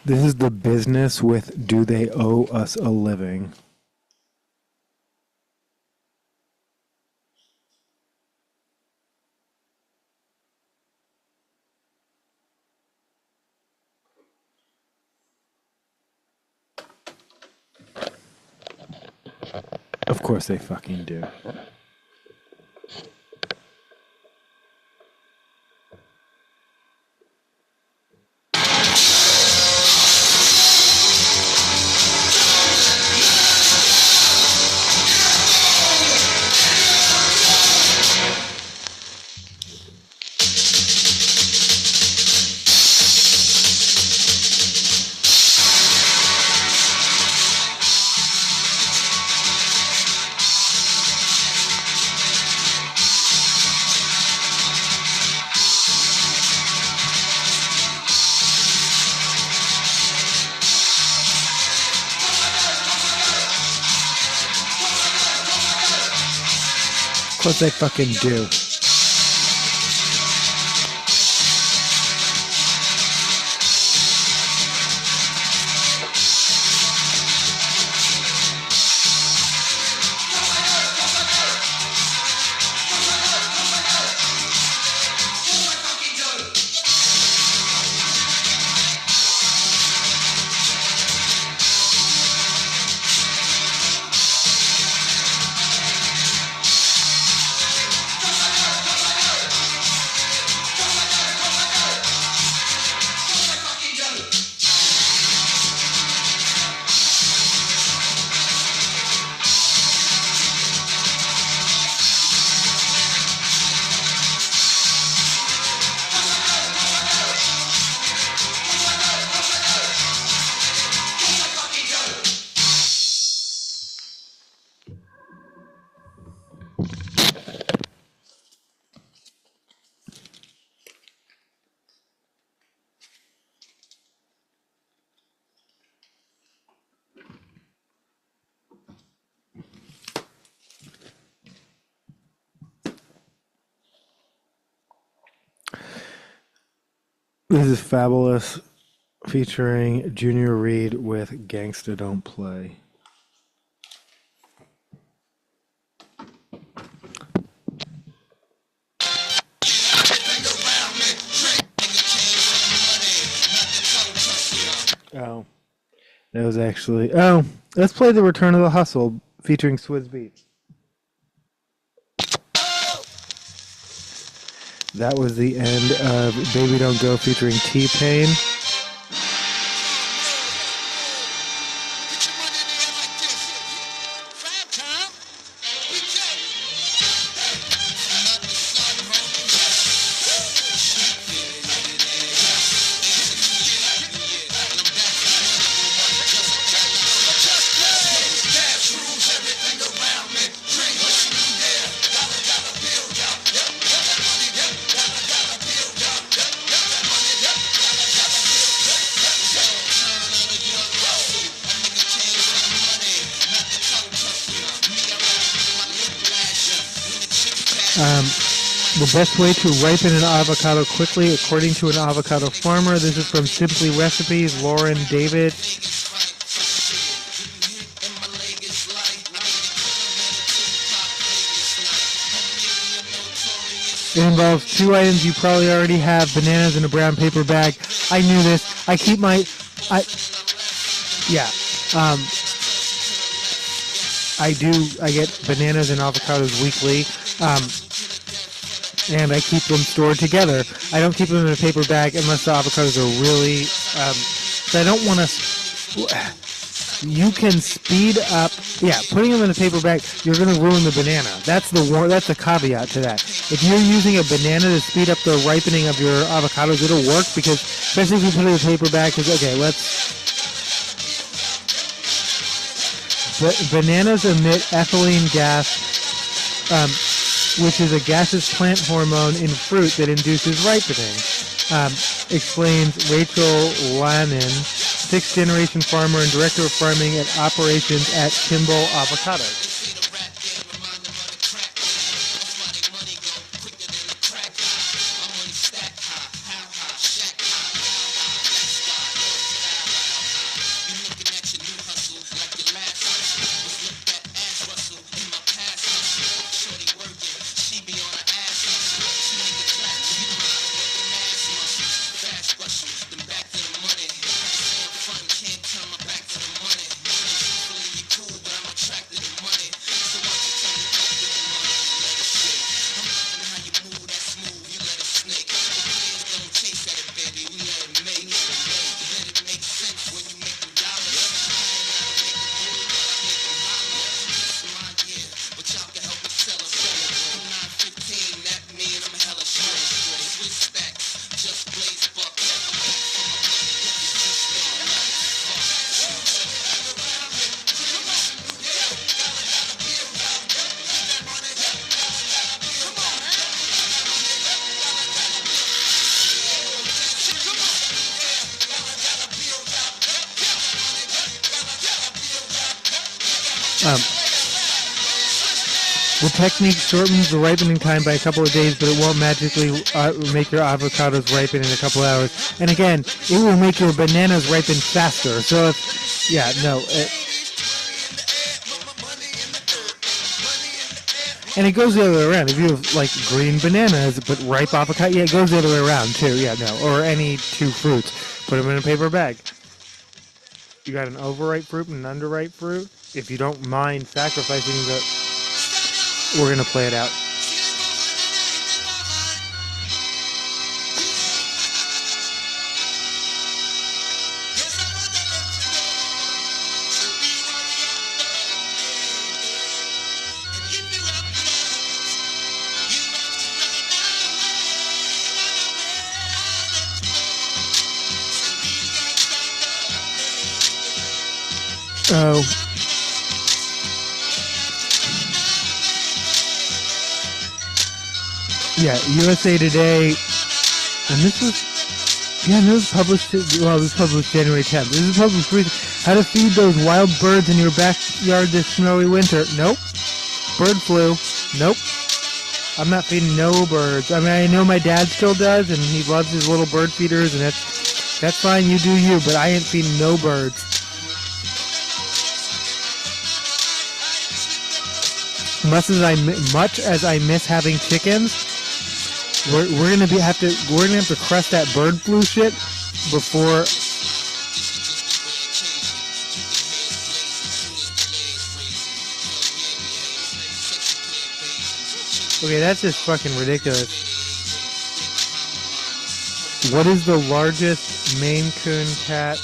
This is the business with do they owe us a living? Of course they fucking do. Of course they fucking do. This is Fabulous featuring Junior Reed with Gangsta Don't Play. Oh, that was actually. Oh, let's play The Return of the Hustle featuring Swizz Beatz. That was the end of Baby Don't Go featuring T-Pain. The best way to ripen an avocado quickly, according to an avocado farmer. This is from Simply Recipes, Lauren David. It involves 2 items you probably already have: bananas in a brown paper bag. I knew this. I keep my... I get bananas and avocados weekly. And I keep them stored together. I don't keep them in a paper bag unless the avocados are really... so I don't want to... You can speed up... Yeah, putting them in a paper bag, you're going to ruin the banana. That's the caveat to that. If you're using a banana to speed up the ripening of your avocados, it'll work, because especially if you put it in a paper bag, because, okay, bananas emit ethylene gas, which is a gaseous plant hormone in fruit that induces ripening, explains Rachel Lannon, 6th-generation farmer and director of farming at operations at Kimball Avocados. The technique shortens the ripening time by a couple of days, but it won't magically make your avocados ripen in a couple of hours. And again, it will make your bananas ripen faster. So, and it goes the other way around. If you have, like, green bananas but ripe avocado, it goes the other way around, too. Or any 2 fruits. Put them in a paper bag. You got an overripe fruit and an underripe fruit. If you don't mind sacrificing we're going to play it out. Oh. Yeah, USA Today, and this was published January 10th. This is published recently. How to feed those wild birds in your backyard this snowy winter. Nope. Bird flu. Nope. I'm not feeding no birds. I mean, I know my dad still does, and he loves his little bird feeders, and that's fine, you do you, but I ain't feeding no birds. Much as I miss having chickens, we're gonna have to crush that bird flu shit before. Okay, that's just fucking ridiculous. What is the largest Maine Coon cat?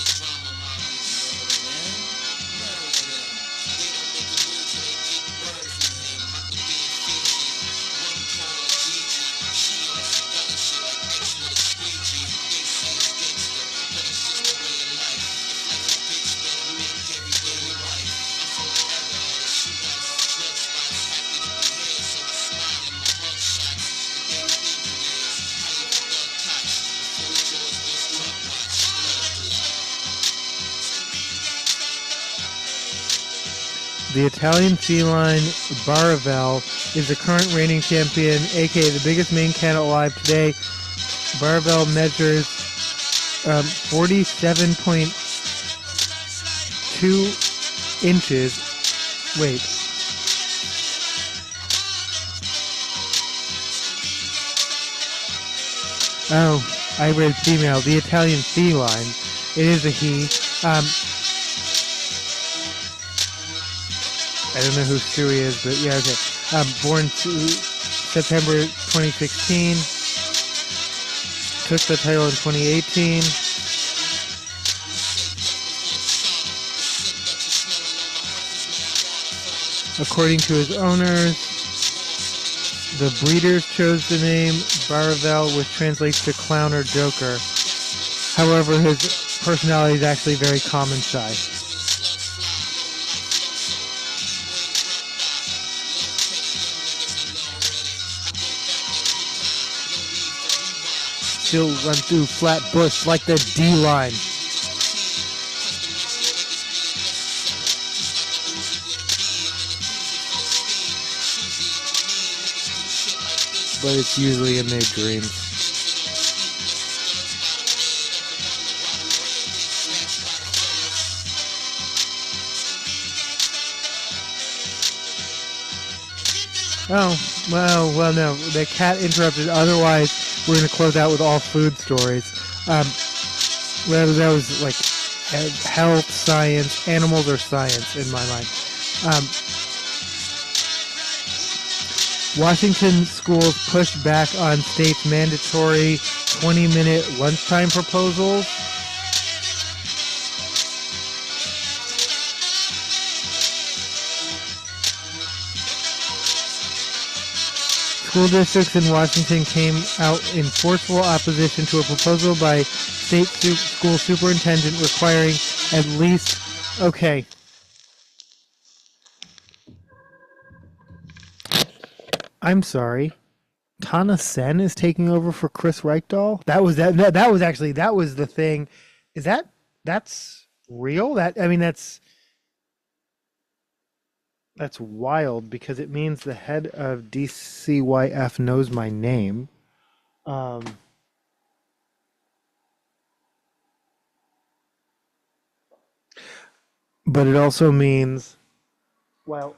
The Italian feline Baravel is the current reigning champion, aka the biggest Maine cat alive today. Baravel measures 47.2 inches. Wait. Oh, I read female. The Italian feline. It is a he. I don't know who Stewie is, but yeah, okay. Born September 2016. Took the title in 2018. According to his owners, the breeders chose the name Baravel, which translates to clown or joker. However, his personality is actually very calm and shy. Still run through flat bush like the D-line. But it's usually in their dreams. Oh, well, no. The cat interrupted. Otherwise, we're going to close out with all food stories. That was like health, science, animals are science in my mind. Washington schools push back on state's mandatory 20-minute lunchtime proposals. School districts in Washington came out in forceful opposition to a proposal by state school superintendent requiring at least... Okay. I'm sorry. Tana Sen is taking over for Chris Reichdahl? That was the thing. Is that's real? That's wild because it means the head of DCYF knows my name. But it also means, well,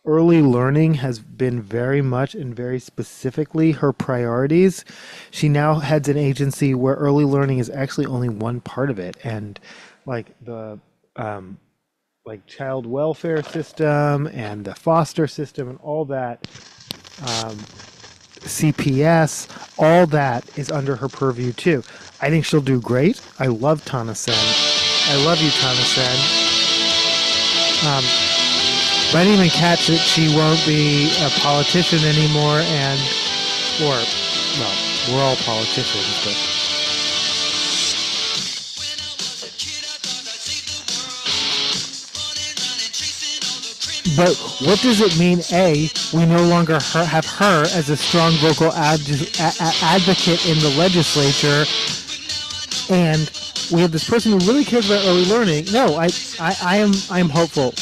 early learning has been very much and very specifically her priorities. She now heads an agency where early learning is actually only one part of it. And like the child welfare system and the foster system and all that, CPS, all that is under her purview too. I think she'll do great. I love Tana Sen. I love you, Tana Sen. But I didn't even catch that she won't be a politician anymore, well, we're all politicians, but... But what does it mean, A, we no longer have her as a strong vocal advocate in the legislature, and we have this person who really cares about early learning? No, I am hopeful.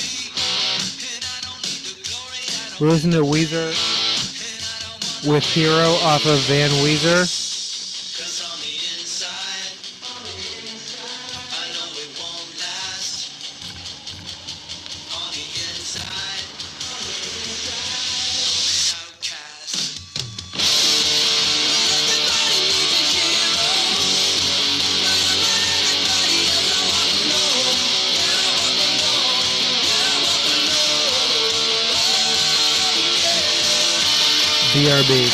We listen to Weezer with Hero off of Van Weezer. BRB.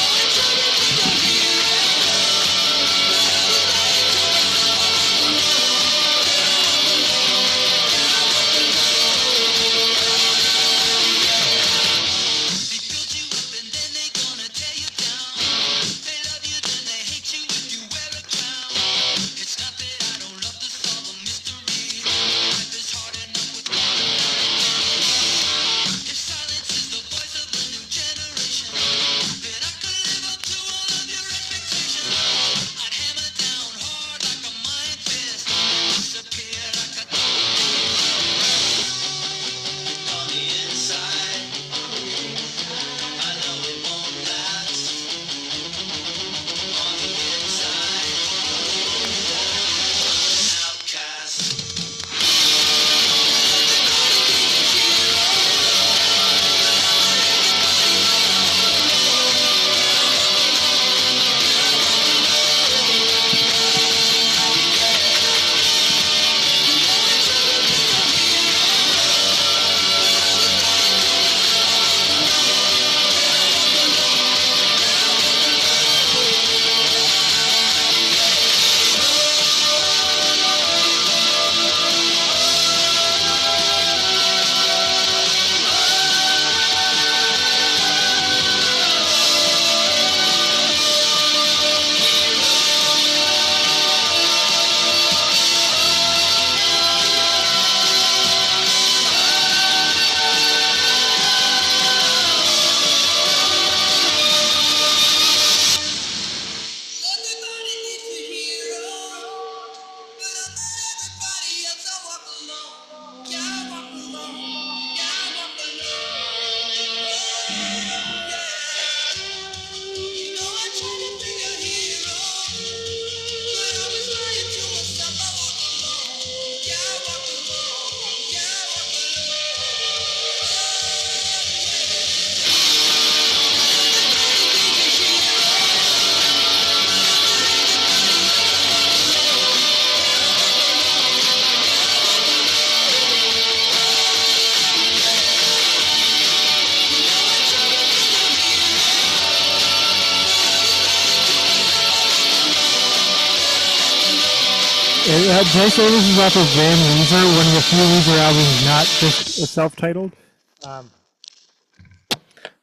Did I say this is off of Van Weezer, one of the few Weezer albums not just self-titled?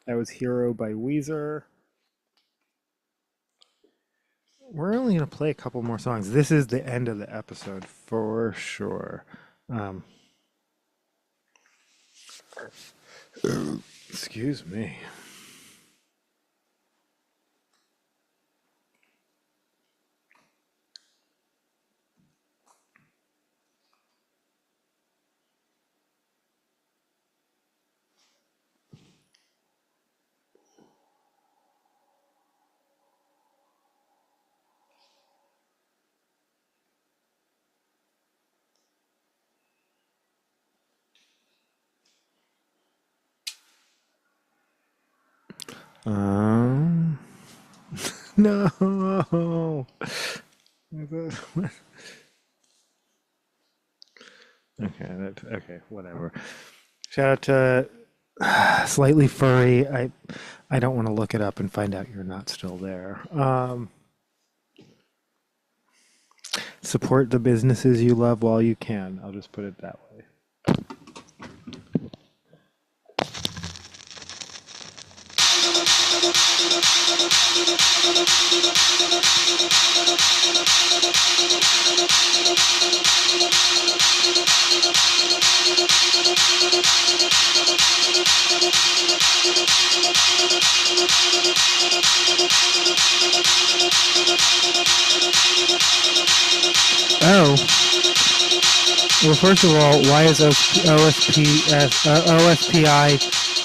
That was Hero by Weezer. We're only going to play a couple more songs. This is the end of the episode for sure. Excuse me. No. Okay, whatever. Shout out to Slightly Furry. I don't want to look it up and find out you're not still there. Support the businesses you love while you can. I'll just put it that way. Oh. Well, first of all, why is OSPI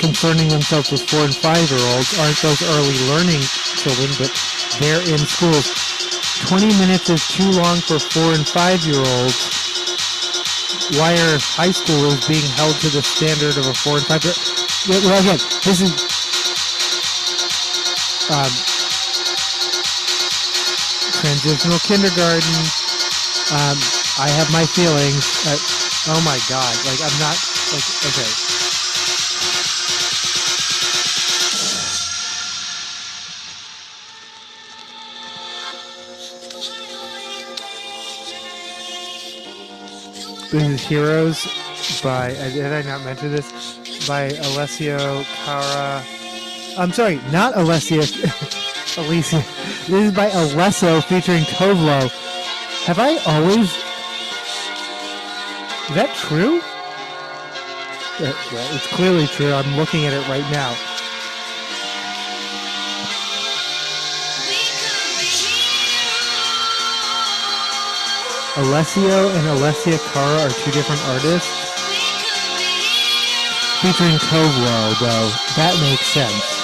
concerning themselves with 4 and 5-year-olds? Aren't those early learning children, but they're in schools. 20 minutes is too long for 4 and 5-year-olds. Why are high schoolers being held to the standard of a 4 and 5-year-old? Well, again, this is transitional kindergarten. I have my feelings. Oh my God! Like I'm not like okay. This is Heroes by, did I not mention this? By Alessio Cara. I'm sorry, not Alessia. Alicia. This is by Alesso featuring Tovlo. Have I always... Is that true? Yeah, it's clearly true. I'm looking at it right now. Alessio and Alessia Cara are two different artists. Featuring Tovlo, though. That makes sense.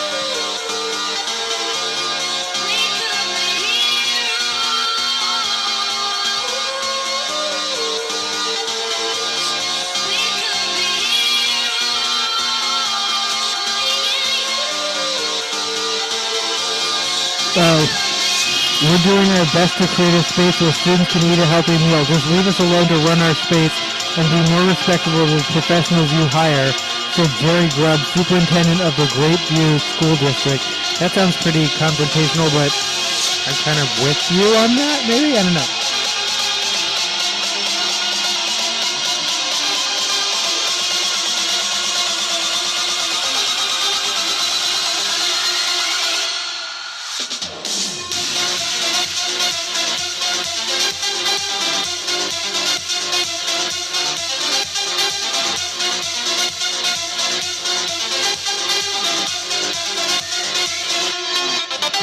We're doing our best to create a space where students can eat a healthy meal. Just leave us alone to run our space and be more respectable of the professionals you hire, said Jerry Grubb, superintendent of the Great View School District. That sounds pretty confrontational, but I'm kind of with you on that, maybe? I don't know.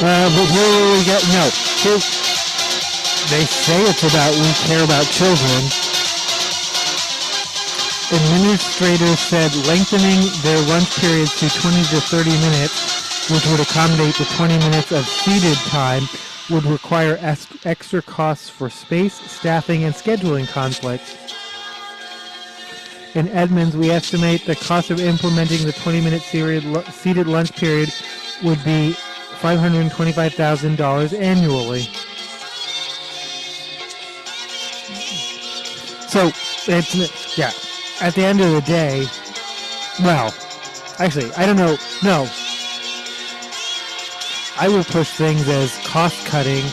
But where we get no. They say it's about we care about children. Administrators said lengthening their lunch periods to 20 to 30 minutes, which would accommodate the 20 minutes of seated time, would require extra costs for space, staffing, and scheduling conflicts. In Edmonds, we estimate the cost of implementing the 20-minute seated lunch period would be $525,000 annually. So, it's, yeah, at the end of the day, well, actually, I don't know, no. I would push things as cost-cutting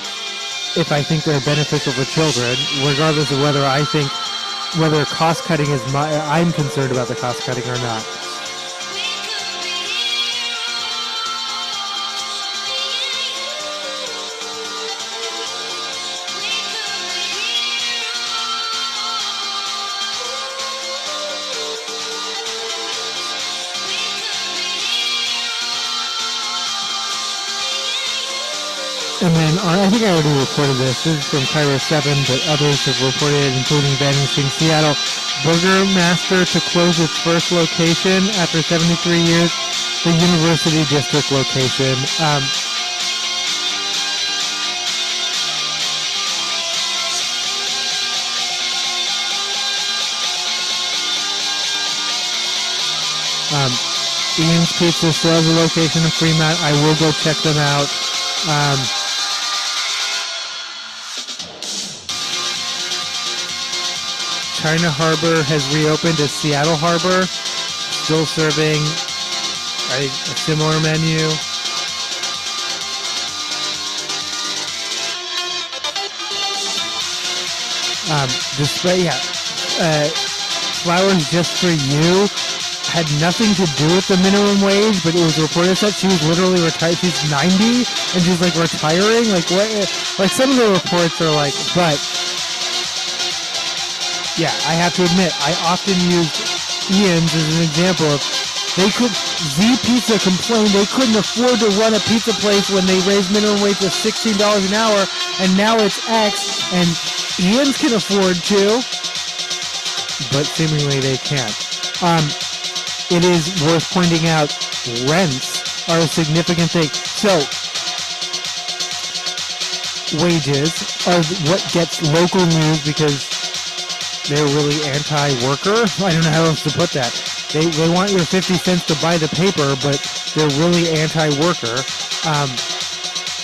if I think they're beneficial for children, regardless of whether cost cutting is I'm concerned about the cost cutting or not. And then, I think I already reported this. This is from Cairo 7, but others have reported, including Vanishing Seattle. Burgermaster to close its first location after 73 years, the University District location. Ian's Pizza still has a location in Fremont. I will go check them out. China Harbor has reopened as Seattle Harbor, still serving a similar menu. Flowers Just For You had nothing to do with the minimum wage, but it was reported that she was literally retired. She's 90 and she's like retiring. Like what? Like some of the reports are like, but. Yeah, I have to admit, I often use Ian's as an example of Z Pizza complained they couldn't afford to run a pizza place when they raised minimum wage to $16 an hour, and now it's X, and Ian's can afford to, but seemingly they can't. It is worth pointing out, rents are a significant thing. So, wages are what gets local news because they're really anti-worker. I don't know how else to put that. They want your 50 cents to buy the paper, but they're really anti-worker.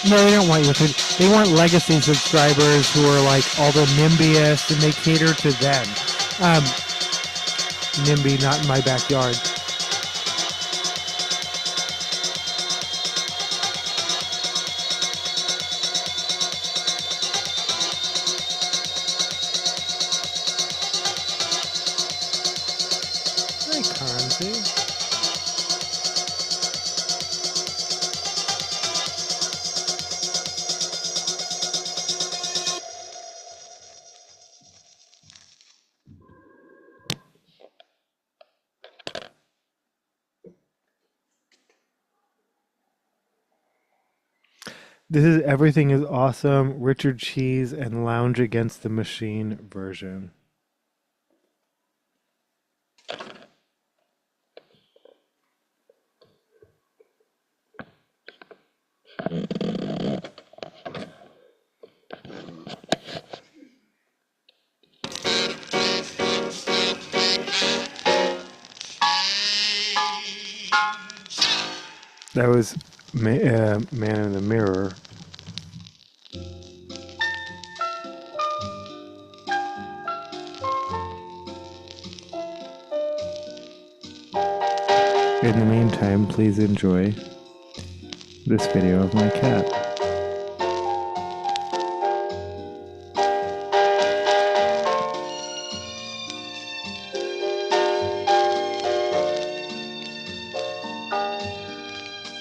No, they don't want your 50. They want legacy subscribers who are like all the NIMByists, and they cater to them. NIMBY, not in my backyard. This is Everything Is Awesome, Richard Cheese, and Lounge Against the Machine version. That was Man in the Mirror. In the meantime, please enjoy this video of my cat.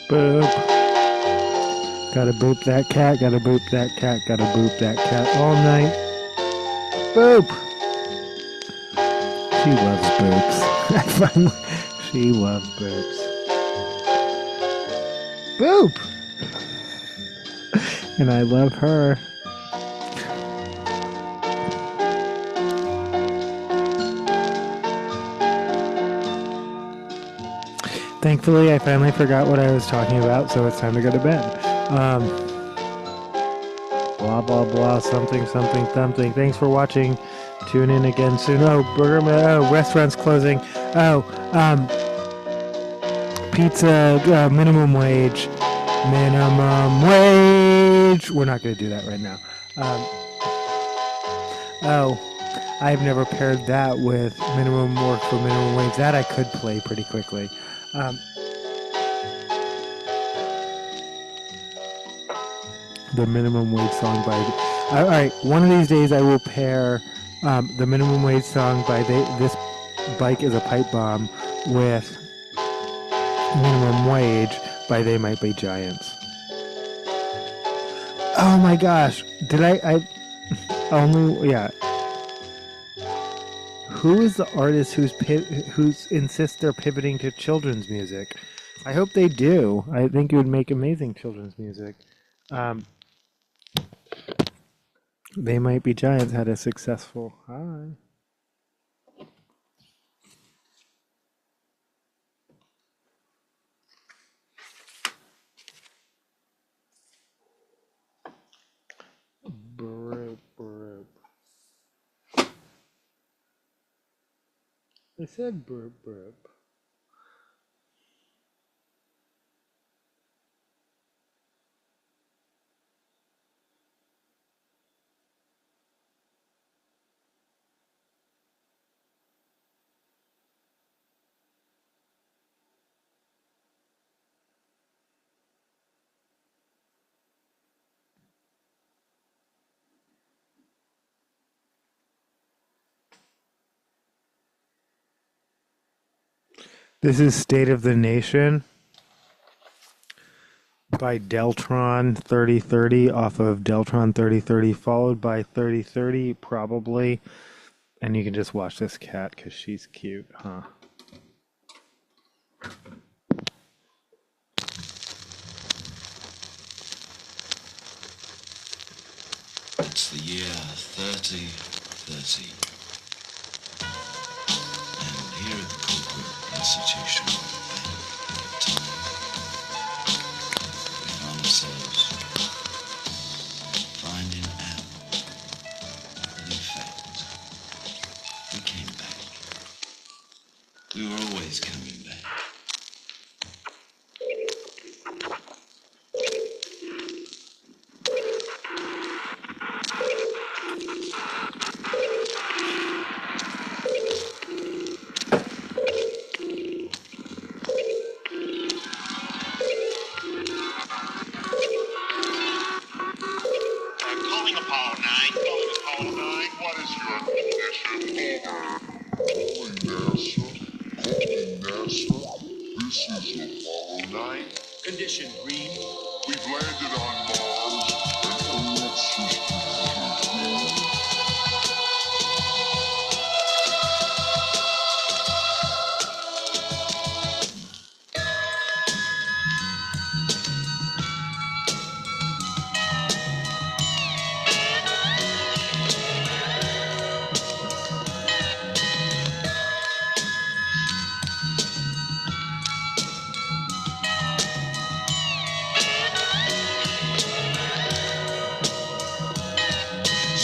Boop. Gotta boop that cat, gotta boop that cat, gotta boop that cat all night. Boop! She loves boops. She loves boops. Boop! And I love her. Thankfully, I finally forgot what I was talking about, so it's time to go to bed. Blah, blah, blah, something, something, something. Thanks for watching. Tune in again soon. Restaurants closing. Pizza, minimum wage. Minimum wage. We're not going to do that right now. I've never paired that with minimum work for minimum wage. That I could play pretty quickly. The minimum wage song by All right, one of these days I will pair the minimum wage song by This Bike is a Pipe Bomb with Minimum Wage by They Might Be Giants. Oh my gosh, did I only, yeah. Who is the artist who's insists they're pivoting to children's music? I hope they do. I think it would make amazing children's music. They Might Be Giants had a successful. Hi. Broop, broop. I said broop, broop. This is State of the Nation by Deltron 3030 off of Deltron 3030, followed by 3030 probably. And you can just watch this cat because she's cute, huh? It's the year 3030. And here at the Corporate Institution of Time, we found ourselves finding out that in fact, we came back. We were always coming back. Calling Apollo 9. Calling Apollo 9. What is your condition? Calling NASA. This is Apollo 9. Condition green. We've landed on Mars and all systems are green.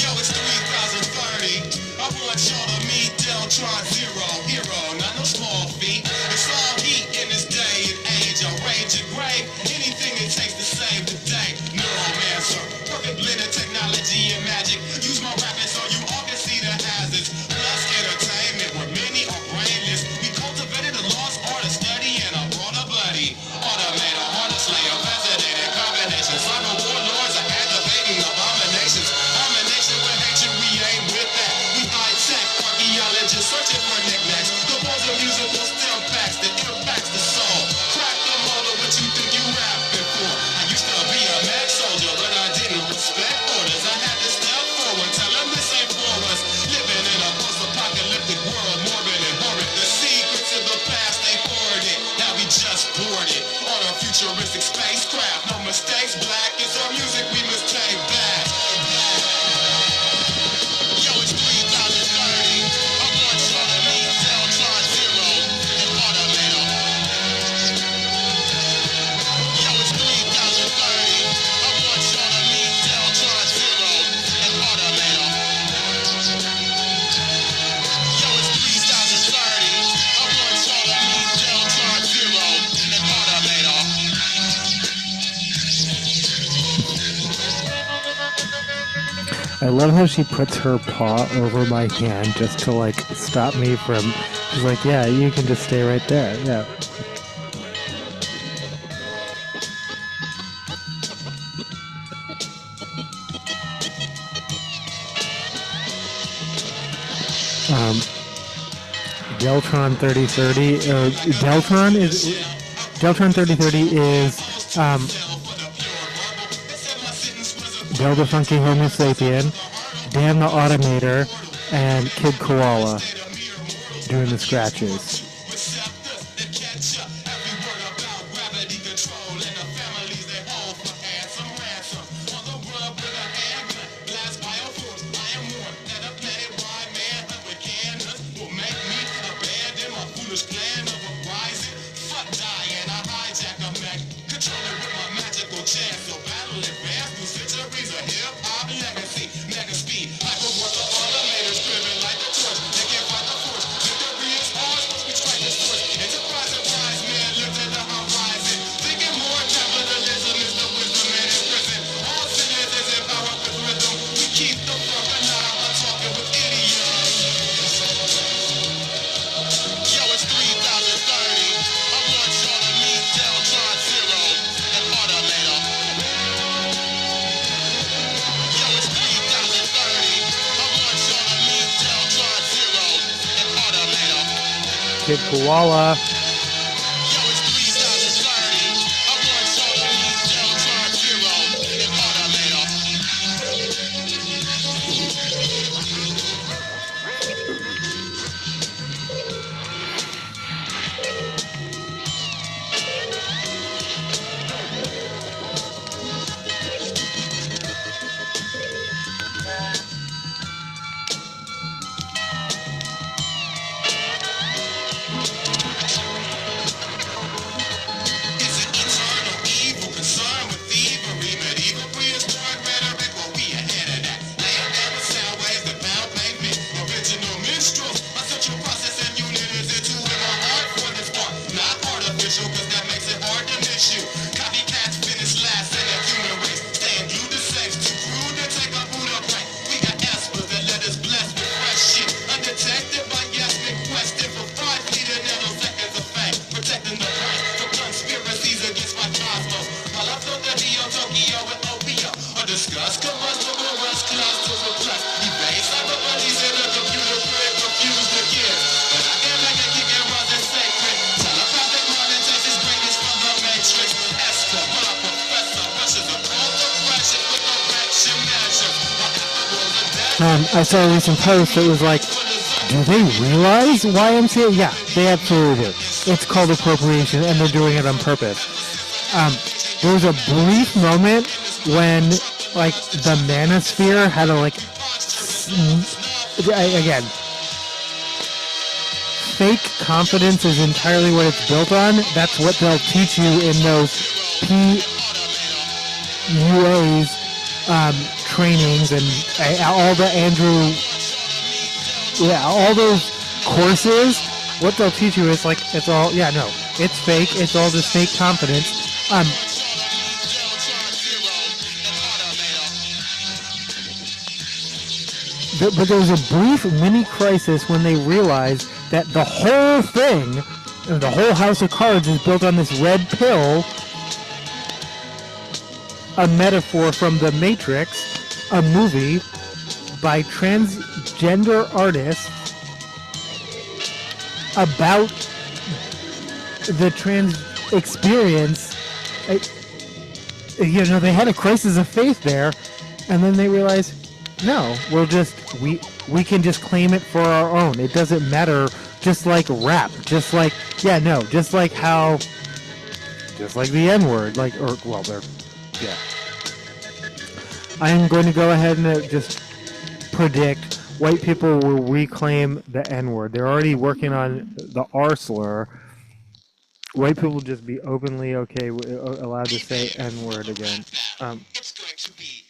Yo, it's 3030. I want y'all to meet Deltron Zero, hero, not no small feat. It's all heat in this day and age. I rage and grave anything it takes to save the day. Neuromancer, perfect blend of technology and magic. Use my rapping so you all can see the hazards. Plus entertainment where many are brainless. We cultivated a lost art of study and I brought a buddy. Automator, harder slayer, fascinating combinations. Cyber warlords are activating abominations. Domination with hatred, we aim with that. We high-tech archaeologists searching for knickknacks. Composing musical stem packs that impacts the soul. Crack the motor, what you think you rapping for? I used to be a mad soldier, but I didn't respect orders. I had to step forward, tell them this ain't for us. Living in a post-apocalyptic world, morbid and horrid. The secrets of the past, they forwarded. Now we just boarded on a futuristic spacecraft. No mistakes, black is our music, we must take back. Yo, it's 3030. I want y'all to meet Deltron Zero and Automator. Yo, it's 3030. I want y'all to meet Deltron Zero and Automator. Yo, it's 3030. I want y'all to meet Deltron Zero and Automator. I love how she puts her paw over my hand just to like stop me from. She's like, yeah, you can just stay right there. Yeah. Deltron 3030. Deltron 3030 is Del the Funky Homo Sapien, Dan the Automator, and Kid Koala doing the scratches. Kid Koala. I saw a recent post that was like, do they realize YMCA? Yeah, they absolutely do. It's called appropriation, and they're doing it on purpose. There was a brief moment when, like, the Manosphere had a, like, again, fake confidence is entirely what it's built on. That's what they'll teach you in those PUAs, trainings, and all the all those courses. What they'll teach you is like, it's all, it's fake. It's all just fake confidence. But there was a brief mini crisis when they realized that the whole thing, the whole house of cards, is built on this red pill, a metaphor from The Matrix, a movie by transgender artists about the trans experience. They had a crisis of faith there, and then they realized, no, we can just claim it for our own. It doesn't matter. Just like rap, just like the N-word, I am going to go ahead and just predict white people will reclaim the N-word. They're already working on the R slur. White people will just be openly allowed to say N-word again. It's going to be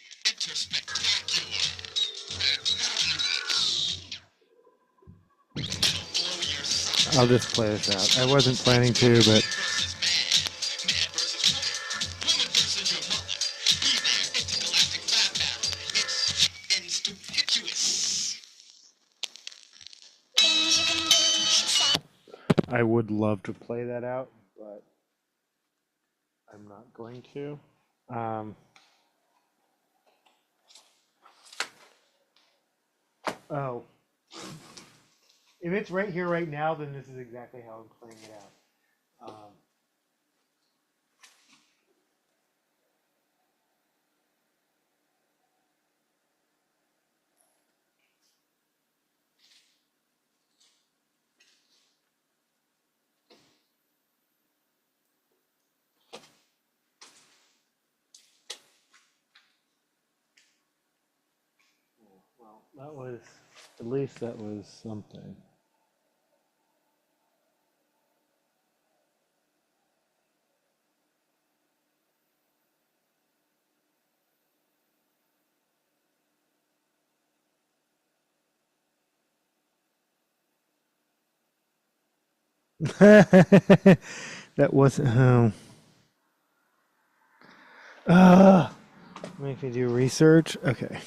I'll just play this out. I wasn't planning to, but I would love to play that out, but I'm not going to. Oh. If it's right here, right now, then this is exactly how I'm playing it out. Well, that was, at least that was something. That wasn't how. Make me do research. Okay.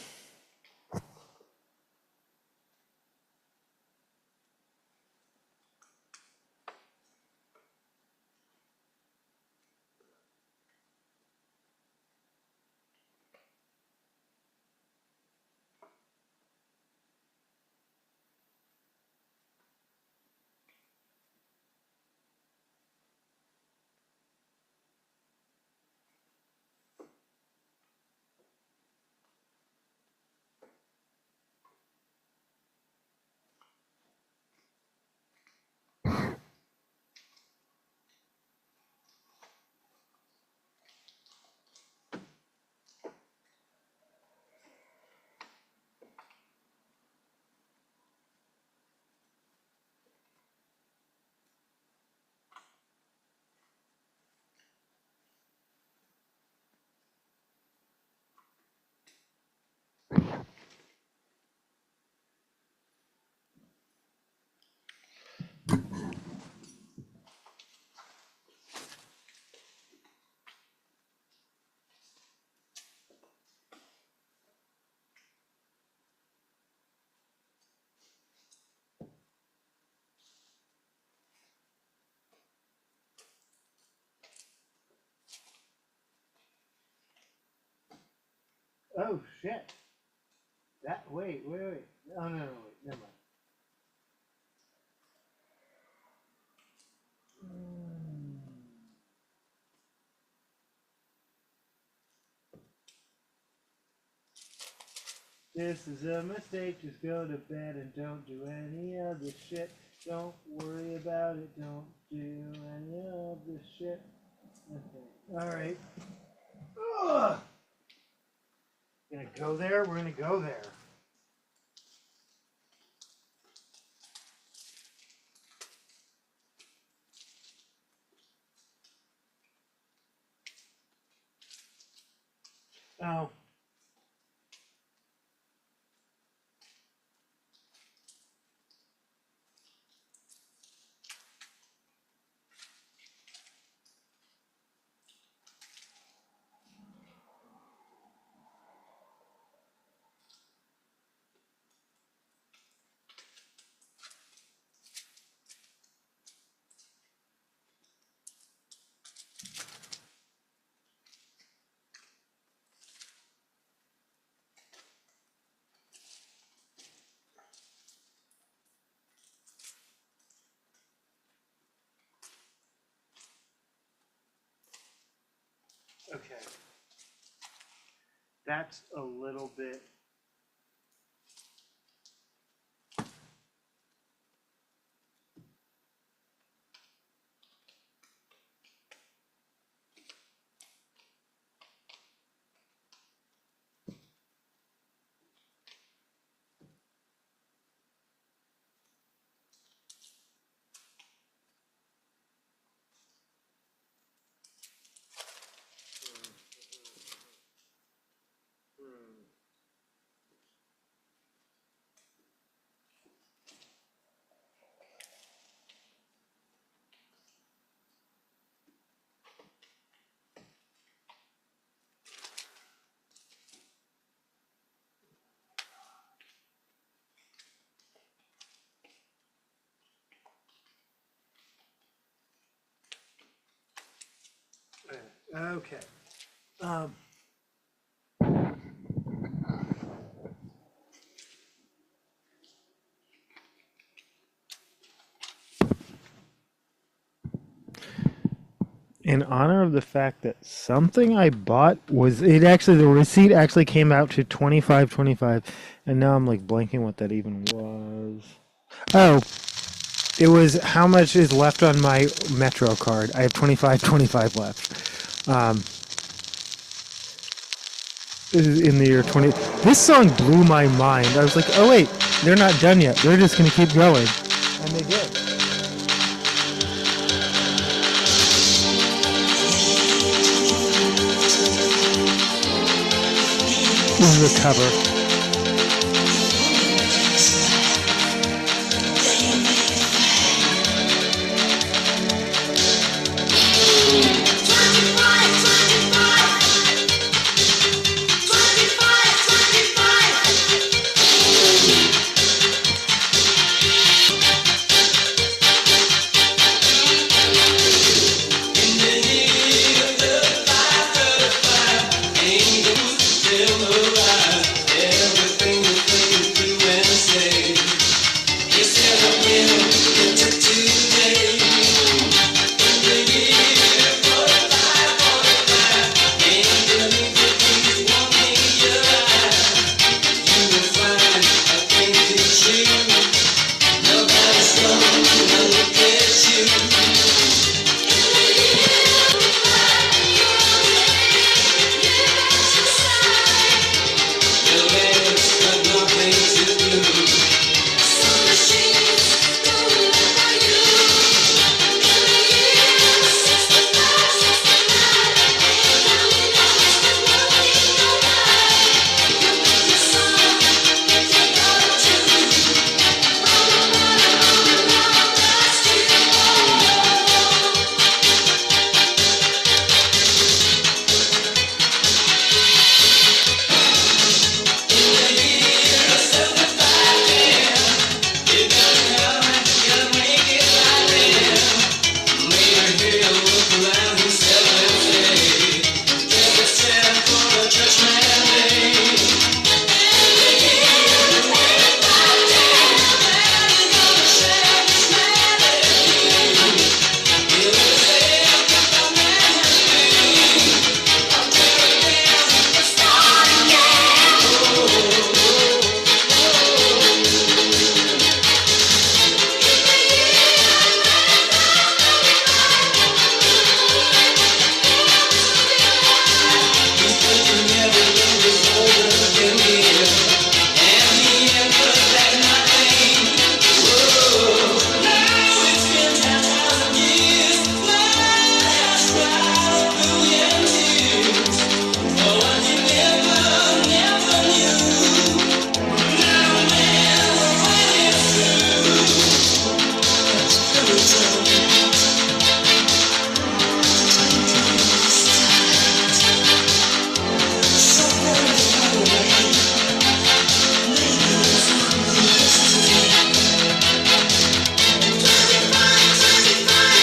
Oh shit. That wait. Oh no, wait, never mind. This is a mistake. Just go to bed and don't do any of this shit. Don't worry about it. Don't do any of this shit. Okay. All right. Ugh. Gonna go there. We're gonna go there. Oh. Okay. That's a little bit. Okay. in honor of the fact that something I bought was the receipt actually came out to $25.25, and now I'm like blanking what that even was. Oh, it was how much is left on my Metro card. I have $25.25 left. This is in the year 20. This song blew my mind. I was like, oh wait, they're not done yet. They're just gonna keep going, and they did. This is a cover.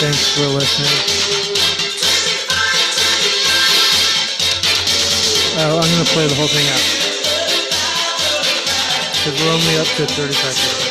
Thanks for listening. Oh, I'm going to play the whole thing out. Because we're only up to 35 seconds.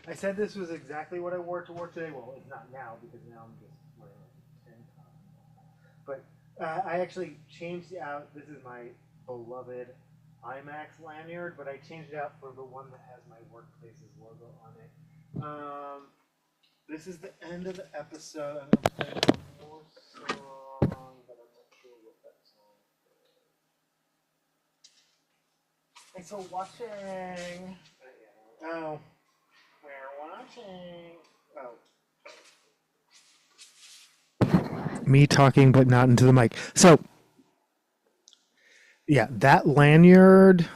I said this was exactly what I wore to work today. Well, it's not now because now I'm just wearing a tank top. But I actually changed out. This is my beloved IMAX lanyard, but I changed it out for the one that has my workplace's logo on it. This is the end of the episode. I'm gonna play one more song, but I'm not sure what that song is. Thanks for watching. Oh, we're watching. Oh. Me talking, but not into the mic. So, yeah, that lanyard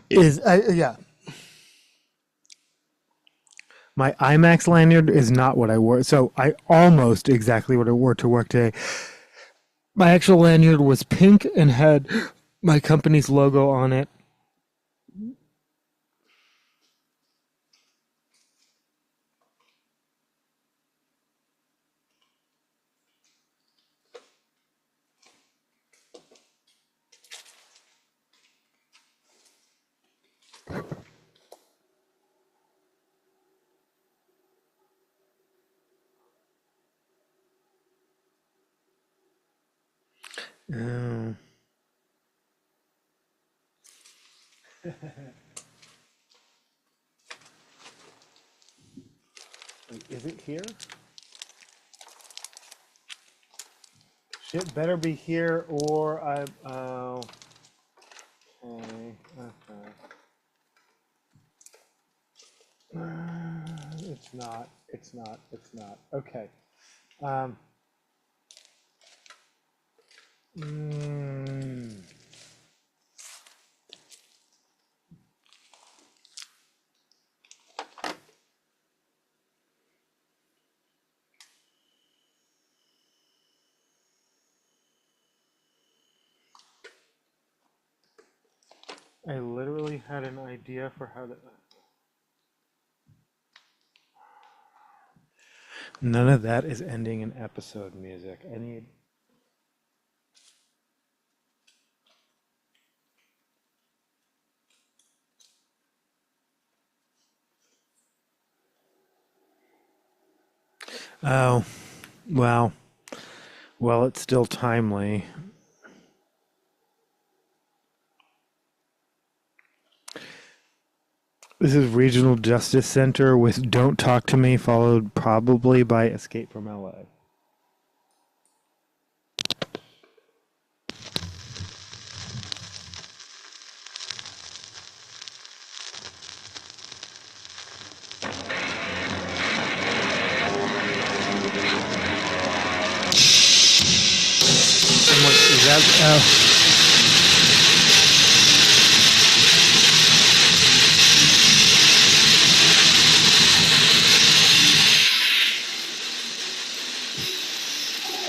is, yeah. My IMAX lanyard is not what I wore. So I almost exactly what I wore to work today. My actual lanyard was pink and had my company's logo on it. Oh. Wait, is it here? Shit better be here or I'm. Oh. Okay. It's not. It's not. It's not. Okay. I literally had an idea for how to. None of that is ending in episode music. I need. Oh, wow. Well, it's still timely. This is Regional Justice Center with Don't Talk to Me, followed probably by Escape from LA. Is that,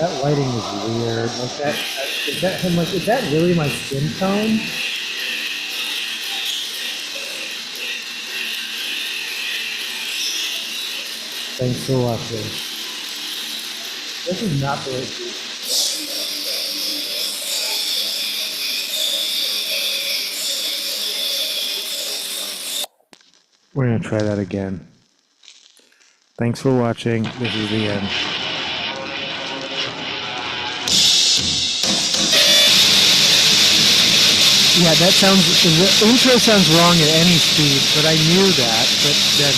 that lighting is weird. Like that, is that him? Like, is that really my skin tone? Thanks for watching. This is not the right. We're gonna try that again. Thanks for watching. This is the end. Yeah, that sounds, the intro sounds wrong at any speed, but I knew that, but then.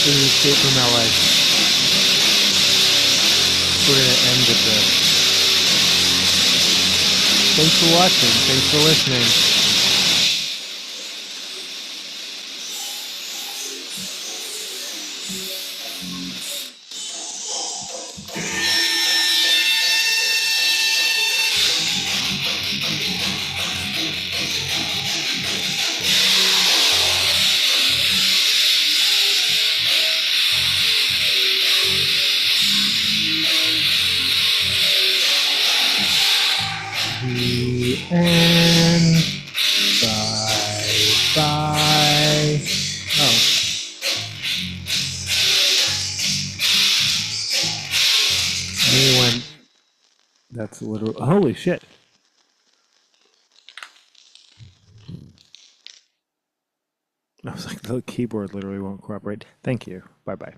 Escape from LA. We're gonna end with this. Thanks for watching. Thanks for listening. The end. Bye. Bye. Oh. Me went. That's literal. Holy shit. I was like, the keyboard literally won't cooperate. Thank you. Bye bye.